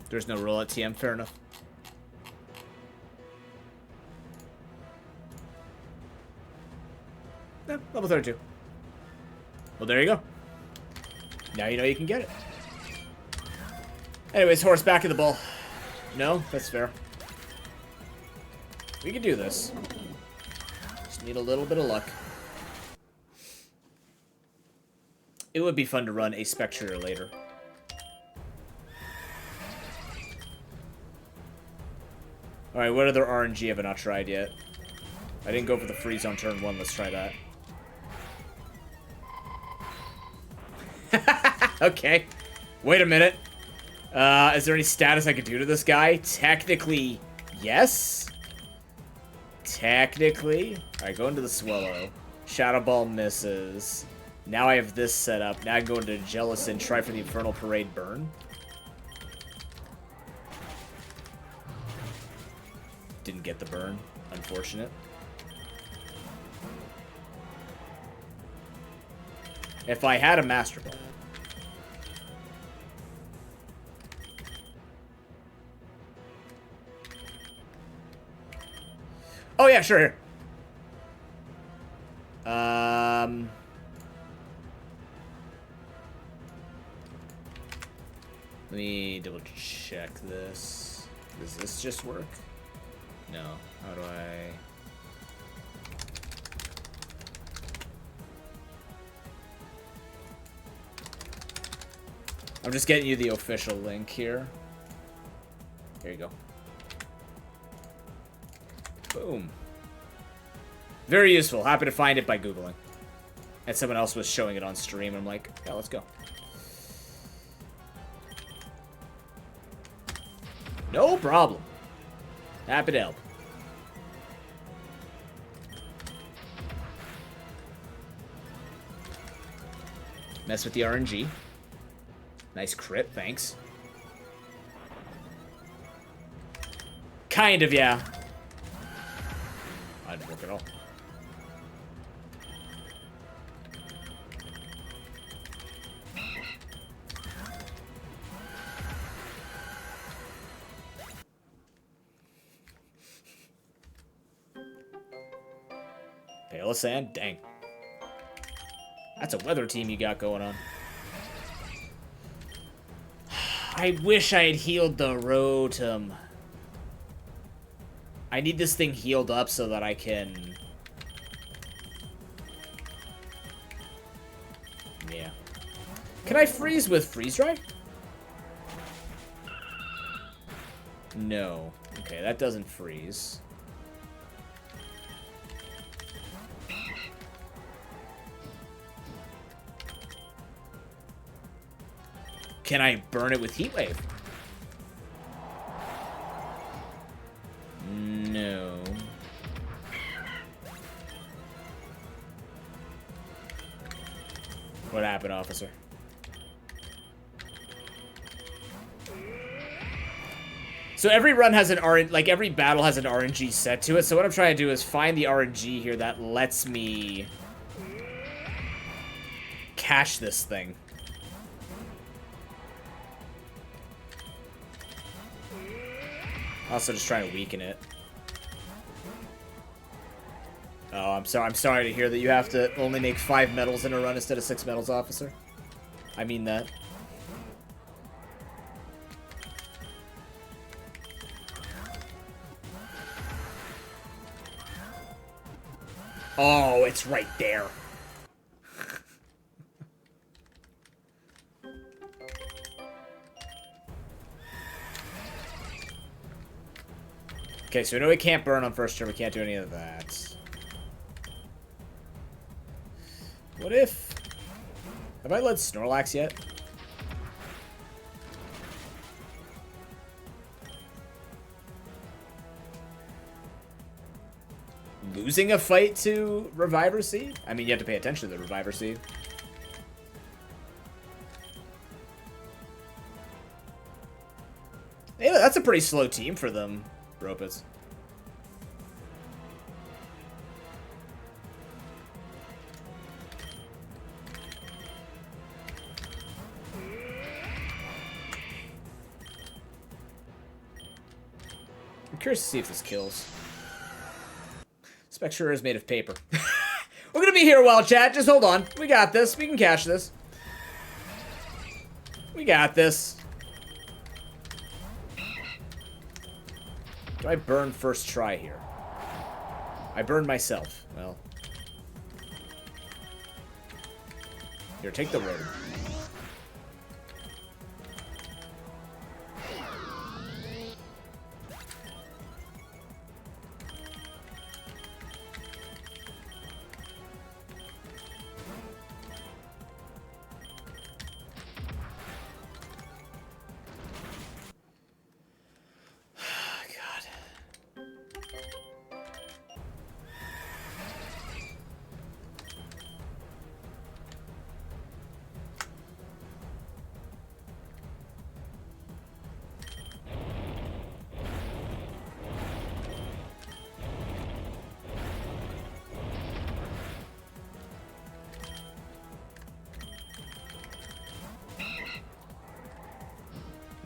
There's no roll at TM. Fair enough. Yeah, level 32. Well, there you go. Now you know you can get it. Anyways, horse back in the ball. No? That's fair. We can do this. Just need a little bit of luck. It would be fun to run a Spectre later. Alright, what other RNG have I not tried yet? I didn't go for the freeze on turn 1. Let's try that. Okay. Wait a minute. Is there any status I could do to this guy? Technically, yes. Technically. Alright, go into the Swallow. Shadow Ball misses. Now I have this set up. Now I can go into Jealous and try for the Infernal Parade burn. Didn't get the burn. Unfortunate. If I had a Master Ball. Oh yeah, sure. Let me double check this. Does this just work? No. How do I... I'm just getting you the official link here. There you go. Boom. Very useful. Happy to find it by Googling. And someone else was showing it on stream. I'm like, yeah, let's go. No problem. Happy to help. Mess with the RNG. Nice crit, thanks. Kind of, yeah. I didn't work at all. Pale of Sand? Dang. That's a weather team you got going on. I wish I had healed the Rotom. I need this thing healed up so that I can... Yeah. Can I freeze with Freeze Dry? No. Okay, that doesn't freeze. Can I burn it with Heat Wave? No. What happened, officer? So every run has an RNG, like every battle has an RNG set to it. So what I'm trying to do is find the RNG here that lets me cash this thing. Also just trying to weaken it. Oh, I'm sorry to hear that you have to only make 5 medals in a run instead of 6 medals, officer. I mean that. Oh, it's right there. Okay, so we know we can't burn on first turn. We can't do any of that. What if... Have I led Snorlax yet? Losing a fight to Reviver Seed? I mean, you have to pay attention to the Reviver Seed. Yeah, that's a pretty slow team for them, Ropus. I'm curious to see if this kills. Spectre is made of paper. We're gonna be here a while, chat. Just hold on. We got this. We can catch this. We got this. Do I burn first try here? I burned myself. Well. Here, take the road.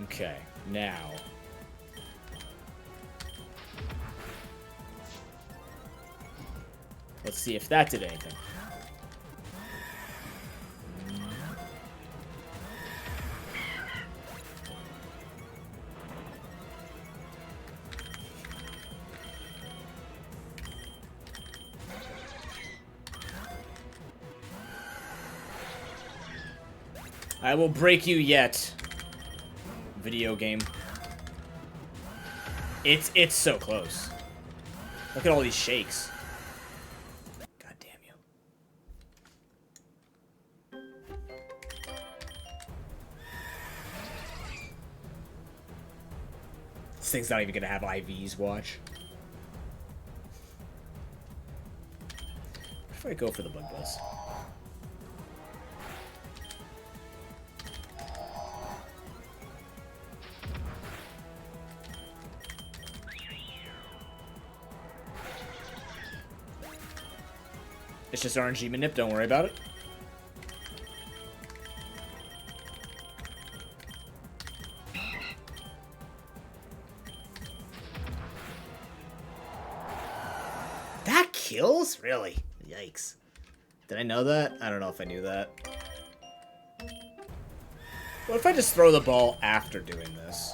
Okay, now. Let's see if that did anything. I will break you yet. Video game. It's so close. Look at all these shakes. God damn you. This thing's not even gonna have IVs, watch. What if I go for the Bug Buzz? It's just RNG manip, don't worry about it. That kills? Really? Yikes. Did I know that? I don't know if I knew that. What if I just throw the ball after doing this?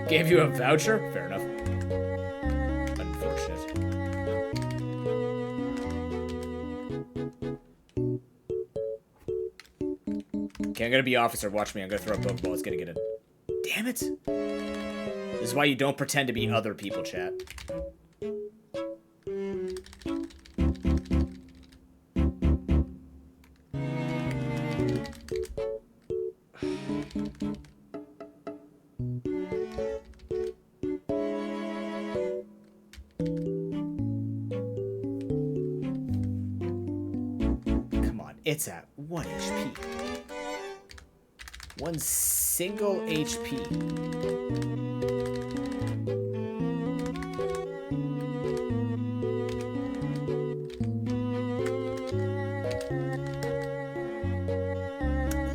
Gave you a voucher? Fair enough. Unfortunate. Okay, I'm gonna be officer. Watch me. I'm gonna throw a Pokeball. It's gonna get in. Damn it! This is why you don't pretend to be other people, chat. Come on, it's at 1 HP. One single HP.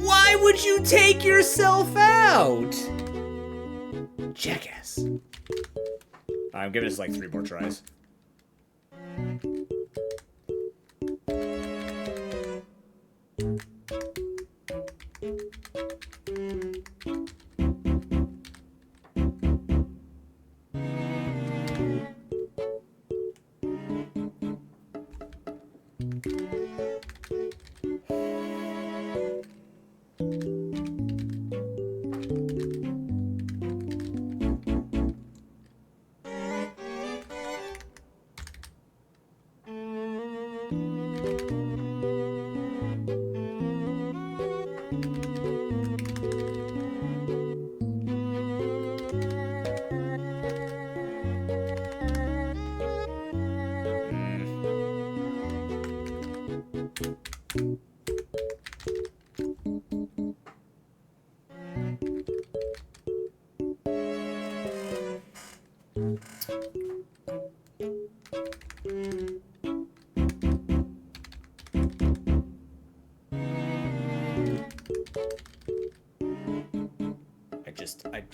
Why would you take yourself out? Jackass. I'm giving this like 3 more tries.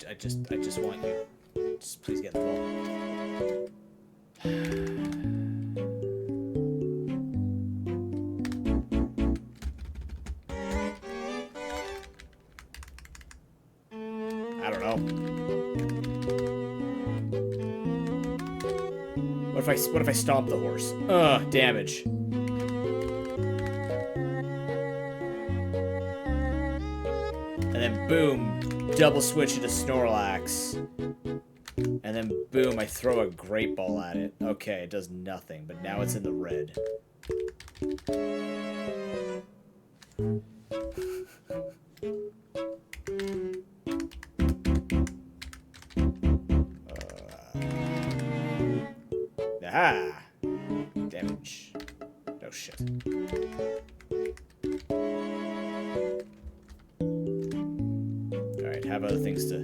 I just want you. Just please get the ball. I don't know. What if I stomp the horse? Ugh, damage. And then boom, double switch into Snorlax. And then boom, I throw a Great Ball at it. Okay, it does nothing, but now it's in the red. Ah! Damage. Oh shit. Alright, have other things to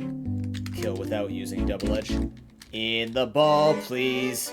kill without using Double Edge. In the ball, please.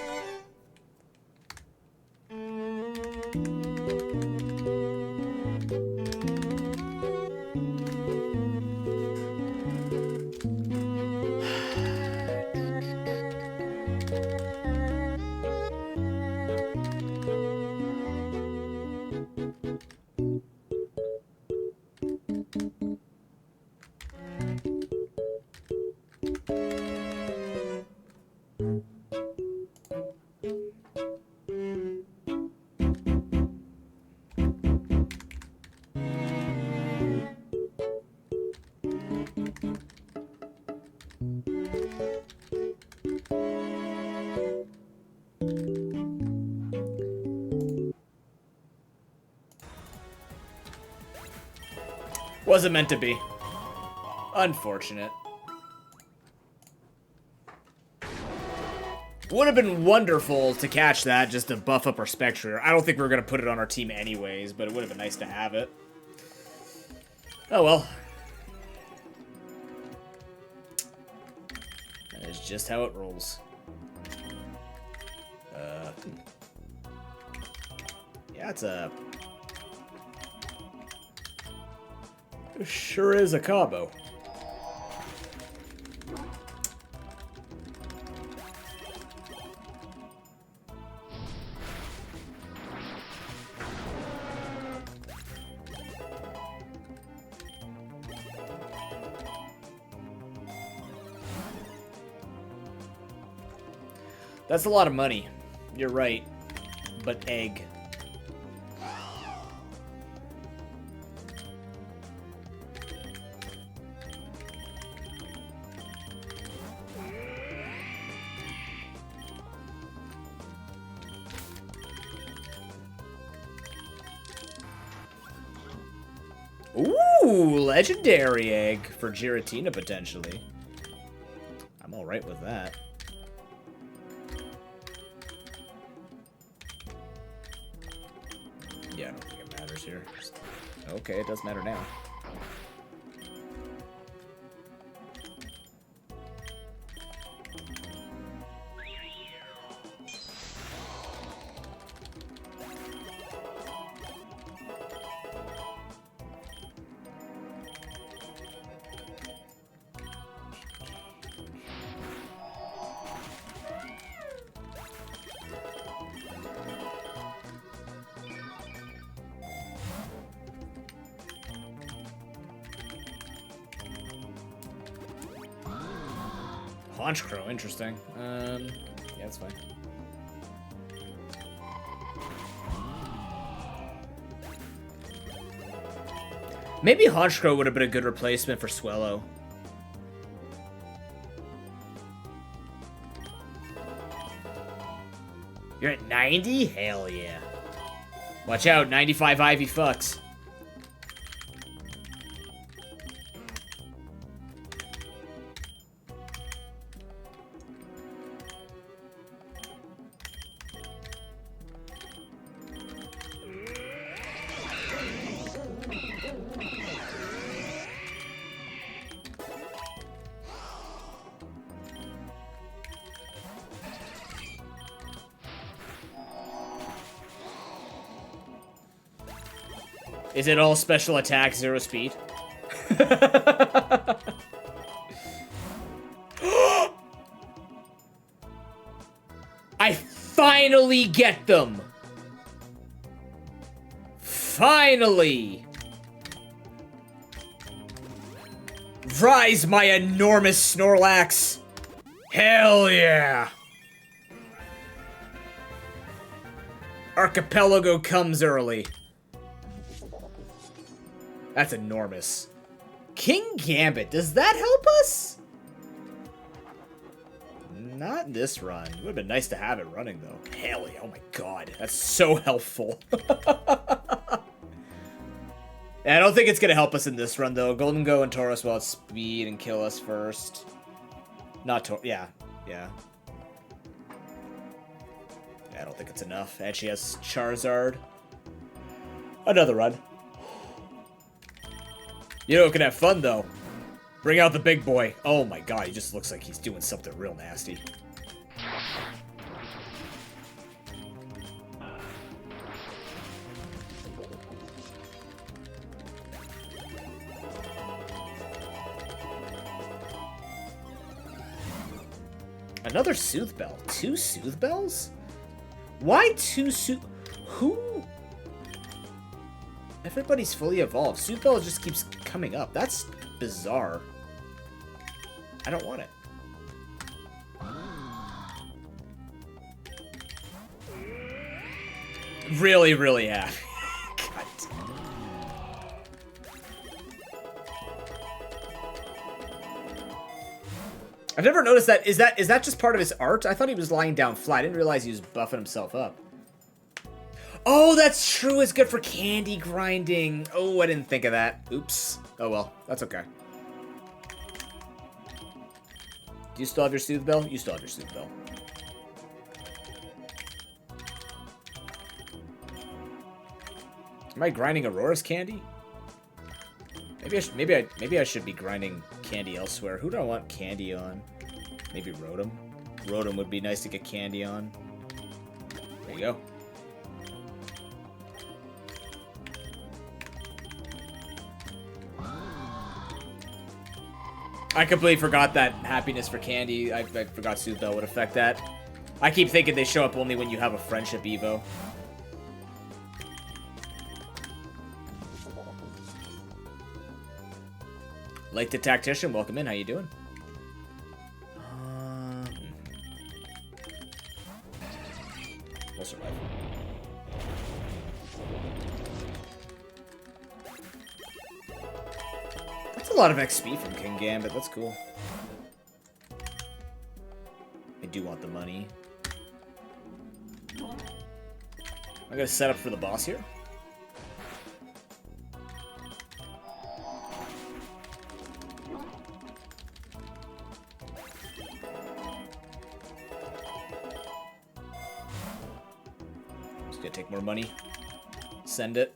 Wasn't meant to be. Unfortunate. Would have been wonderful to catch that just to buff up our Spectre. I don't think we were going to put it on our team anyways, but it would have been nice to have it. Oh well. That is just how it rolls. Yeah, it's a... It sure is a combo. That's a lot of money. You're right. But egg. Ooh, legendary egg for Giratina, potentially. I'm alright with that. Yeah, I don't think it matters here. Okay, it does matter now. Honchcrow, interesting. Yeah, that's fine. Maybe Honchcrow would have been a good replacement for Swellow. You're at 90? Hell yeah. Watch out, 95 Ivy fucks. Is it all special attack, 0 speed? I finally get them! Finally! Rise, my enormous Snorlax! Hell yeah! Archipelago comes early. That's enormous. King Gambit, does that help us? Not this run. It would have been nice to have it running, though. Hell yeah, oh my god. That's so helpful. I don't think it's going to help us in this run, though. Golden Go and Tauros will outspeed and kill us first. Not Tauros. Yeah. I don't think it's enough. And she has Charizard. Another run. You know who can have fun, though? Bring out the big boy. Oh my god, he just looks like he's doing something real nasty. Another Soothe Bell. 2 Soothe Bells? Why 2 Soothe... Who... Everybody's fully evolved. Soothe Bell just keeps coming up. That's bizarre. I don't want it. Really, really happy. God. I've never noticed that. Is that just part of his art? I thought he was lying down flat. I didn't realize he was buffing himself up. Oh, that's true. It's good for candy grinding. Oh, I didn't think of that. Oops. Oh, well. That's okay. Do you still have your Soothe Bell? You still have your Soothe Bell. Am I grinding Aurora's candy? Maybe I should be grinding candy elsewhere. Who do I want candy on? Maybe Rotom. Rotom would be nice to get candy on. There you go. I completely forgot that happiness for candy. I forgot Soothe Bell would affect that. I keep thinking they show up only when you have a friendship Evo. Like the Tactician, welcome in. How you doing? lot of XP from King Gambit. That's cool. I do want the money. I'm gonna set up for the boss here. Just gonna take more money. Send it.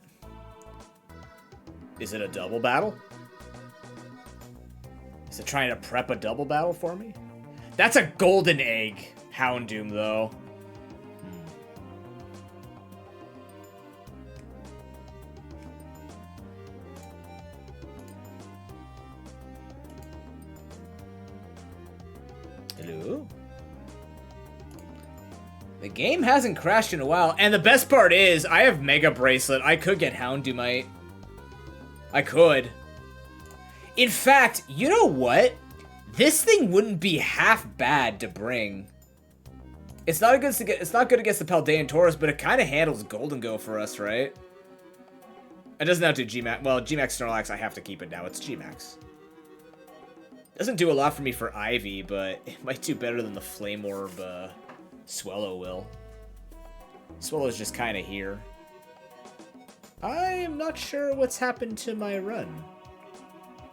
Is it a double battle? Is it trying to prep a double battle for me? That's a golden egg Houndoom, though. Hello? The game hasn't crashed in a while, and the best part is, I have Mega Bracelet. I could get Houndoomite. I could. In fact, you know what? This thing wouldn't be half bad to bring. It's not good against the Paldean Taurus, but it kind of handles Golden Go for us, right? It doesn't have to do Gmax. Well, Gmax Snorlax, I have to keep it now. It's Gmax. Doesn't do a lot for me for Ivy, but it might do better than the Flame Orb Swellow will. Swellow's just kind of here. I'm not sure what's happened to my run.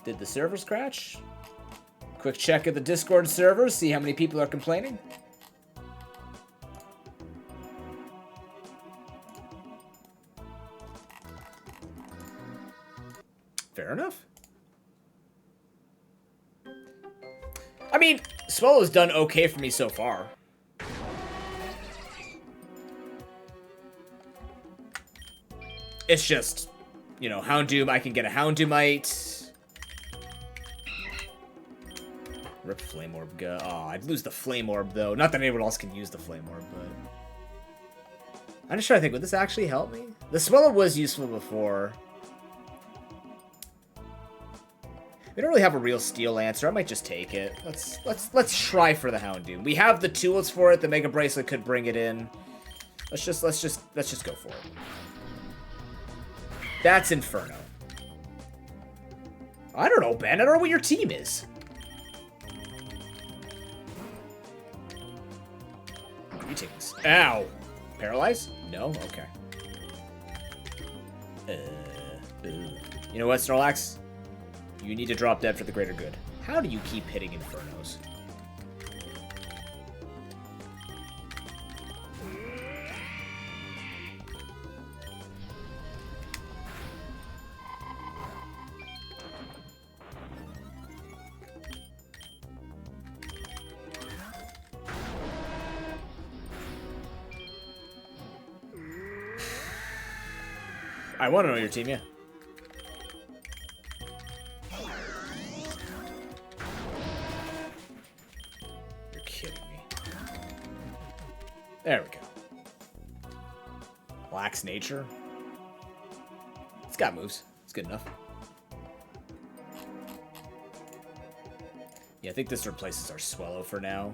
Did the servers crash? Quick check of the Discord servers, see how many people are complaining. Fair enough. I mean, Swellow's done okay for me so far. It's just, you know, Houndoom, I can get a Houndoomite. Rip Flame Orb. Oh, I'd lose the Flame Orb, though. Not that anyone else can use the Flame Orb, but... I'm just trying to think, would this actually help me? The Swellow was useful before. We don't really have a real Steel Lancer. I might just take it. Let's try for the Houndoom. We have the tools for it. The Mega Bracelet could bring it in. Let's just go for it. That's Inferno. I don't know, Ben. I don't know what your team is. Greetings. Ow. Paralyze? No? Okay. You know what, Snorlax? You need to drop dead for the greater good. How do you keep hitting Infernos? I want to know your team, yeah. You're kidding me. There we go. Lax nature. It's got moves. It's good enough. Yeah, I think this replaces our Swellow for now.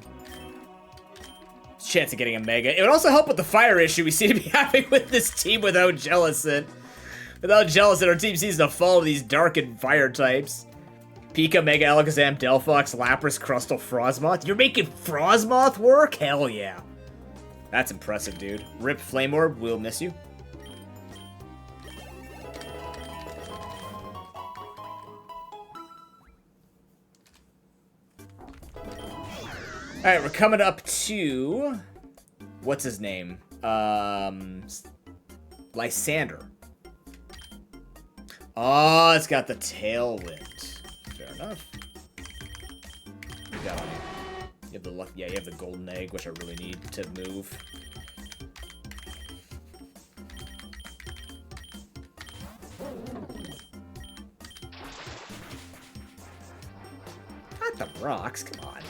Chance of getting a Mega. It would also help with the fire issue we seem to be having with this team without Jellicent. Without Jellicent, our team seems to fall to these dark and fire types. Pika, Mega Alakazam, Delphox, Lapras, Crustle, Frozmoth. You're making Frozmoth work? Hell yeah. That's impressive, dude. Rip Flame Orb, we'll miss you. Alright, we're coming up to... What's his name? Lysander. Oh, it's got the Tailwind. Fair enough. You got on you. You have the luck. Yeah, you have the golden egg, which I really need to move. Not the rocks, come on.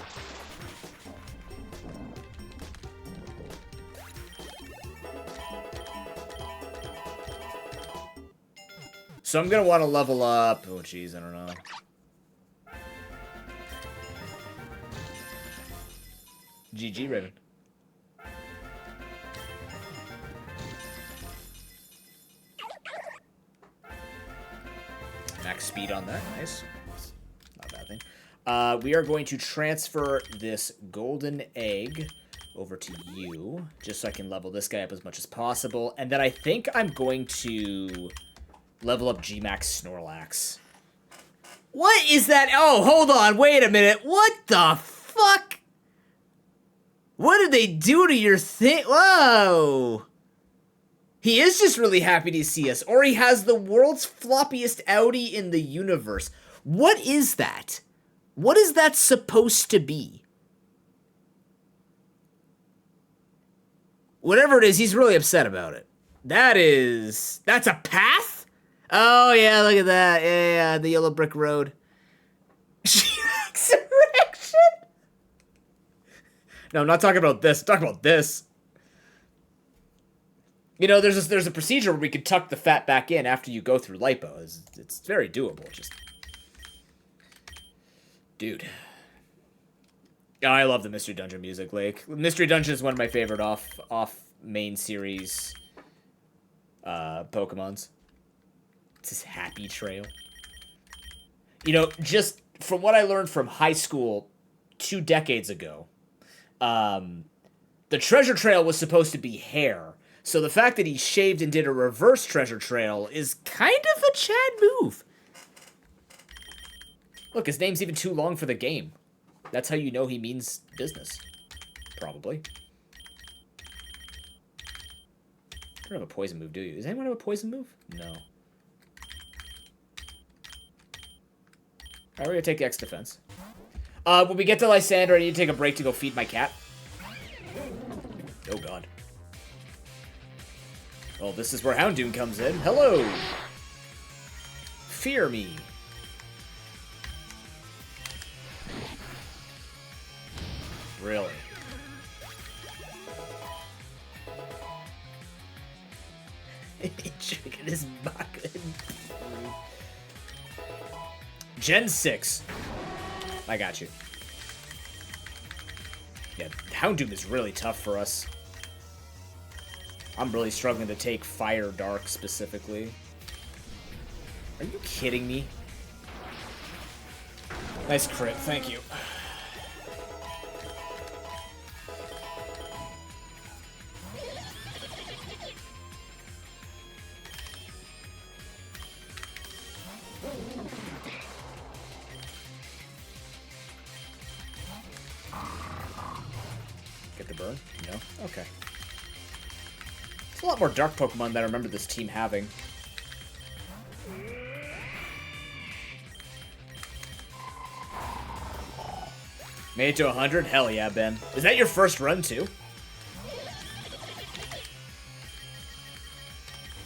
So I'm gonna want to level up. Oh, jeez, I don't know. GG, Raven. Max speed on that, nice. We are going to transfer this golden egg over to you, just so I can level this guy up as much as possible. And then I think I'm going to level up G-Max Snorlax. What is that? Oh, hold on. Wait a minute. What the fuck? What did they do to your thing? Whoa. He is just really happy to see us. Or he has the world's floppiest Audi in the universe. What is that? What is that supposed to be? Whatever it is, he's really upset about it. That's a path? Oh, yeah, look at that. Yeah, the yellow brick road. Resurrection? No, I'm not talking about this. I'm talking about this. You know, there's a procedure where we can tuck the fat back in after you go through lipo. It's very doable. Just, dude. Oh, I love the Mystery Dungeon music, Lake. Mystery Dungeon is one of my favorite off main series Pokemons. It's this happy trail. You know, just from what I learned from high school 2 decades ago, the treasure trail was supposed to be hair. So the fact that he shaved and did a reverse treasure trail is kind of a Chad move. Look, his name's even too long for the game. That's how you know he means business. Probably. You don't have a poison move, do you? Does anyone have a poison move? No. Alright, we're gonna take the X defense. When we get to Lysander, I need to take a break to go feed my cat. Oh god. Well, this is where Houndoom comes in. Hello! Fear me. Really? Chicken is bucket. Gen 6. I got you. Yeah, Houndoom is really tough for us. I'm really struggling to take Fire Dark specifically. Are you kidding me? Nice crit, thank you. Get the burn? No? Okay. There's a lot more dark Pokemon that I remember this team having. Made it to 100? Hell yeah, Ben. Is that your first run, too?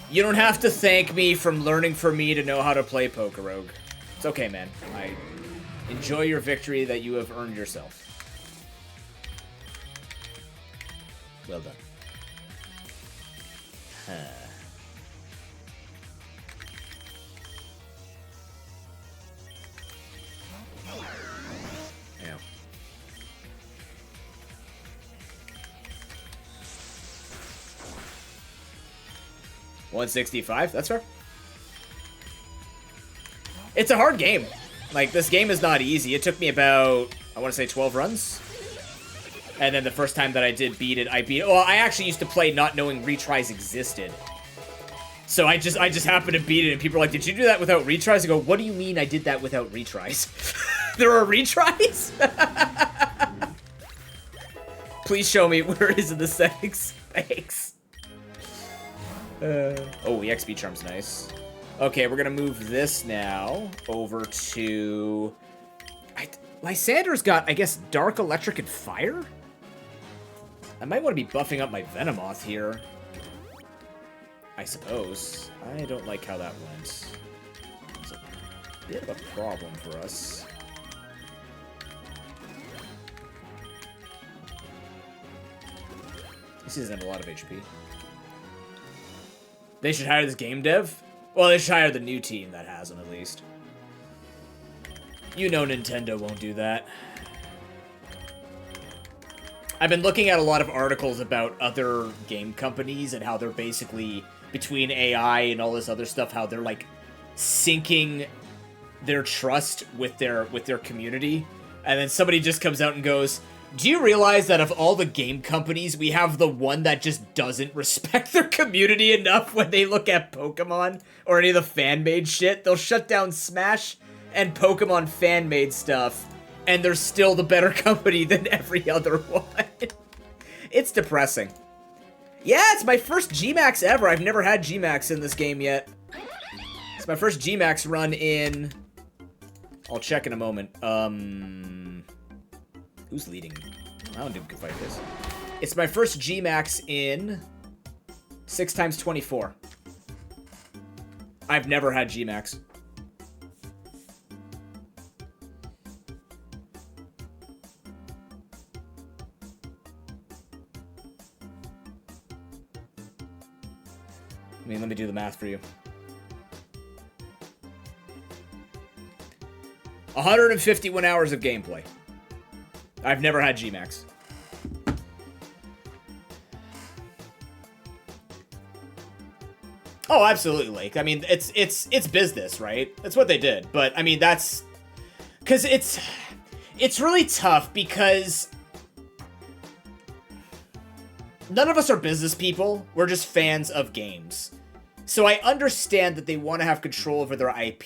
You don't have to thank me from learning for me to know how to play PokeRogue. It's okay, man. I enjoy your victory that you have earned yourself. Well done. Huh. Yeah. 165? That's fair. It's a hard game. Like, this game is not easy. It took me about, I want to say 12 runs. And then the first time that I did beat it, I beat it. Well, I actually used to play not knowing retries existed. So I just happened to beat it, and people are like, did you do that without retries? I go, what do you mean I did that without retries? There are retries? Please show me where it is in the settings. Thanks. Oh, the XP Charm's nice. Okay, we're gonna move this now over to... Lysander's got, I guess, Dark, Electric, and Fire? I might want to be buffing up my Venomoth here. I suppose. I don't like how that went. It's a bit of a problem for us. This doesn't have a lot of HP. They should hire this game dev? Well, they should hire the new team that has them, at least. You know Nintendo won't do that. I've been looking at a lot of articles about other game companies and how they're basically, between AI and all this other stuff, how they're, like, sinking their trust with their community, and then somebody just comes out and goes, do you realize that of all the game companies, we have the one that just doesn't respect their community enough when they look at Pokemon or any of the fan-made shit? They'll shut down Smash and Pokemon fan-made stuff, and they're still the better company than every other one. It's depressing. Yeah, it's my first G-Max ever. I've never had G-Max in this game yet. It's my first G-Max run in... I'll check in a moment. Who's leading? I don't think we can fight this. It's my first G-Max in 6x24. I've never had G-Max. Let me do the math for you. 151 hours of gameplay. I've never had G-Max. Oh, absolutely, Lake. I mean, it's business, right? That's what they did. But I mean, that's because it's really tough because none of us are business people. We're just fans of games. So I understand that they want to have control over their IP.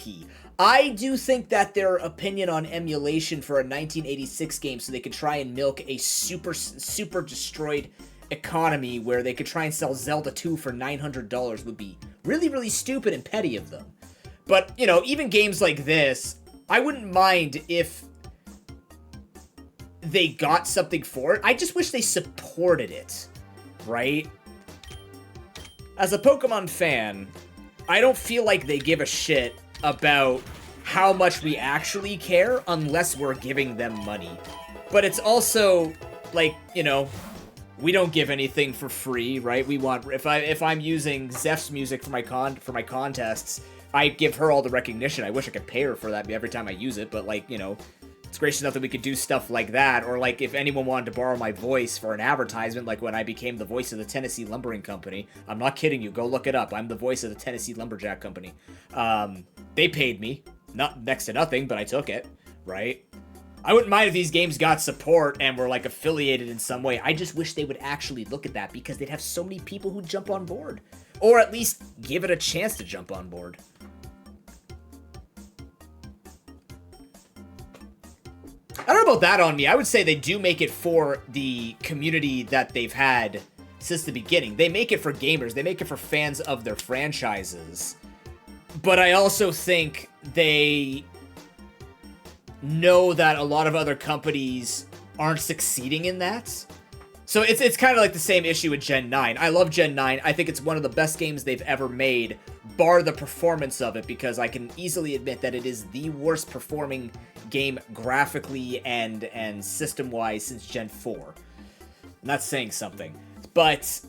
I do think that their opinion on emulation for a 1986 game so they could try and milk a super destroyed economy where they could try and sell Zelda 2 for $900 would be really, really stupid and petty of them. But, you know, even games like this, I wouldn't mind if they got something for it. I just wish they supported it, right? As a Pokemon fan, I don't feel like they give a shit about how much we actually care unless we're giving them money. But it's also like, you know, we don't give anything for free, right? We want if I'm using Zeph's music for my contests, I give her all the recognition. I wish I could pay her for that every time I use it, but like, you know, it's gracious enough that we could do stuff like that. Or like if anyone wanted to borrow my voice for an advertisement, like when I became the voice of the Tennessee Lumbering Company. I'm not kidding you. Go look it up. I'm the voice of the Tennessee Lumberjack Company. They paid me. Not next to nothing, but I took it, right? I wouldn't mind if these games got support and were like affiliated in some way. I just wish they would actually look at that because they'd have so many people who jump on board. Or at least give it a chance to jump on board. I don't know about that on me. I would say they do make it for the community that they've had since the beginning. They make it for gamers. They make it for fans of their franchises. But I also think they know that a lot of other companies aren't succeeding in that. So it's kind of like the same issue with Gen 9. I love Gen 9. I think it's one of the best games they've ever made, bar the performance of it, because I can easily admit that it is the worst performing game graphically and system-wise since Gen 4. I'm not saying something. But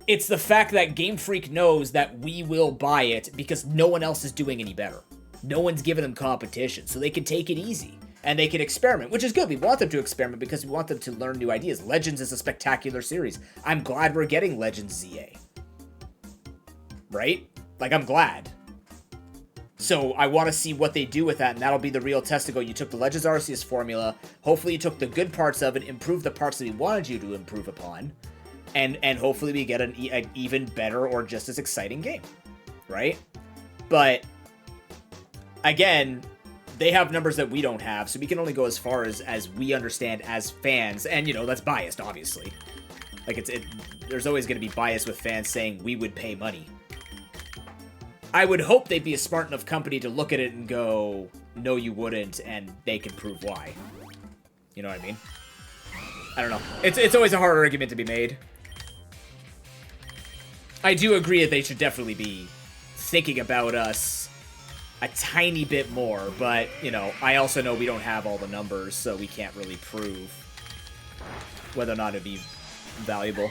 it's the fact that Game Freak knows that we will buy it because no one else is doing any better. No one's giving them competition, so they can take it easy. And they can experiment, which is good. We want them to experiment because we want them to learn new ideas. Legends is a spectacular series. I'm glad we're getting Legends ZA. Right? Like, I'm glad. So I want to see what they do with that, and that'll be the real test to go. You took the Legends Arceus formula. Hopefully you took the good parts of it, improved the parts that we wanted you to improve upon, and hopefully we get an even better or just as exciting game. Right? But, again, they have numbers that we don't have, so we can only go as far as we understand as fans. And, you know, that's biased, obviously. Like, there's always going to be bias with fans saying we would pay money. I would hope they'd be a smart enough company to look at it and go, no, you wouldn't, and they can prove why. You know what I mean? I don't know. It's always a hard argument to be made. I do agree that they should definitely be thinking about us a tiny bit more, but, you know, I also know we don't have all the numbers, so we can't really prove whether or not it'd be valuable.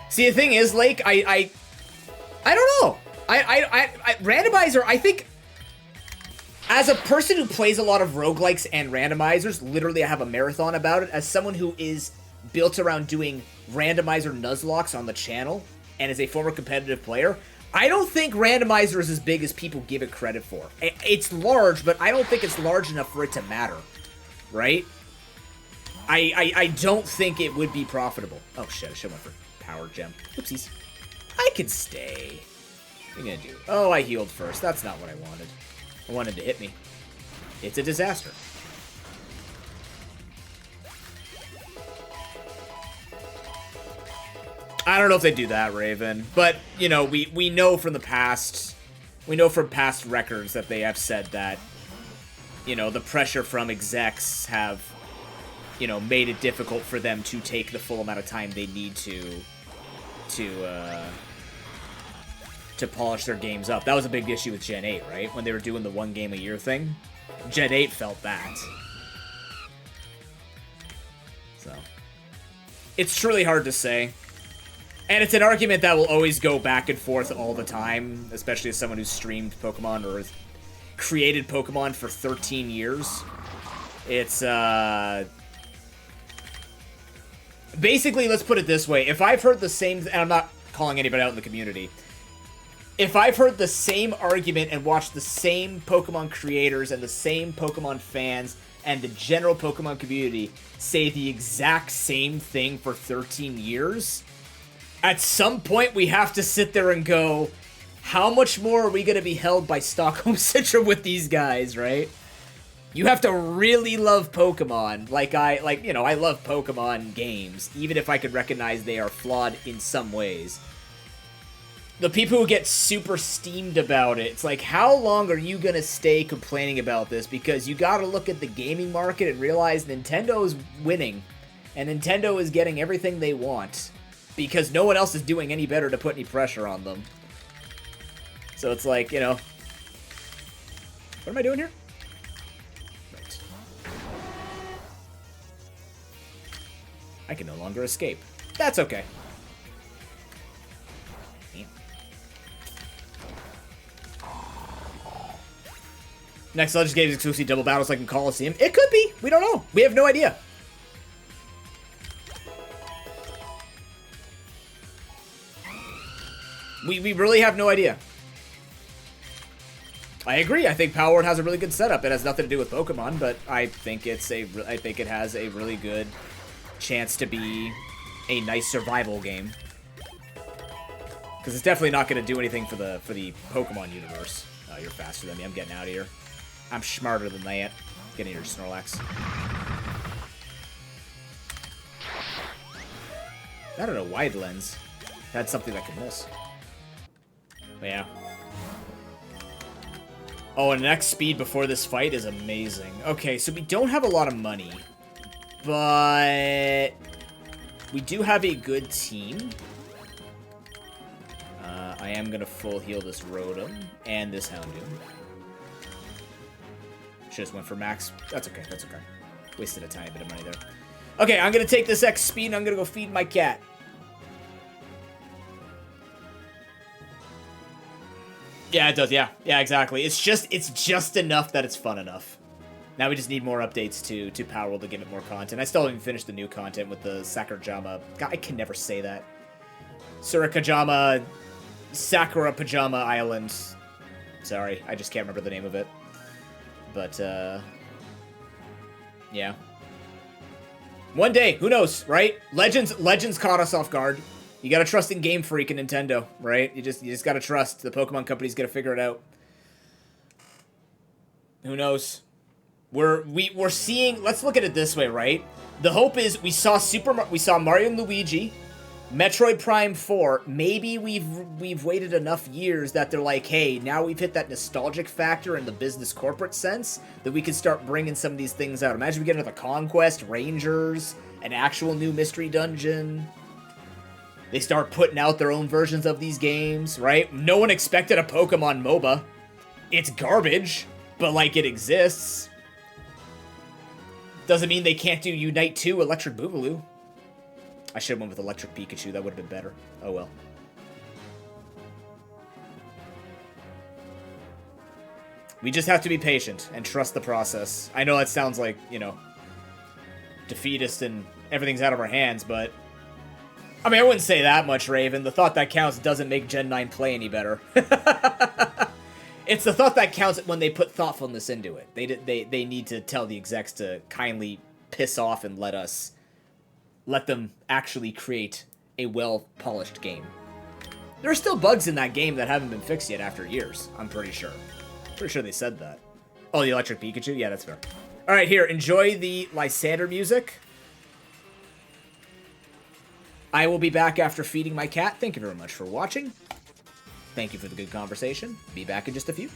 See, the thing is, Lake, I don't know. Randomizer, I think, as a person who plays a lot of roguelikes and randomizers, literally I have a marathon about it, as someone who is built around doing randomizer nuzlocks on the channel, and is a former competitive player, I don't think randomizer is as big as people give it credit for. It's large, but I don't think it's large enough for it to matter, right? I don't think it would be profitable. Oh shit, I should have went for power gem. Oopsies. I can stay. What are you gonna do? Oh, I healed first. That's not what I wanted. I wanted to hit me. It's a disaster. I don't know if they do that, Raven. But, you know, we know from the past... We know from past records that they have said that, you know, the pressure from execs have, you know, made it difficult for them to take the full amount of time they need to polish their games up. That was a big issue with Gen 8, right? When they were doing the one game a year thing. Gen 8 felt that. So, it's truly hard to say. And it's an argument that will always go back and forth all the time, especially as someone who's streamed Pokemon or has created Pokemon for 13 years. It's, basically, let's put it this way. If I've heard the same, and I'm not calling anybody out in the community, if I've heard the same argument and watched the same Pokemon creators and the same Pokemon fans and the general Pokemon community say the exact same thing for 13 years... At some point, we have to sit there and go, how much more are we going to be held by Stockholm Syndrome with these guys, right? You have to really love Pokemon, I love Pokemon games, even if I could recognize they are flawed in some ways. The people who get super steamed about it, it's like, how long are you going to stay complaining about this? Because you got to look at the gaming market and realize Nintendo is winning, and Nintendo is getting everything they want. Because no one else is doing any better to put any pressure on them. So it's like, you know... What am I doing here? Right. I can no longer escape. That's okay. Damn. Next Legends game is exclusively double battles like in Coliseum. It could be. We don't know. We have no idea. We really have no idea. I agree. I think Power Word has a really good setup. It has nothing to do with Pokemon, but I think it has a really good chance to be a nice survival game. Because it's definitely not going to do anything for the Pokemon universe. Oh, you're faster than me. I'm getting out of here. I'm smarter than that. Getting your Snorlax. I don't know. Wide lens. That's something that could miss. Yeah. Oh, and next speed before this fight is amazing. Okay, so we don't have a lot of money. But... we do have a good team. I am going to full heal this Rotom and this Houndoom. Just went for max. That's okay, that's okay. Wasted a tiny bit of money there. Okay, I'm going to take this X speed and I'm going to go feed my cat. Yeah, it does. Yeah, exactly. It's just enough that it's fun enough. Now we just need more updates to Power World to give it more content. I still haven't finished the new content with the Sakurajama. God, I can never say that. Sakura Pajama Island. Sorry, I just can't remember the name of it. But yeah. One day, who knows, right? Legends caught us off guard. You gotta trust in Game Freak and Nintendo, right? You just gotta trust. The Pokemon company's gonna figure it out. Who knows? We're seeing. Let's look at it this way, right? The hope is we saw Mario and Luigi, Metroid Prime 4. Maybe we've waited enough years that they're like, hey, now we've hit that nostalgic factor in the business corporate sense that we can start bringing some of these things out. Imagine we get another Conquest, Rangers, an actual new mystery dungeon. They start putting out their own versions of these games, right? No one expected a Pokemon MOBA. It's garbage, but, like, it exists. Doesn't mean they can't do Unite 2 Electric Boogaloo. I should have went with Electric Pikachu. That would have been better. Oh, well. We just have to be patient and trust the process. I know that sounds like, you know, defeatist and everything's out of our hands, but I mean, I wouldn't say that much, Raven. The thought that counts doesn't make Gen 9 play any better. It's the thought that counts when they put thoughtfulness into it. They need to tell the execs to kindly piss off and let them actually create a well-polished game. There are still bugs in that game that haven't been fixed yet after years, I'm pretty sure. Pretty sure they said that. Oh, the Electric Pikachu? Yeah, that's fair. Alright, here, enjoy the Lysander music. I will be back after feeding my cat. Thank you very much for watching. Thank you for the good conversation. Be back in just a few.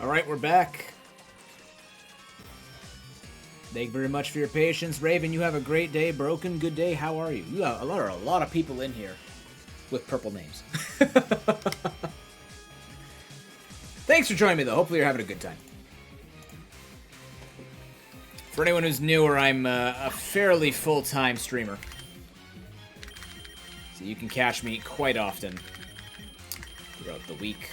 Alright, we're back. Thank you very much for your patience. Raven, you have a great day. Broken, good day. How are you? You got a lot of people in here with purple names. Thanks for joining me, though. Hopefully you're having a good time. For anyone who's newer, I'm a fairly full-time streamer. So you can catch me quite often throughout the week.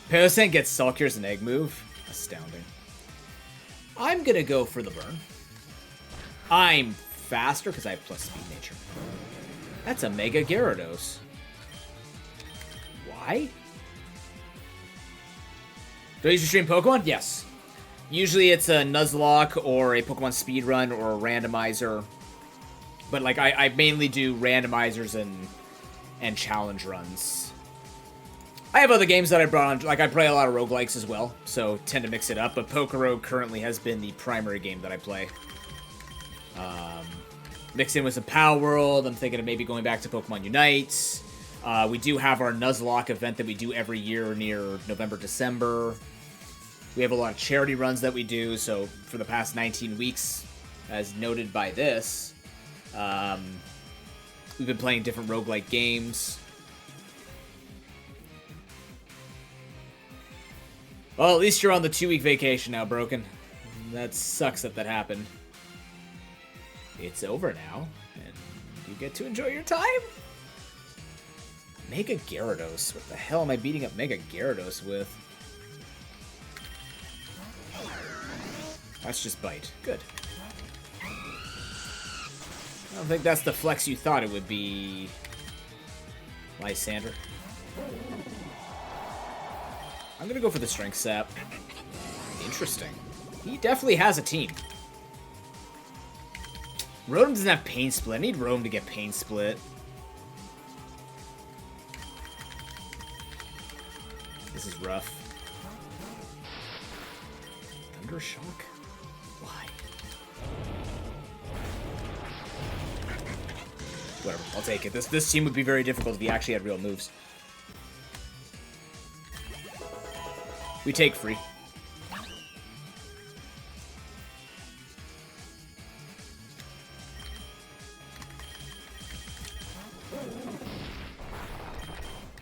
Parasant gets Sulky as an egg move. Astounding. I'm gonna go for the burn. I'm faster because I have plus speed nature. That's a Mega Gyarados. Why? Do I usually stream Pokemon? Yes. Usually it's a Nuzlocke or a Pokemon speedrun or a randomizer. But like I mainly do randomizers and challenge runs. I have other games that I brought on, like I play a lot of roguelikes as well, so tend to mix it up, but PokeRogue currently has been the primary game that I play. Mixed in with some Power World, I'm thinking of maybe going back to Pokemon Unite. We do have our Nuzlocke event that we do every year near November, December. We have a lot of charity runs that we do, so for the past 19 weeks, as noted by this, we've been playing different roguelike games. Well, at least you're on the 2-week vacation now, Broken. That sucks that happened. It's over now, and you get to enjoy your time. Mega Gyarados. What the hell am I beating up Mega Gyarados with? That's just Bite. Good. I don't think that's the flex you thought it would be, Lysander. I'm gonna go for the Strength Sap. Interesting. He definitely has a team. Rotom doesn't have Pain Split. I need Rotom to get Pain Split. This is rough. Thundershock? Why? Whatever, I'll take it. This team would be very difficult if he actually had real moves. We take free.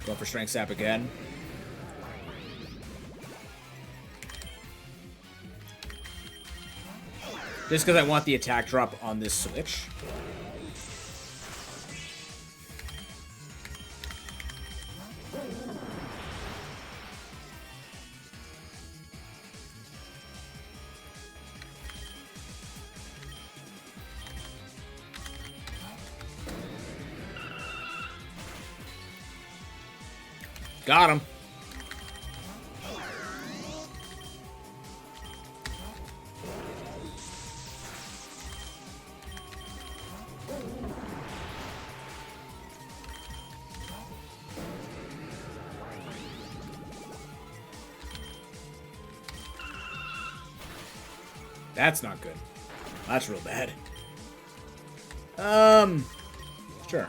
Going for Strength Sap again. Just because I want the attack drop on this switch. Got him. That's not good. That's real bad. Sure.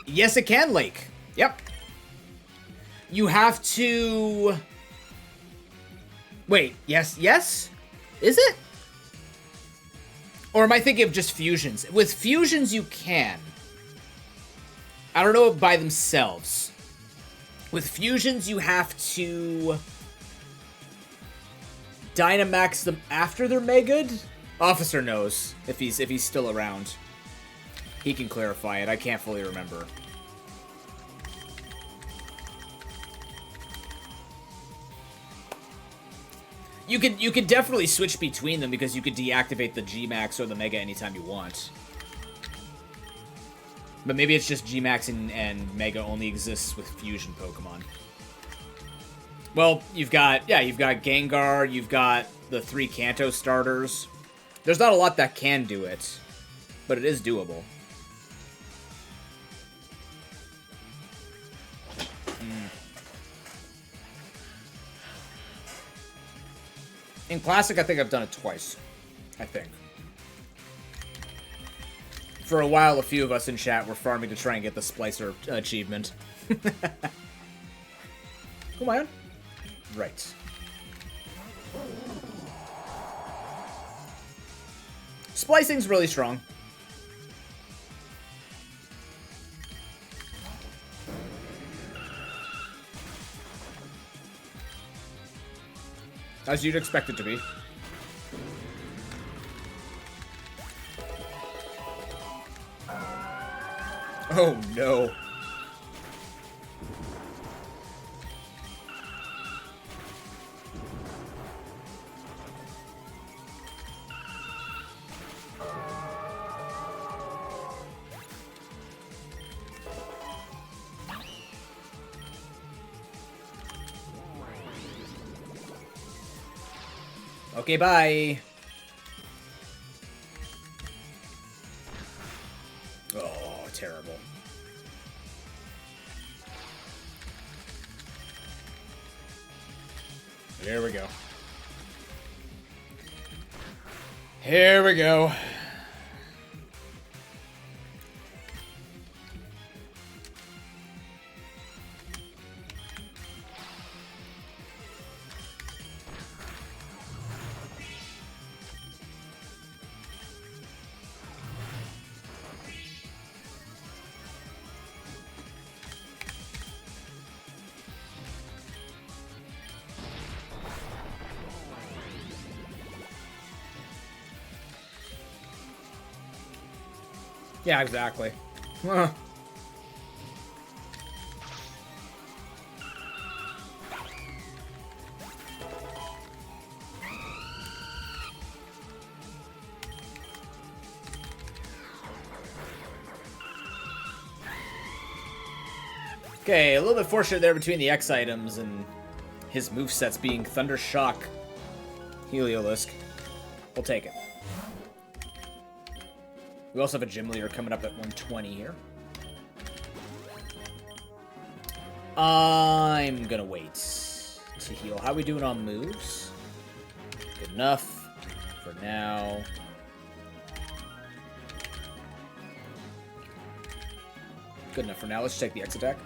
Yes, it can, Lake. Yep. You have to... Wait, yes? Is it? Or am I thinking of just fusions? With fusions, you can. I don't know by themselves. With fusions, you have to... Dynamax them after they're Mega'd? Officer knows, if he's still around. He can clarify it. I can't fully remember. You could definitely switch between them because you could deactivate the G-Max or the Mega anytime you want. But maybe it's just G-Max and Mega only exists with fusion Pokemon. Well, you've got Gengar, you've got the 3 Kanto starters. There's not a lot that can do it, but it is doable. In Classic, I think I've done it twice. I think. For a while, a few of us in chat were farming to try and get the Splicer achievement. Who am I on? Right. Splicing's really strong. As you'd expect it to be. Oh no. Okay, bye. Oh, terrible. Here we go. Here we go. Yeah, exactly. Huh. Okay, a little bit fortunate there between the X items and his movesets being Thunder Shock, Heliolisk. We'll take it. We also have a gym leader coming up at 120 here. I'm gonna wait to heal. How are we doing on moves? Good enough for now. Good enough for now. Let's check the X attack.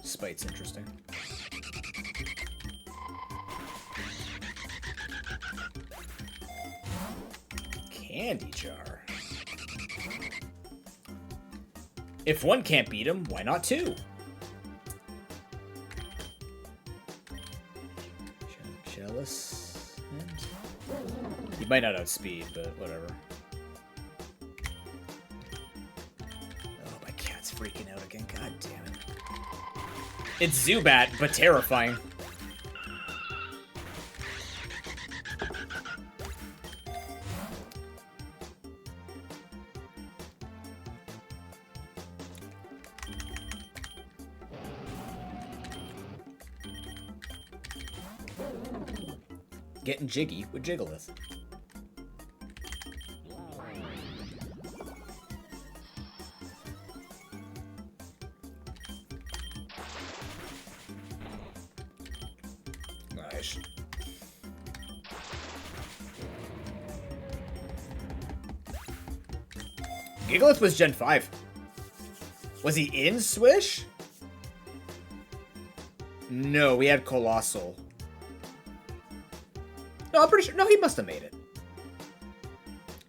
Spite's interesting. Candy jar. If one can't beat him, why not two? Jealous. He might not outspeed, but whatever. Oh, my cat's freaking out again. God damn it. It's Zubat, but terrifying. Getting jiggy with Jigglypuff. Nice. Gigalith was Gen 5. Was he in Swish? No, we had Colossal. No, I'm pretty sure. No, he must have made it.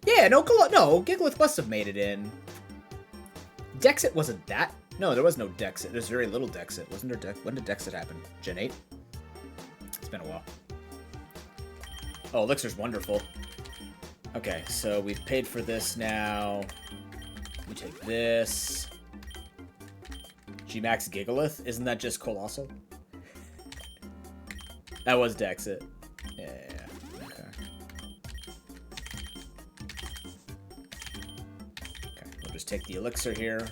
Yeah, no, Gigalith must have made it in. Dexit wasn't that. No, there was no Dexit. There's very little Dexit. Wasn't there? When did Dexit happen? Gen 8? It's been a while. Oh, Elixir's wonderful. Okay, so we've paid for this now. We take this. G-Max Gigalith? Isn't that just Colossal? That was Dexit. Yeah. Okay. Okay, we'll just take the Elixir here.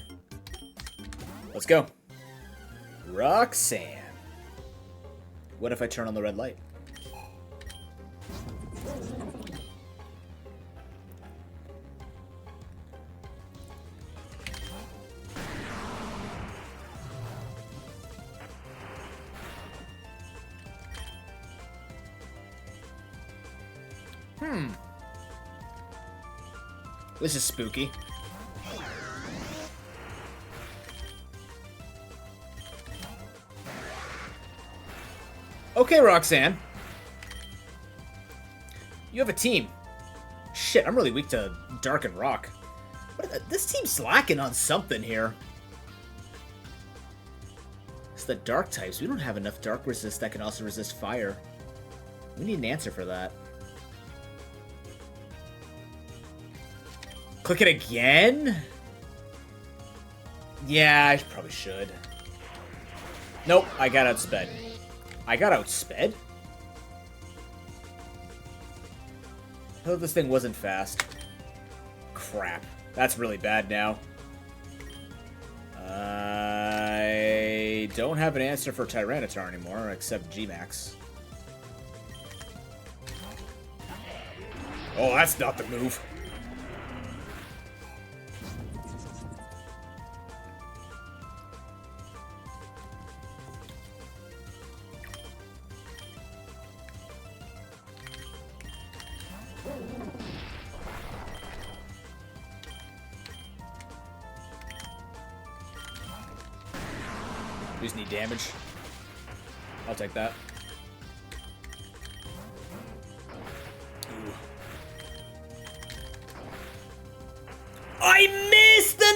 Let's go. Roxanne. What if I turn on the red light? This is spooky. Okay, Roxanne. You have a team. Shit, I'm really weak to Dark and Rock. This team's slacking on something here. It's the Dark types. We don't have enough Dark resist that can also resist fire. We need an answer for that. Click it again? Yeah, I probably should. Nope, I got outsped. I got outsped? I thought this thing wasn't fast. Crap. That's really bad now. I don't have an answer for Tyranitar anymore, except G-Max. Oh, that's not the move. We just need damage. I'll take that. Ooh. I missed the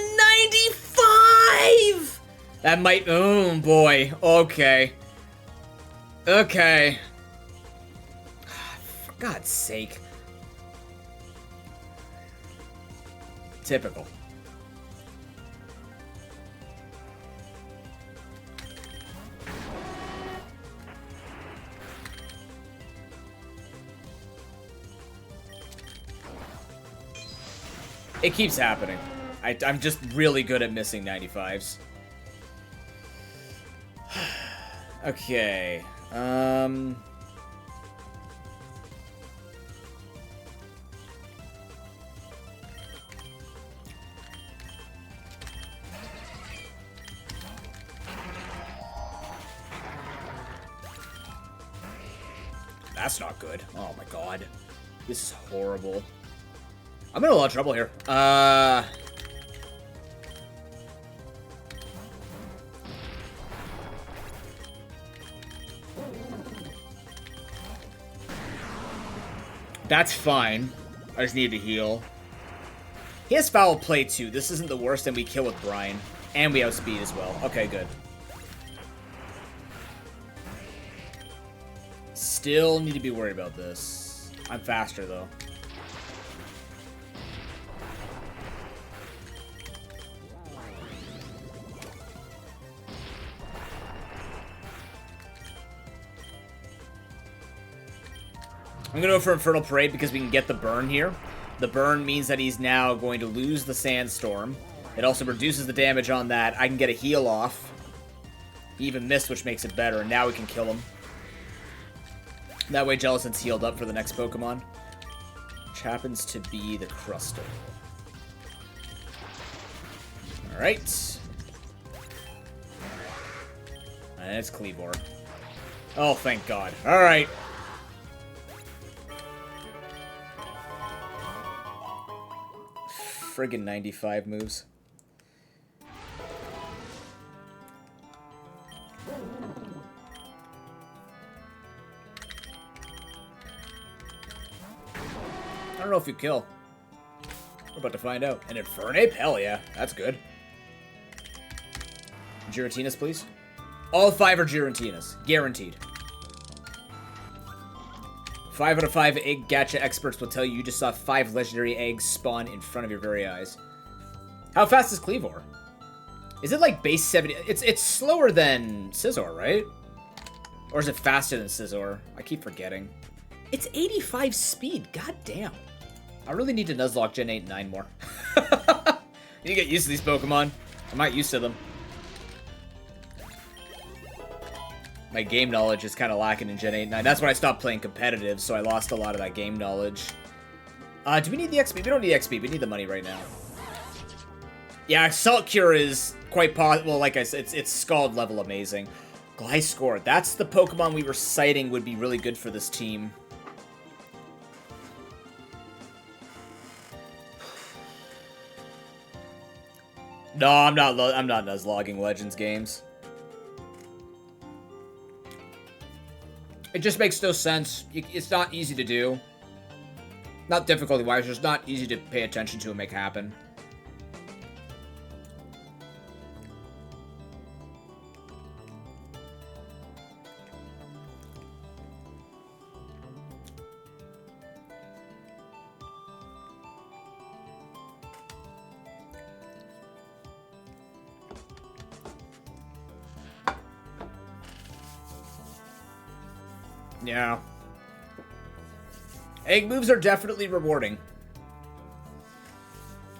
95! That might... Oh, boy. Okay. Okay. For God's sake. Typical. It keeps happening. I'm just really good at missing 95s. Okay. That's not good. Oh my god. This is horrible. I'm in a lot of trouble here. That's fine. I just need to heal. He has foul play too. This isn't the worst, and we kill with Brian. And we outspeed as well. Okay, good. Still need to be worried about this. I'm faster though. I'm going to go for Infernal Parade because we can get the burn here. The burn means that he's now going to lose the Sandstorm. It also reduces the damage on that. I can get a heal off. He even missed, which makes it better. And now we can kill him. That way Jellicent's healed up for the next Pokemon. Which happens to be the Crustle. Alright. And it's Cleavor. Oh, thank God. Alright. Friggin' 95 moves. I don't know if you kill. We're about to find out. An Infernape? Hell yeah. That's good. Giratinas, please. All 5 are Giratinas. Guaranteed. 5 out of 5 egg gacha experts will tell you just saw 5 legendary eggs spawn in front of your very eyes. How fast is Cleavor? Is it like base 70? It's slower than Scizor, right? Or is it faster than Scizor? I keep forgetting. It's 85 speed. God damn. I really need to Nuzlocke Gen 8 and 9 more. You get used to these Pokemon. I'm not used to them. My game knowledge is kind of lacking in Gen 8 and 9. That's when I stopped playing competitive, so I lost a lot of that game knowledge. Do we need the XP? We don't need XP. We need the money right now. Yeah, Salt Cure is quite possible. Well, like I said, it's Scald level amazing. Gliscor. That's the Pokemon we were citing would be really good for this team. No, I'm not. I'm not nuzlogging Legends games. It just makes no sense. It's not easy to do. Not difficulty-wise, it's just not easy to pay attention to and make happen. Yeah. Egg moves are definitely rewarding.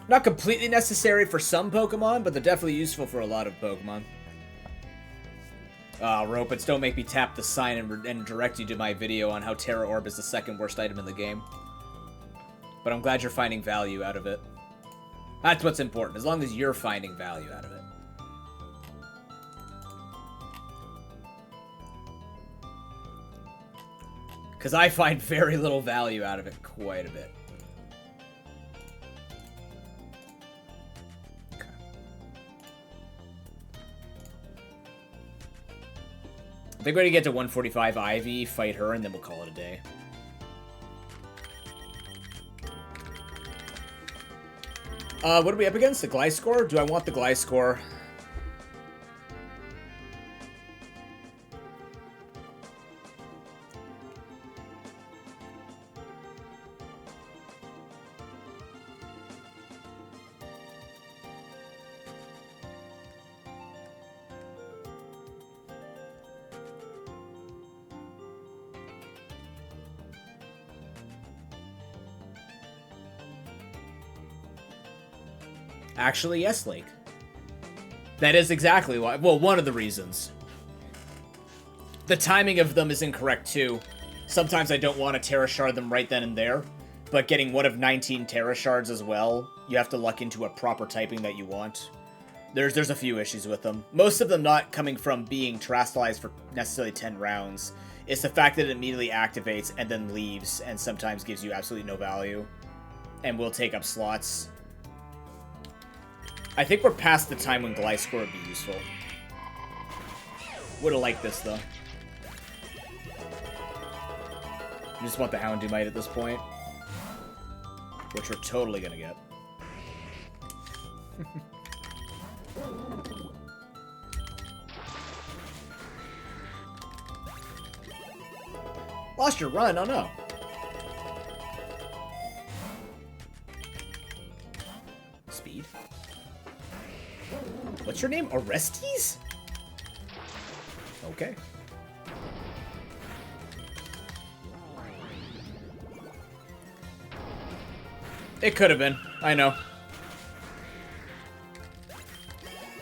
Not completely necessary for some Pokemon, but they're definitely useful for a lot of Pokemon. Ropits, don't make me tap the sign and direct you to my video on how Terra Orb is the second worst item in the game. But I'm glad you're finding value out of it. That's what's important, as long as you're finding value out of it. Because I find very little value out of it quite a bit. Okay. I think we're going to get to 145 Ivy, fight her, and then we'll call it a day. What are we up against? The Gliscor? Do I want the Gliscor? Actually, yes, Lake. That is exactly why. Well, one of the reasons. The timing of them is incorrect, too. Sometimes I don't want to Terra Shard them right then and there, but getting one of 19 Terra Shards as well, you have to luck into a proper typing that you want. There's a few issues with them. Most of them not coming from being terastallized for necessarily 10 rounds. It's the fact that it immediately activates and then leaves, and sometimes gives you absolutely no value, and will take up slots. I think we're past the time when Gliscor would be useful. Would've liked this, though. I just want the Houndoomite at this point. Which we're totally gonna get. Lost your run? Oh no. Speed. What's your name? Orestes? Okay. It could have been. I know.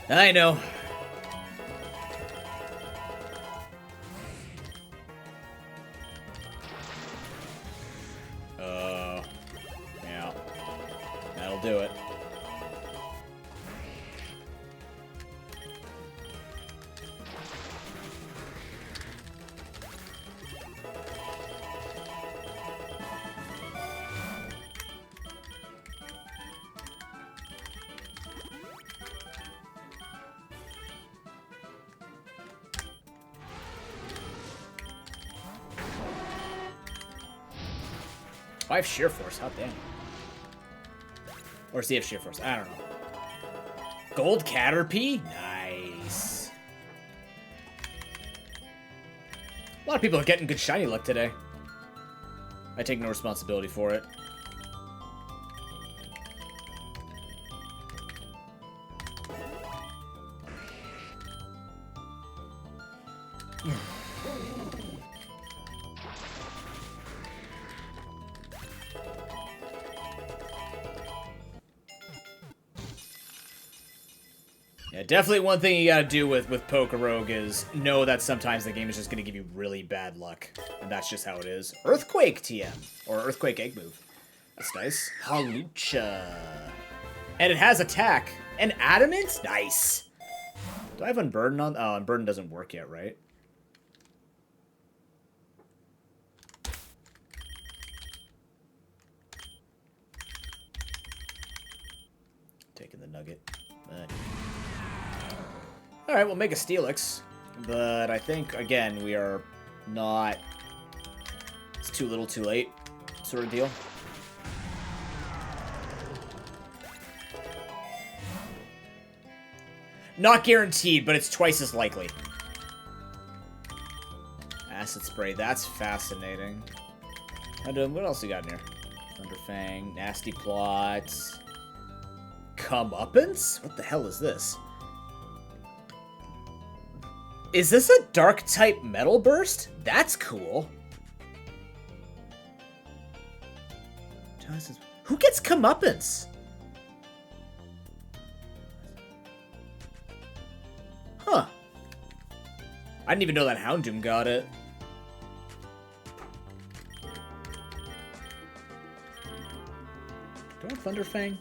I know. Yeah. That'll do it. I have Sheer Force, hot damn. Or does he have Sheer Force? I don't know. Gold Caterpie? Nice. A lot of people are getting good shiny luck today. I take no responsibility for it. Yeah, definitely one thing you gotta do with PokeRogue is know that sometimes the game is just gonna give you really bad luck. And that's just how it is. Earthquake TM. Or Earthquake Egg Move. That's nice. Halucha. And it has attack. And Adamant? Nice. Do I have Unburden on? Oh, Unburden doesn't work yet, right? Taking the nugget. Alright, we'll make a Steelix. But I think, again, we are not... It's too little too late, sort of deal. Not guaranteed, but it's twice as likely. Acid Spray, that's fascinating. What else we got in here? Thunderfang, Nasty Plots... Comeuppance? What the hell is this? Is this a Dark-type Metal Burst? That's cool. Who gets Comeuppance? Huh. I didn't even know that Houndoom got it. Do I want Thunderfang?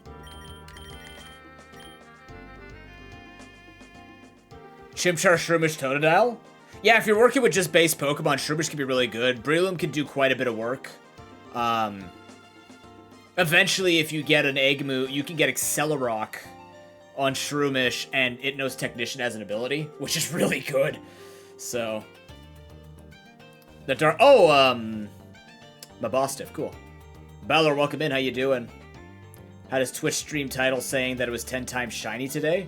Chimchar, Shroomish, Totodile? Yeah, if you're working with just base Pokemon, Shroomish can be really good. Breloom can do quite a bit of work. Eventually, if you get an Egg-Moo, you can get Accelerock on Shroomish, and it knows Technician as an ability, which is really good. So... The Dark... Oh, Mabostiff, cool. Balor, welcome in, how you doing? Had his Twitch stream title saying that it was 10 times shiny today?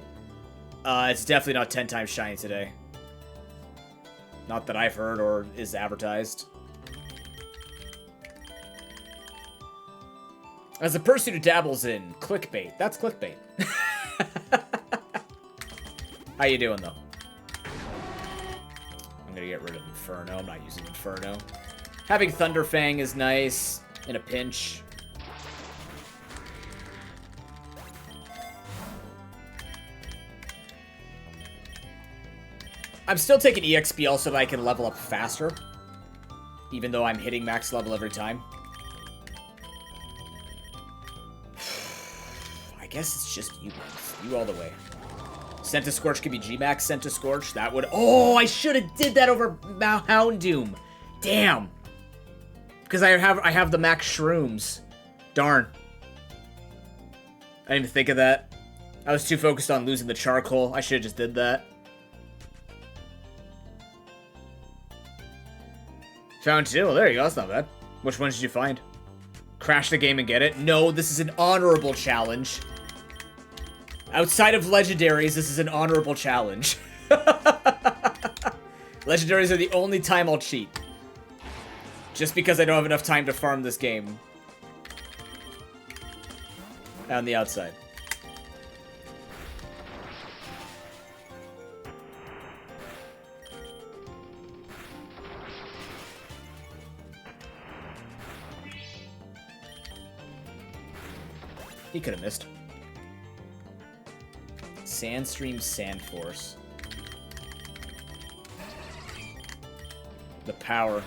It's definitely not 10 times shiny today. Not that I've heard or is advertised. As a person who dabbles in clickbait, that's clickbait. How you doing, though? I'm gonna get rid of Inferno. I'm not using Inferno. Having Thunderfang is nice in a pinch. I'm still taking EXPL so that I can level up faster. Even though I'm hitting max level every time. I guess it's just you, man. You all the way. Centiskorch could be G-Max Centiskorch. That would... Oh, I should have did that over Houndoom. Damn. Because I have the max Shrooms. Darn. I didn't even think of that. I was too focused on losing the charcoal. I should have just did that. Found 2. Well, there you go. That's not bad. Which ones did you find? Crash the game and get it? No, this is an honorable challenge. Outside of legendaries, this is an honorable challenge. Legendaries are the only time I'll cheat. Just because I don't have enough time to farm this game. On the outside. He could have missed. Sandstream Sandforce. The power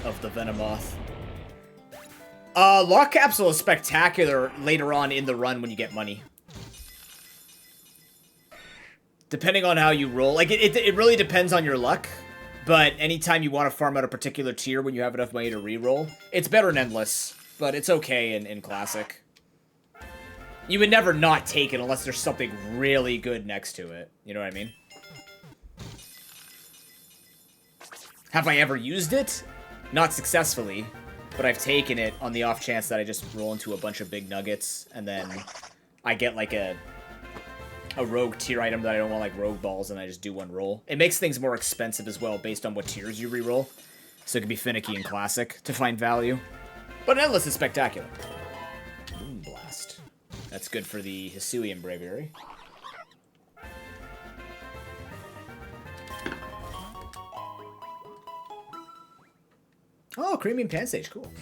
of the Venomoth. Lock Capsule is spectacular later on in the run when you get money. Depending on how you roll. Like, it really depends on your luck. But anytime you want to farm out a particular tier when you have enough money to reroll, it's better than Endless. But it's okay in Classic. You would never not take it unless there's something really good next to it. You know what I mean? Have I ever used it? Not successfully. But I've taken it on the off chance that I just roll into a bunch of big nuggets. And then I get like a rogue tier item that I don't want, like rogue balls, and I just do one roll. It makes things more expensive as well based on what tiers you reroll. So it can be finicky in Classic to find value. But Endless is spectacular. Moonblast. That's good for the Hisuian Braviary. Oh, Creamy and Pansage, cool.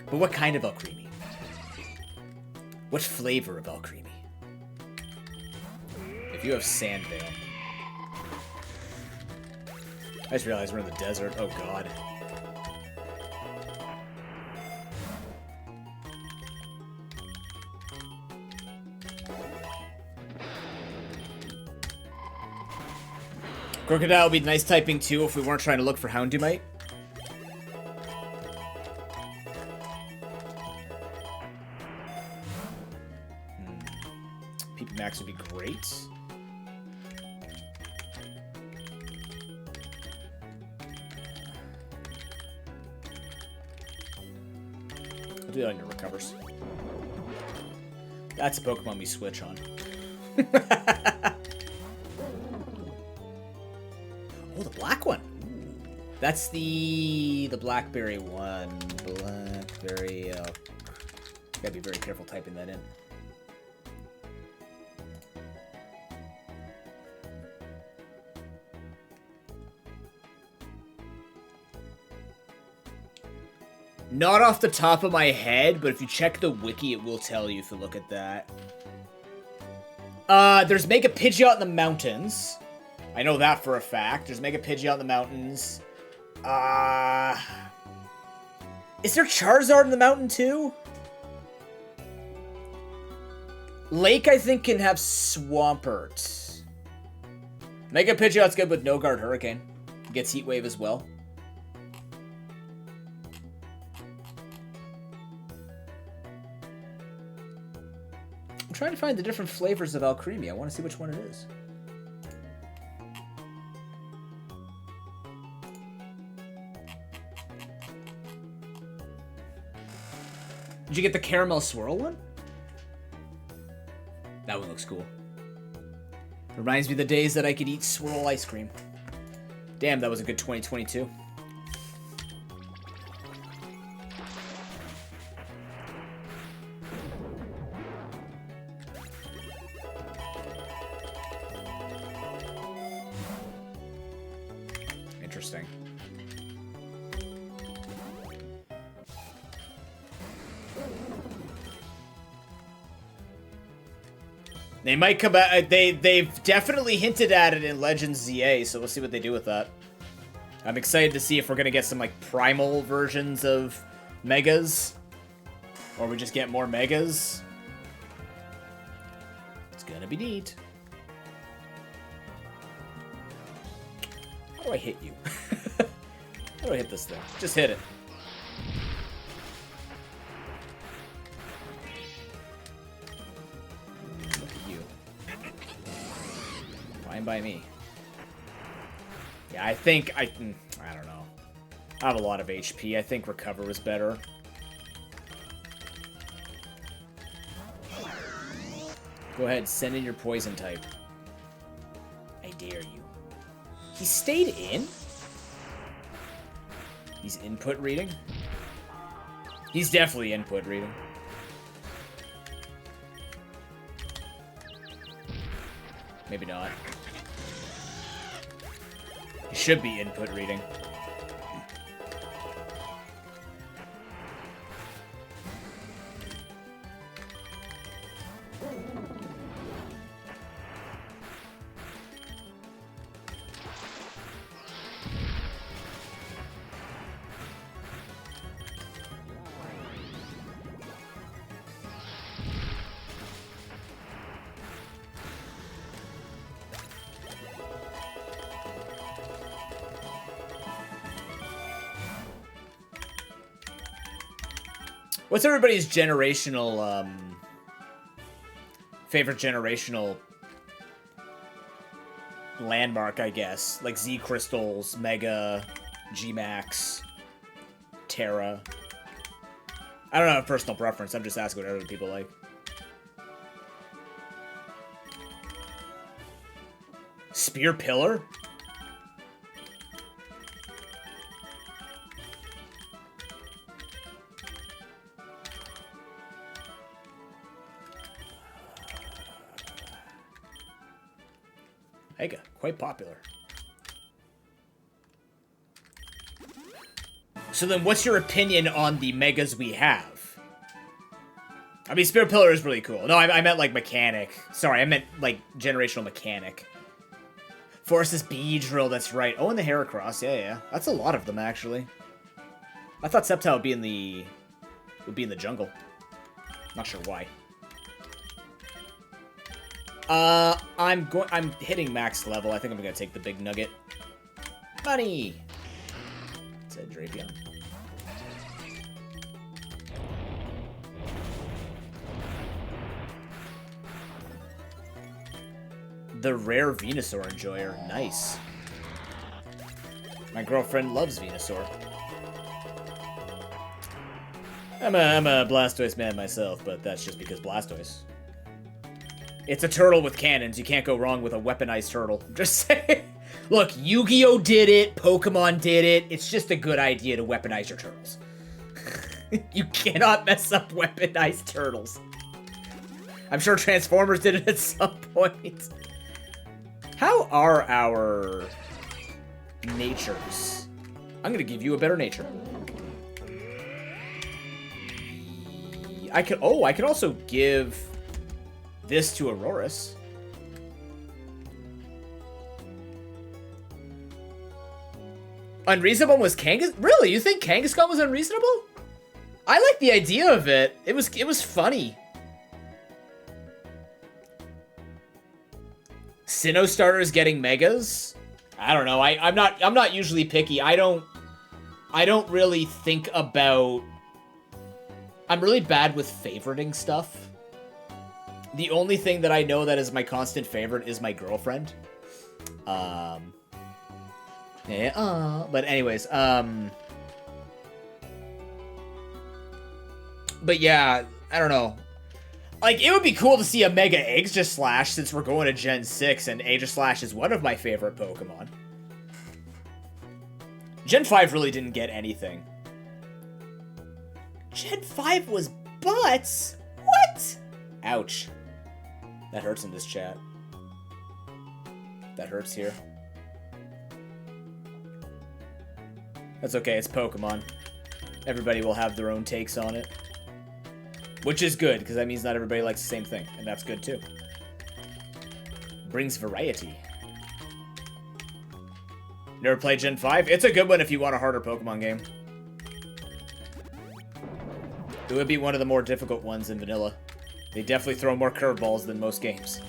But what kind of Alcremie? What flavor of Alcremie? If you have Sandvale. I just realized we're in the desert. Oh, God. Crocodile would be nice typing too if we weren't trying to look for Houndoomite. G-Max would be great. I'll do that on your recovers. That's a Pokemon we switch on. Oh, the black one. That's the blackberry one. Blackberry. Gotta be very careful typing that in. Not off the top of my head, but if you check the wiki, it will tell you if you look at that. There's Mega Pidgeot in the mountains. I know that for a fact. There's Mega Pidgeot in the mountains. Is there Charizard in the mountain too? Lake, I think, can have Swampert. Mega Pidgeot's good with No Guard Hurricane. Gets Heat Wave as well. I'm trying to find the different flavors of Alcremie. I want to see which one it is. Did you get the caramel swirl one? That one looks cool. Reminds me of the days that I could eat swirl ice cream. Damn, that was a good 2022. Interesting. They might come back. They've definitely hinted at it in Legends ZA, so we'll see what they do with that. I'm excited to see if we're gonna get some like primal versions of Megas, or we just get more Megas. It's gonna be neat. How do I hit you? How do I hit this thing? Just hit it. Fine by me. Yeah, I think I don't know. I have a lot of HP. I think Recover was better. Go ahead, send in your poison type. I dare you. He stayed in? He's input reading? He's definitely input reading. Maybe not. He should be input reading. What's everybody's generational, favorite generational landmark, I guess? Like Z Crystals, Mega, G-Max, Terra. I don't have a personal preference. I'm just asking what other people like. Spear Pillar? Mega, quite popular. So then what's your opinion on the Megas we have? I mean, Spirit Pillar is really cool. No, I meant like mechanic. Sorry, I meant like generational mechanic. Forces Beedrill, that's right. Oh, and the Heracross, yeah. That's a lot of them, actually. I thought Sceptile would be in the jungle. Not sure why. I'm hitting max level. I think I'm gonna take the big nugget. Money! Said Drapion. The rare Venusaur enjoyer. Nice. My girlfriend loves Venusaur. I'm a Blastoise man myself, but that's just because Blastoise. It's a turtle with cannons. You can't go wrong with a weaponized turtle. Just saying. Look, Yu-Gi-Oh! Did it. Pokemon did it. It's just a good idea to weaponize your turtles. You cannot mess up weaponized turtles. I'm sure Transformers did it at some point. How are our natures? I'm gonna give you a better nature. I could also give this to Aurorus. Unreasonable was Kangas? Really? You think Kangaskhan was unreasonable? I like the idea of it. It was funny. Sinnoh starters getting megas? I don't know. I'm not usually picky. I don't really think about. I'm really bad with favoriting stuff. The only thing that I know that is my constant favorite is my girlfriend. Yeah, but anyways, but yeah, I don't know. Like, it would be cool to see a Mega Aegislash since we're going to Gen 6, and Aegislash is one of my favorite Pokemon. Gen 5 really didn't get anything. Gen 5 was butts? What? Ouch. That hurts in this chat. That hurts here. That's okay, it's Pokemon. Everybody will have their own takes on it. Which is good, because that means not everybody likes the same thing, and that's good too. Brings variety. Never played Gen 5? It's a good one if you want a harder Pokemon game. It would be one of the more difficult ones in vanilla. They definitely throw more curveballs than most games.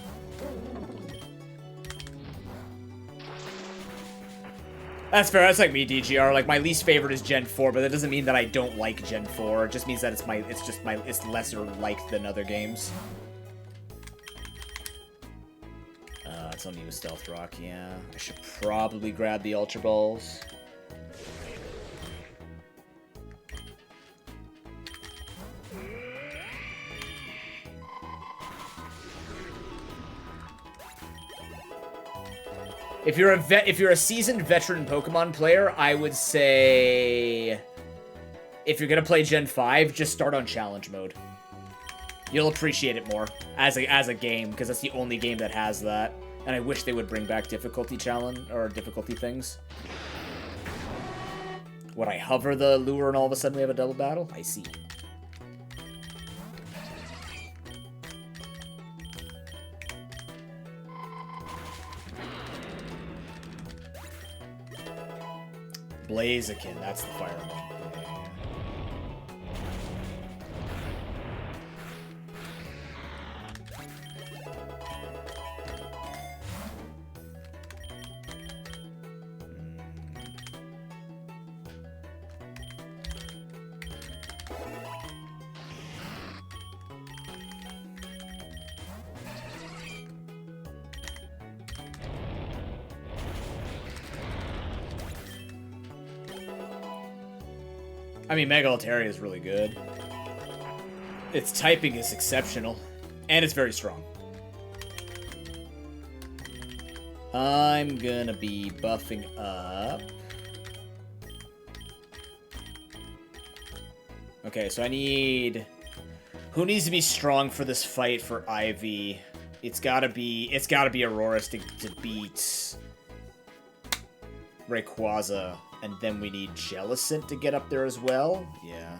That's fair. That's like me, DGR. Like, my least favorite is Gen 4, but that doesn't mean that I don't like Gen 4. It just means that it's lesser liked than other games. It's only with Stealth Rock, yeah. I should probably grab the Ultra Balls. If you're a seasoned veteran Pokemon player, I would say if you're gonna play Gen 5, just start on challenge mode. You'll appreciate it more as a game, because that's the only game that has that. And I wish they would bring back difficulty challenge or difficulty things. Would I hover the lure and all of a sudden we have a double battle? I see. Blaziken, that's the fire one. I mean, Mega Altaria is really good. Its typing is exceptional, and it's very strong. I'm gonna be buffing up. Okay, so I need... Who needs to be strong for this fight for Ivy? It's gotta be Aurorus to beat Rayquaza. And then we need Jellicent to get up there as well? Yeah.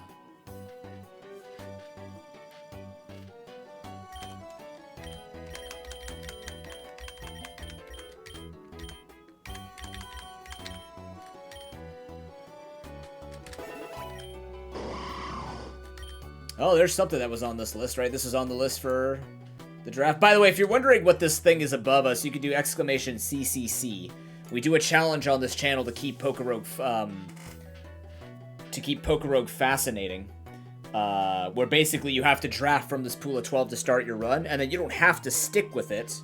Oh, there's something that was on this list, right? This is on the list for the draft. By the way, if you're wondering what this thing is above us, you can do exclamation CCC. We do a challenge on this channel to keep PokeRogue fascinating, where basically you have to draft from this pool of 12 to start your run, and then you don't have to stick with it.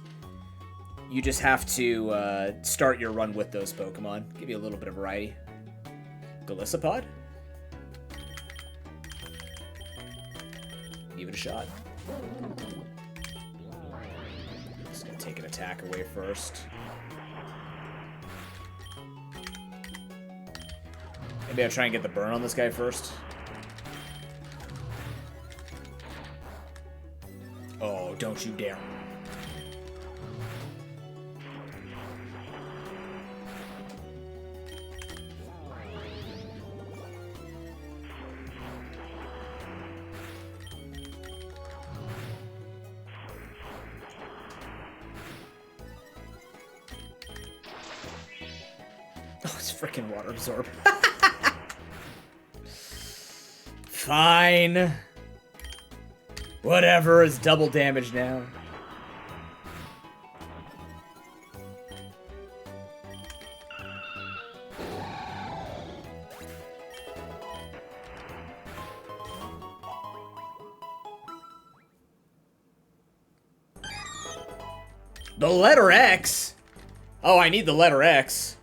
You just have to start your run with those Pokemon. Give you a little bit of variety. Golisopod? Give it a shot. Just gonna take an attack away first. Maybe I'll try and get the burn on this guy first. Oh, don't you dare. Oh, it's freaking water absorb. Fine. Whatever, it's double damage now. The letter X? Oh, I need the letter X.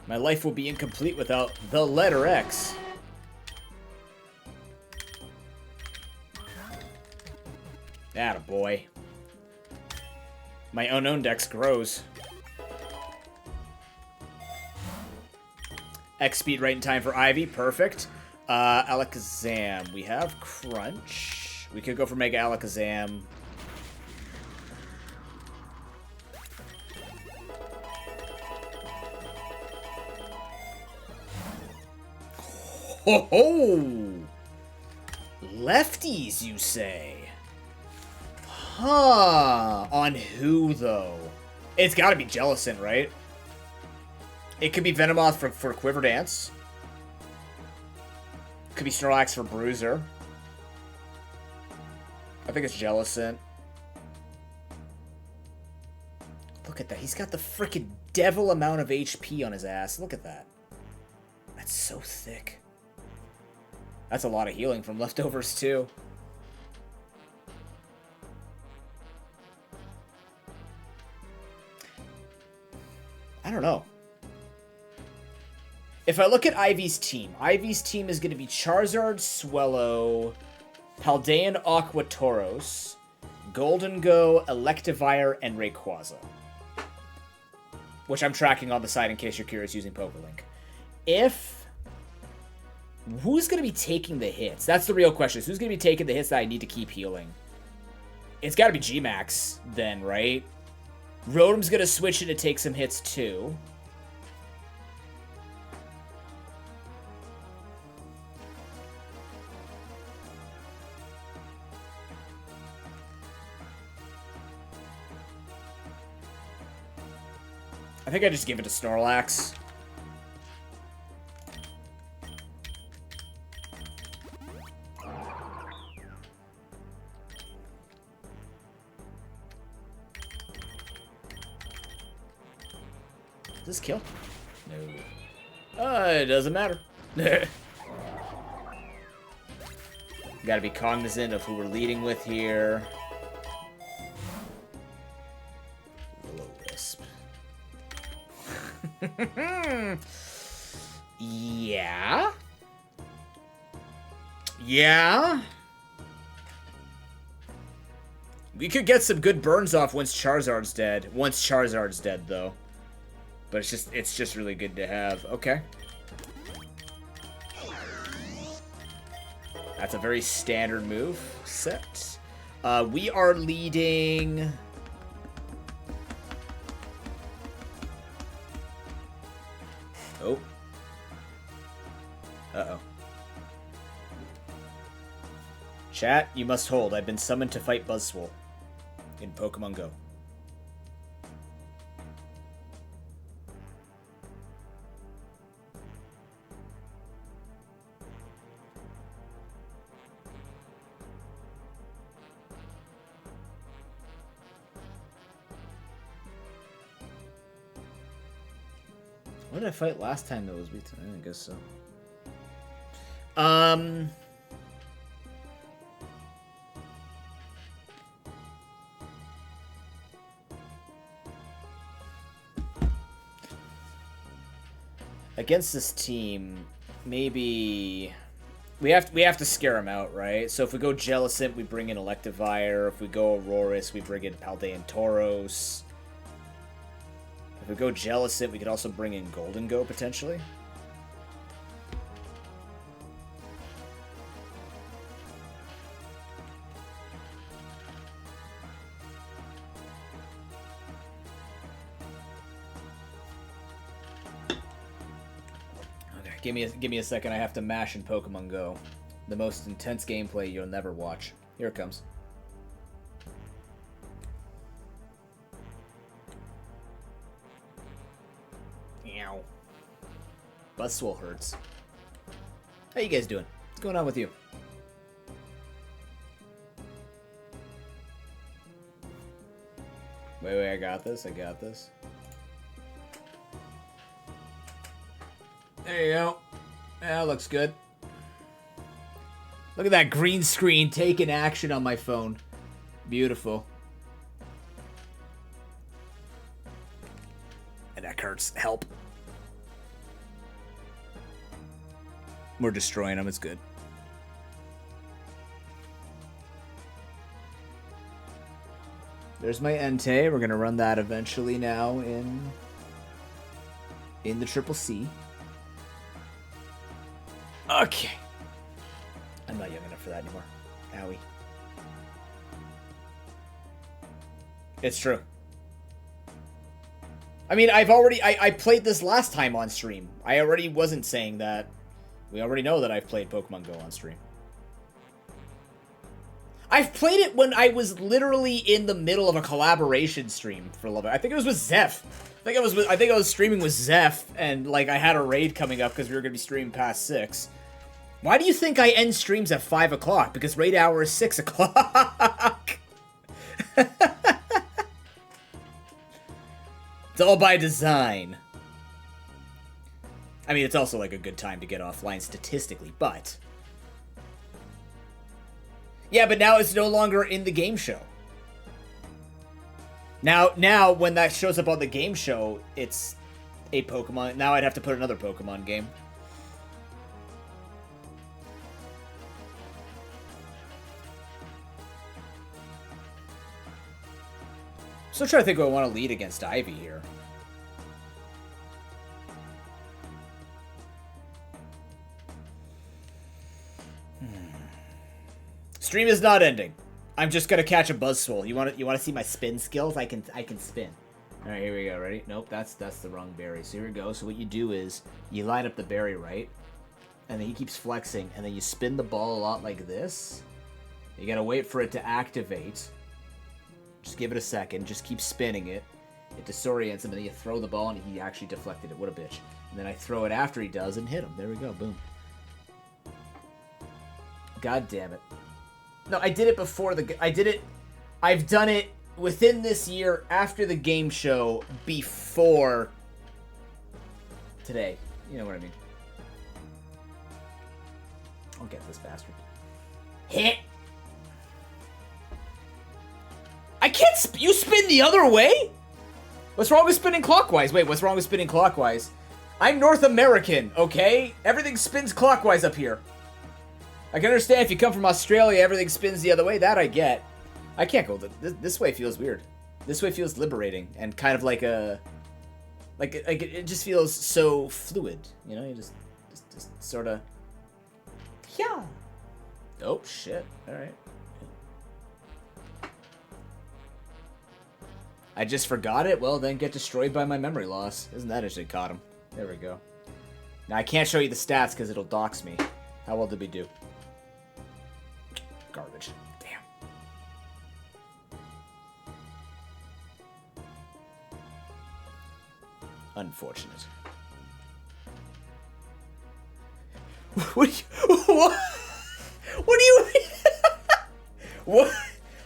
My life will be incomplete without the letter X. Attaboy. My unknown dex grows. X speed right in time for Ivy. Perfect. Alakazam. We have Crunch. We could go for Mega Alakazam. Ho ho! Lefties, you say? Huh. On who, though? It's gotta be Jellicent, right? It could be Venomoth for Quiver Dance. Could be Snorlax for Bruiser. I think it's Jellicent. Look at that. He's got the freaking devil amount of HP on his ass. Look at that. That's so thick. That's a lot of healing from leftovers, too. I don't know. If I look at Ivy's team is going to be Charizard, Swellow, Paldean Aquatoros, Goldengo, Electivire, and Rayquaza. Which I'm tracking on the side in case you're curious using PokeLink. Who's going to be taking the hits? That's the real question. Who's going to be taking the hits that I need to keep healing? It's got to be G-Max then, right? Rotom's going to switch in to take some hits too. I think I just give it to Snorlax. Does this kill? No. It doesn't matter. Gotta be cognizant of who we're leading with here. Will-O-Wisp. Yeah? Yeah? We could get some good burns off once Charizard's dead. Once Charizard's dead, though. But it's just really good to have. Okay. That's a very standard move set. We are leading... Oh. Uh-oh. Chat, you must hold. I've been summoned to fight Buzzswole in Pokemon Go. What did I fight last time that was weak? I don't guess so. Against this team, maybe we have to scare them out, right? So if we go Jellicent, we bring in Electivire. If we go Aurorus, we bring in Paldean Tauros. If we go Jellicent, we could also bring in Golden Go potentially. Give me a second. I have to mash in Pokemon Go. The most intense gameplay you'll never watch. Here it comes. Meow. Buzzswole hurts. How you guys doing? What's going on with you? Wait, I got this. There you go. That looks good. Look at that green screen taking action on my phone. Beautiful. And that hurts. Help. We're destroying them. It's good. There's my Entei. We're going to run that eventually now in the Triple C. Okay. I'm not young enough for that anymore. Owie. It's true. I mean, I played this last time on stream. I already wasn't saying that. We already know that I've played Pokemon Go on stream. I've played it when I was literally in the middle of a collaboration stream for a little bit. I think it was with Zeph. I think I was streaming with Zeph, and like I had a raid coming up because we were gonna be streaming past 6. Why do you think I end streams at 5 o'clock? Because raid hour is 6 o'clock. It's all by design. I mean, it's also like a good time to get offline statistically, but... Yeah, but now it's no longer in the game show. Now when that shows up on the game show, it's a Pokemon. Now I'd have to put another Pokemon game. Still trying to think who I want to lead against Ivy here. Stream is not ending. I'm just gonna catch a Buzzswole. You want to see my spin skills? I can spin. All right, here we go. Ready? Nope, that's the wrong berry. So here we go. So what you do is you line up the berry right, and then he keeps flexing, and then you spin the ball a lot like this. You gotta wait for it to activate. Just give it a second. Just keep spinning it. It disorients him, and then you throw the ball, and he actually deflected it. What a bitch. And then I throw it after he does and hit him. There we go. Boom. God damn it. No, I did it before I've done it within this year after the game show before today. You know what I mean. I'll get this bastard. Hit. I can't you spin the other way? What's wrong with spinning clockwise? Wait, what's wrong with spinning clockwise? I'm North American, okay? Everything spins clockwise up here. I can understand if you come from Australia, everything spins the other way. That I get. I can't go. This way feels weird. This way feels liberating and kind of like a... Like it just feels so fluid. You know, you just sort of... Yeah. Oh, shit. All right. I just forgot it? Well, then get destroyed by my memory loss. Isn't that interesting? Caught him. There we go. Now, I can't show you the stats because it'll dox me. How well did we do? Garbage. Damn. Unfortunate. What do you... What?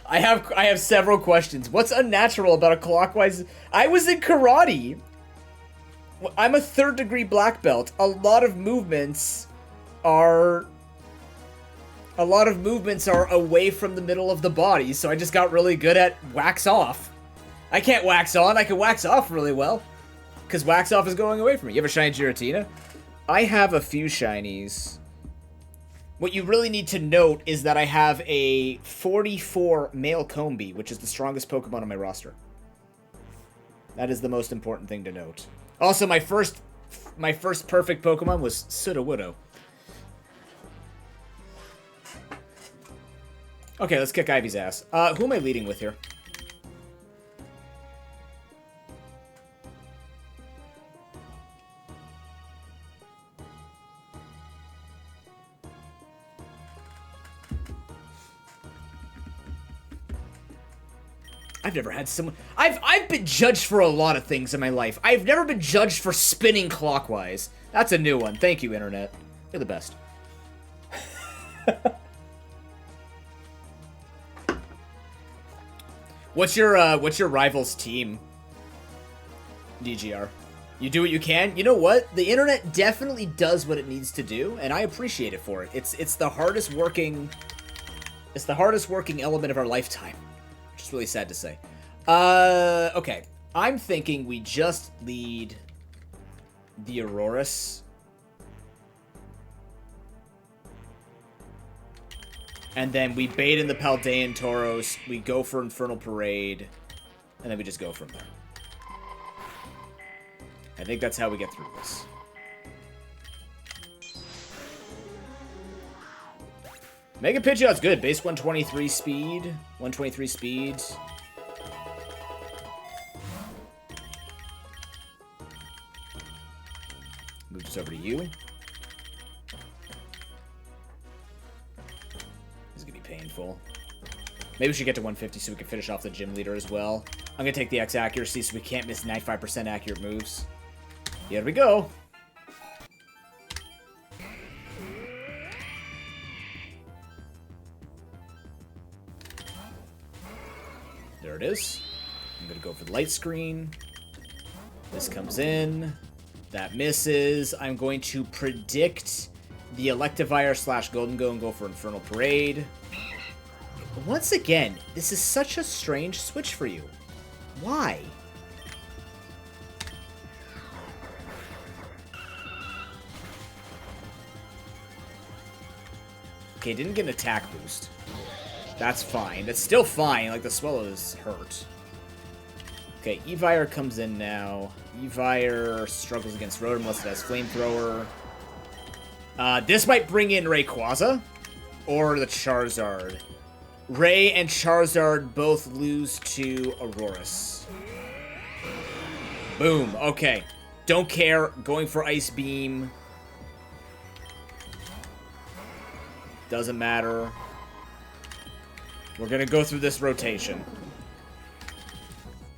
I have several questions. What's unnatural about a clockwise... I was in karate. I'm a 3rd degree black belt. A lot of movements are away from the middle of the body, so I just got really good at wax off. I can't wax on. I can wax off really well. Because Wax Off is going away from me. You have a shiny Giratina? I have a few shinies. What you really need to note is that I have a 44 male Combee, which is the strongest Pokemon on my roster. That is the most important thing to note. Also, my first perfect Pokemon was Sudowoodo. Okay, let's kick Ivy's ass. Who am I leading with here? I've never had someone... I've been judged for a lot of things in my life. I've never been judged for spinning clockwise. That's a new one. Thank you, Internet. You're the best. What's your rival's team? DGR. You do what you can. You know what? The internet definitely does what it needs to do, and I appreciate it for it. It's the hardest working element of our lifetime. Which is really sad to say. Okay. I'm thinking we just lead the Aurorus. And then we bait in the Paldean Tauros, we go for Infernal Parade, and then we just go from there. I think that's how we get through this. Mega Pidgeot's good. Base 123 speed. 123 speed. Move this over to you. This is going to be painful. Maybe we should get to 150 so we can finish off the gym leader as well. I'm going to take the X accuracy so we can't miss 95% accurate moves. Here we go. There it is. I'm going to go for the light screen. This comes in. That misses. I'm going to predict the Electivire / Golden Go and go for Infernal Parade. Once again, this is such a strange switch for you. Why? Okay, didn't get an attack boost. That's fine. That's still fine. Like, the Swallows hurt. Okay, Evire comes in now. Evire struggles against Rotom unless it has Flamethrower. This might bring in Rayquaza. Or the Charizard. Ray and Charizard both lose to Aurorus. Boom. Okay. Don't care. Going for Ice Beam. Doesn't matter. We're going to go through this rotation.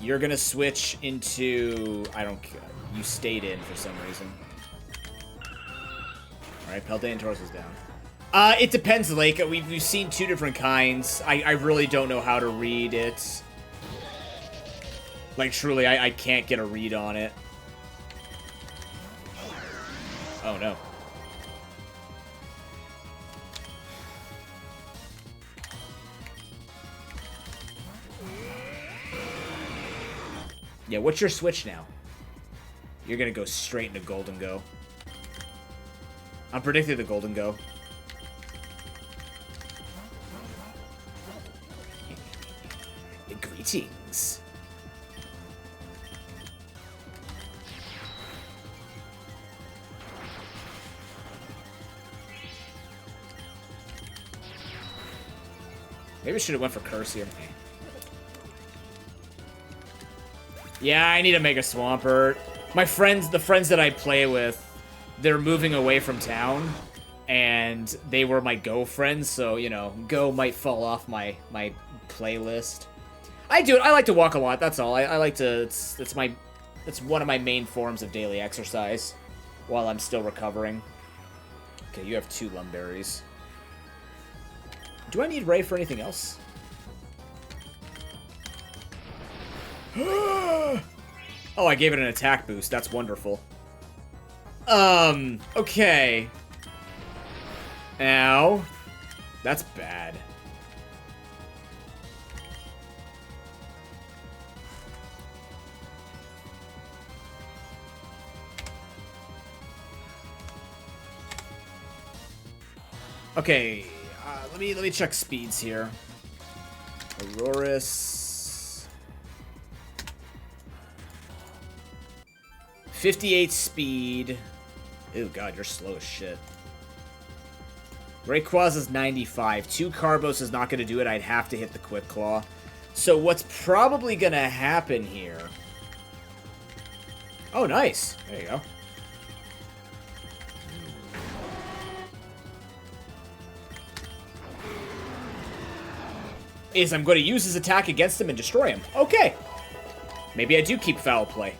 You're going to switch into... I don't care. You stayed in for some reason. Alright, Paldean Tauros is down. It depends, Lake. We've seen two different kinds. I really don't know how to read it. Like, truly, I can't get a read on it. Oh, no. Yeah, what's your switch now? You're gonna go straight into Golden Go. I'm predicting the Golden Go. Greetings. Maybe I should have went for Curse here. Yeah, I need to make a Swampert. My friends, the friends that I play with, they're moving away from town, and they were my Go friends, so, you know, Go might fall off my playlist. I do it. I like to walk a lot, that's all. I like to, it's one of my main forms of daily exercise while I'm still recovering. Okay, you have 2 Lumberries. Do I need Ray for anything else? Oh, I gave it an attack boost. That's wonderful. Okay. Ow. That's bad. Okay, let me check speeds here. Aurorus. 58 speed. Ew, God, you're slow as shit. Rayquaza's 95. 2 Carbos is not going to do it. I'd have to hit the Quick Claw. So what's probably going to happen here... Oh, nice. There you go. Is I'm going to use his attack against him and destroy him. Okay. Maybe I do keep foul play.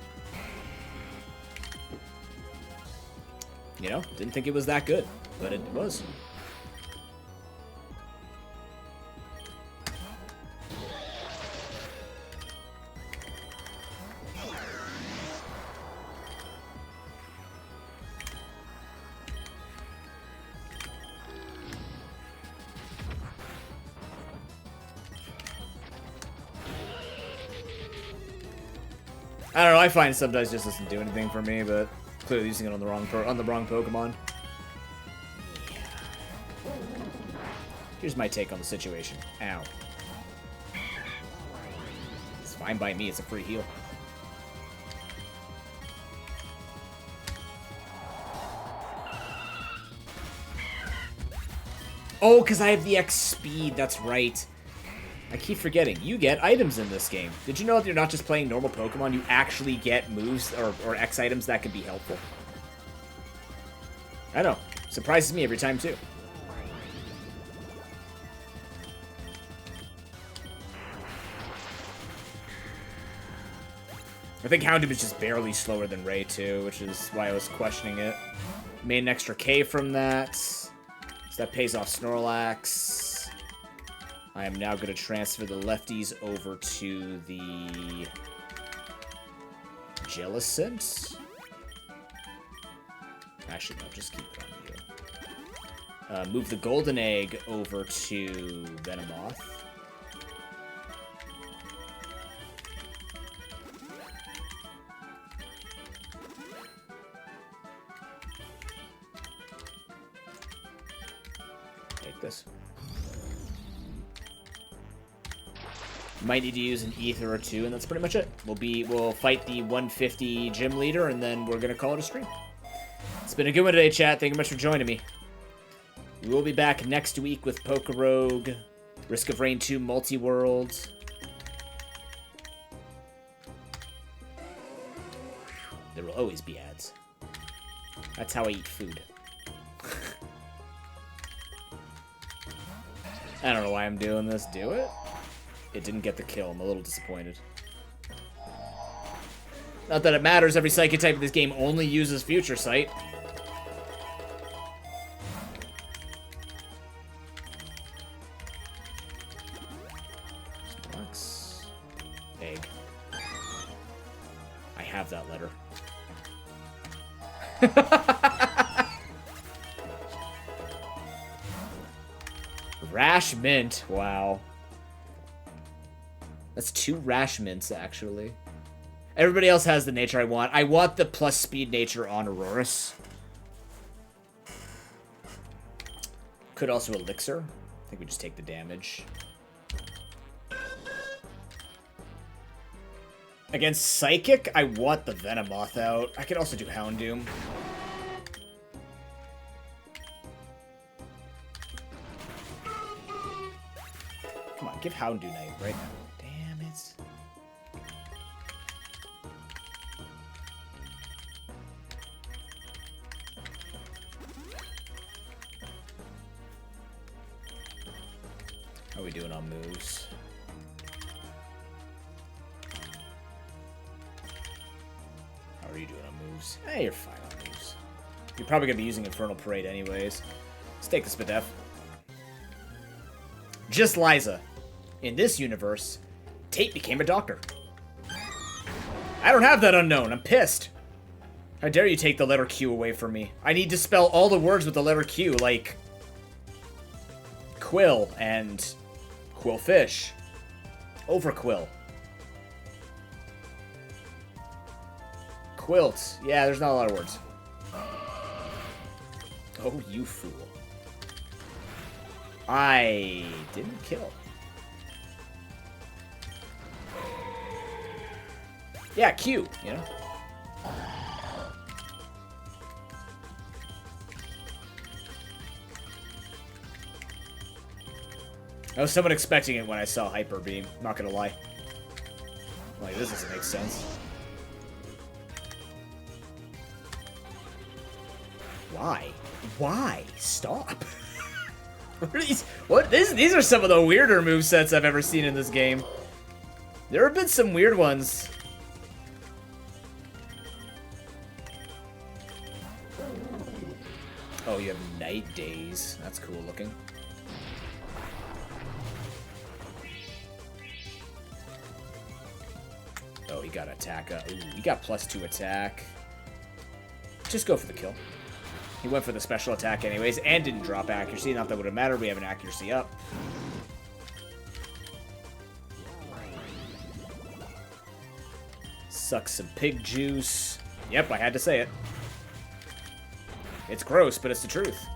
You know, didn't think it was that good, but it was. I don't know, I find sometimes just doesn't do anything for me, but clearly using it on the wrong Pokemon. Yeah. Here's my take on the situation. Ow. It's fine by me, it's a free heal. Oh, because I have the X speed, that's right. I keep forgetting. You get items in this game. Did you know that you're not just playing normal Pokemon, you actually get moves or X items that can be helpful? I know. Surprises me every time, too. I think Houndoom is just barely slower than Ray, too, which is why I was questioning it. Made an extra K from that. So that pays off Snorlax. I am now going to transfer the lefties over to the Jellicent. Actually, no, just keep it on you. Move the Golden Egg over to Venomoth. Take this. Might need to use an Ether or two, and that's pretty much it. We'll fight the 150 gym leader, and then we're gonna call it a stream. It's been a good one today, chat. Thank you much for joining me. We will be back next week with PokeRogue, Risk of Rain 2 Multi-World. There will always be ads. That's how I eat food. I don't know why I'm doing this. Do it? It didn't get the kill. I'm a little disappointed. Not that it matters. Every Psychic type in this game only uses Future Sight. Box. Egg. I have that letter. Rash Mint. Wow. That's 2 Rash Mints, actually. Everybody else has the nature I want. I want the plus speed nature on Aurorus. Could also Elixir. I think we just take the damage. Against Psychic, I want the Venomoth out. I could also do Houndoom. Come on, give Houndoom Knight right now. Damn it. How are we doing on moves? How are you doing on moves? Hey, you're fine on moves. You're probably going to be using Infernal Parade anyways. Let's take the Spadef. Just Liza. In this universe, Tate became a doctor. I don't have that unknown. I'm pissed. How dare you take the letter Q away from me? I need to spell all the words with the letter Q, like Quill and Quillfish. Overquill. Quilt. Yeah, there's not a lot of words. Oh, you fool. I didn't kill. Yeah, Q, you know? I was somewhat expecting it when I saw Hyper Beam, not gonna lie. Like, this doesn't make sense. Why? Why? Stop. What are these? What? These are some of the weirder movesets I've ever seen in this game. There have been some weird ones. Oh, you have Night Days. That's cool looking. Oh, he got attack. Ooh, he got +2 attack. Just go for the kill. He went for the special attack anyways, and didn't drop accuracy. Not that would have mattered. We have an accuracy up. Suck some pig juice. Yep, I had to say it. It's gross, but it's the truth.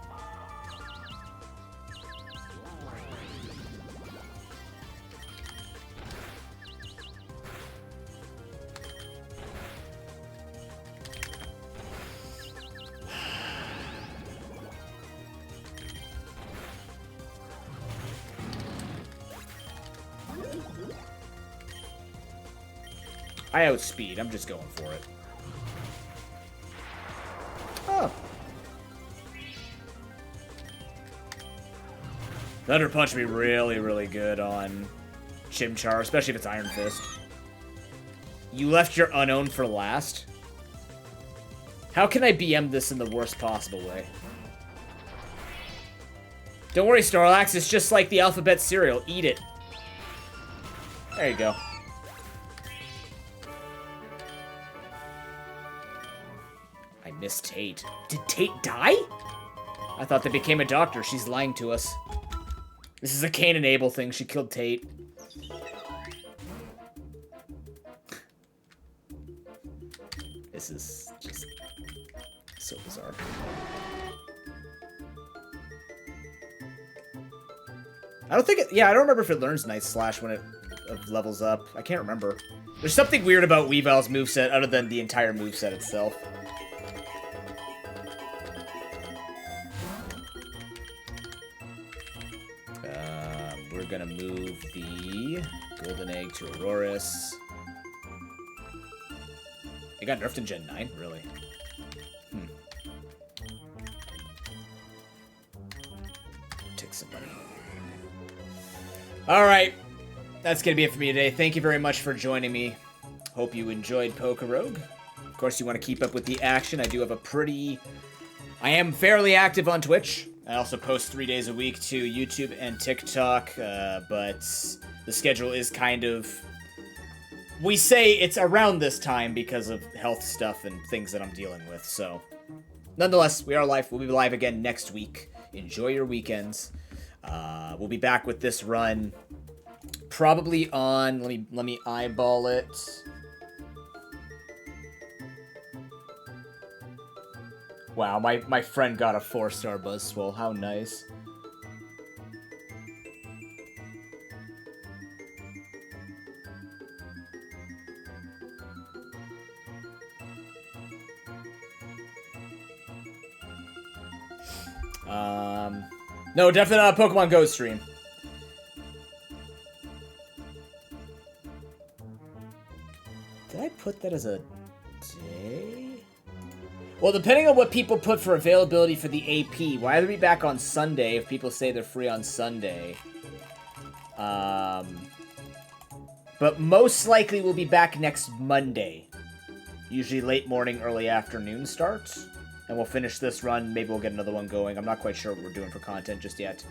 I outspeed. I'm just going for it. Oh. Thunder Punch would be really, really good on Chimchar, especially if it's Iron Fist. You left your unowned for last? How can I BM this in the worst possible way? Don't worry, Snorlax. It's just like the alphabet cereal. Eat it. There you go. I missed Tate. Did Tate die? I thought they became a doctor. She's lying to us. This is a Cain and Abel thing. She killed Tate. This is just so bizarre. I don't think it... Yeah, I don't remember if it learns Night Slash when it levels up. I can't remember. There's something weird about Weavile's moveset other than the entire moveset itself. We're gonna move the Golden Egg to Aurorus. It got nerfed in Gen 9? Really? Take some money. Alright. That's gonna be it for me today. Thank you very much for joining me. Hope you enjoyed PokeRogue. Of course, you want to keep up with the action. I do have a pretty... I am fairly active on Twitch. I also post 3 days a week to YouTube and TikTok, but the schedule is kind of... We say it's around this time because of health stuff and things that I'm dealing with, so... Nonetheless, we are live. We'll be live again next week. Enjoy your weekends. We'll be back with this run probably on... Let me eyeball it. Wow, my friend got a 4-star Buzzswole. How nice. No, definitely not a Pokemon Go stream. Did I put that as a day? Well, depending on what people put for availability for the AP, we'll either be back on Sunday if people say they're free on Sunday. But most likely we'll be back next Monday. Usually late morning, early afternoon starts. And we'll finish this run. Maybe we'll get another one going. I'm not quite sure what we're doing for content just yet.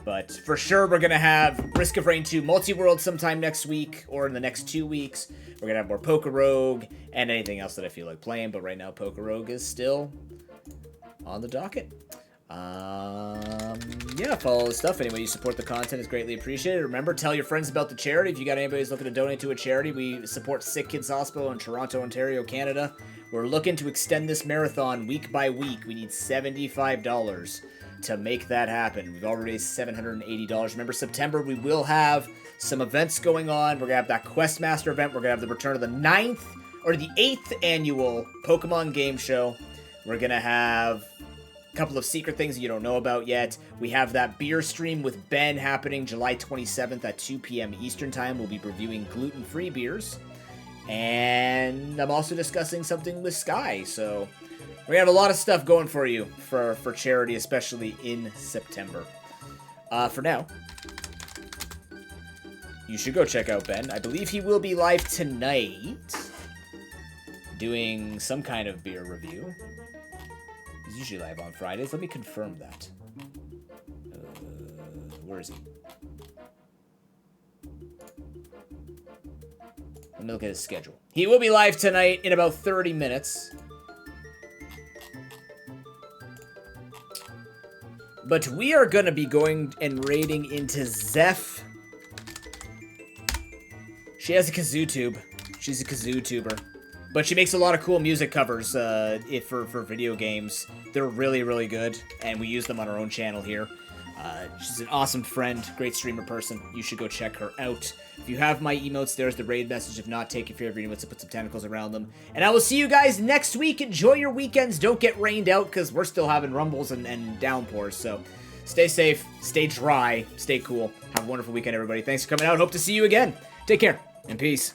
But for sure, we're going to have Risk of Rain 2 Multi-World sometime next week or in the next 2 weeks. We're going to have more PokeRogue and anything else that I feel like playing. But right now, PokeRogue is still on the docket. Yeah, follow the stuff. Any way you support the content is greatly appreciated. Remember, tell your friends about the charity. If you got anybody who's looking to donate to a charity, we support Sick Kids Hospital in Toronto, Ontario, Canada. We're looking to extend this marathon week by week. We need $75 to make that happen. We've already raised $780. Remember, September, we will have some events going on. We're going to have that Questmaster event. We're going to have the return of the 8th annual Pokemon Game Show. We're going to have a couple of secret things you don't know about yet. We have that beer stream with Ben happening July 27th at 2 p.m. Eastern Time. We'll be reviewing gluten-free beers. And I'm also discussing something with Sky. So we have a lot of stuff going for you for charity, especially in September. For now, you should go check out Ben. I believe he will be live tonight doing some kind of beer review. He's usually live on Fridays. Let me confirm that. Where is he? Let me look at his schedule. He will be live tonight in about 30 minutes. But we are going to be going and raiding into Zeph. She has a kazoo tube. She's a kazoo tuber. But she makes a lot of cool music covers for video games. They're really, really good, and we use them on our own channel here. She's an awesome friend, great streamer person. You should go check her out. If you have my emotes, there's the raid message. If not, take your favorite emotes and put some tentacles around them. And I will see you guys next week. Enjoy your weekends. Don't get rained out, because we're still having rumbles and downpours. So stay safe, stay dry, stay cool. Have a wonderful weekend, everybody. Thanks for coming out. Hope to see you again. Take care, and peace.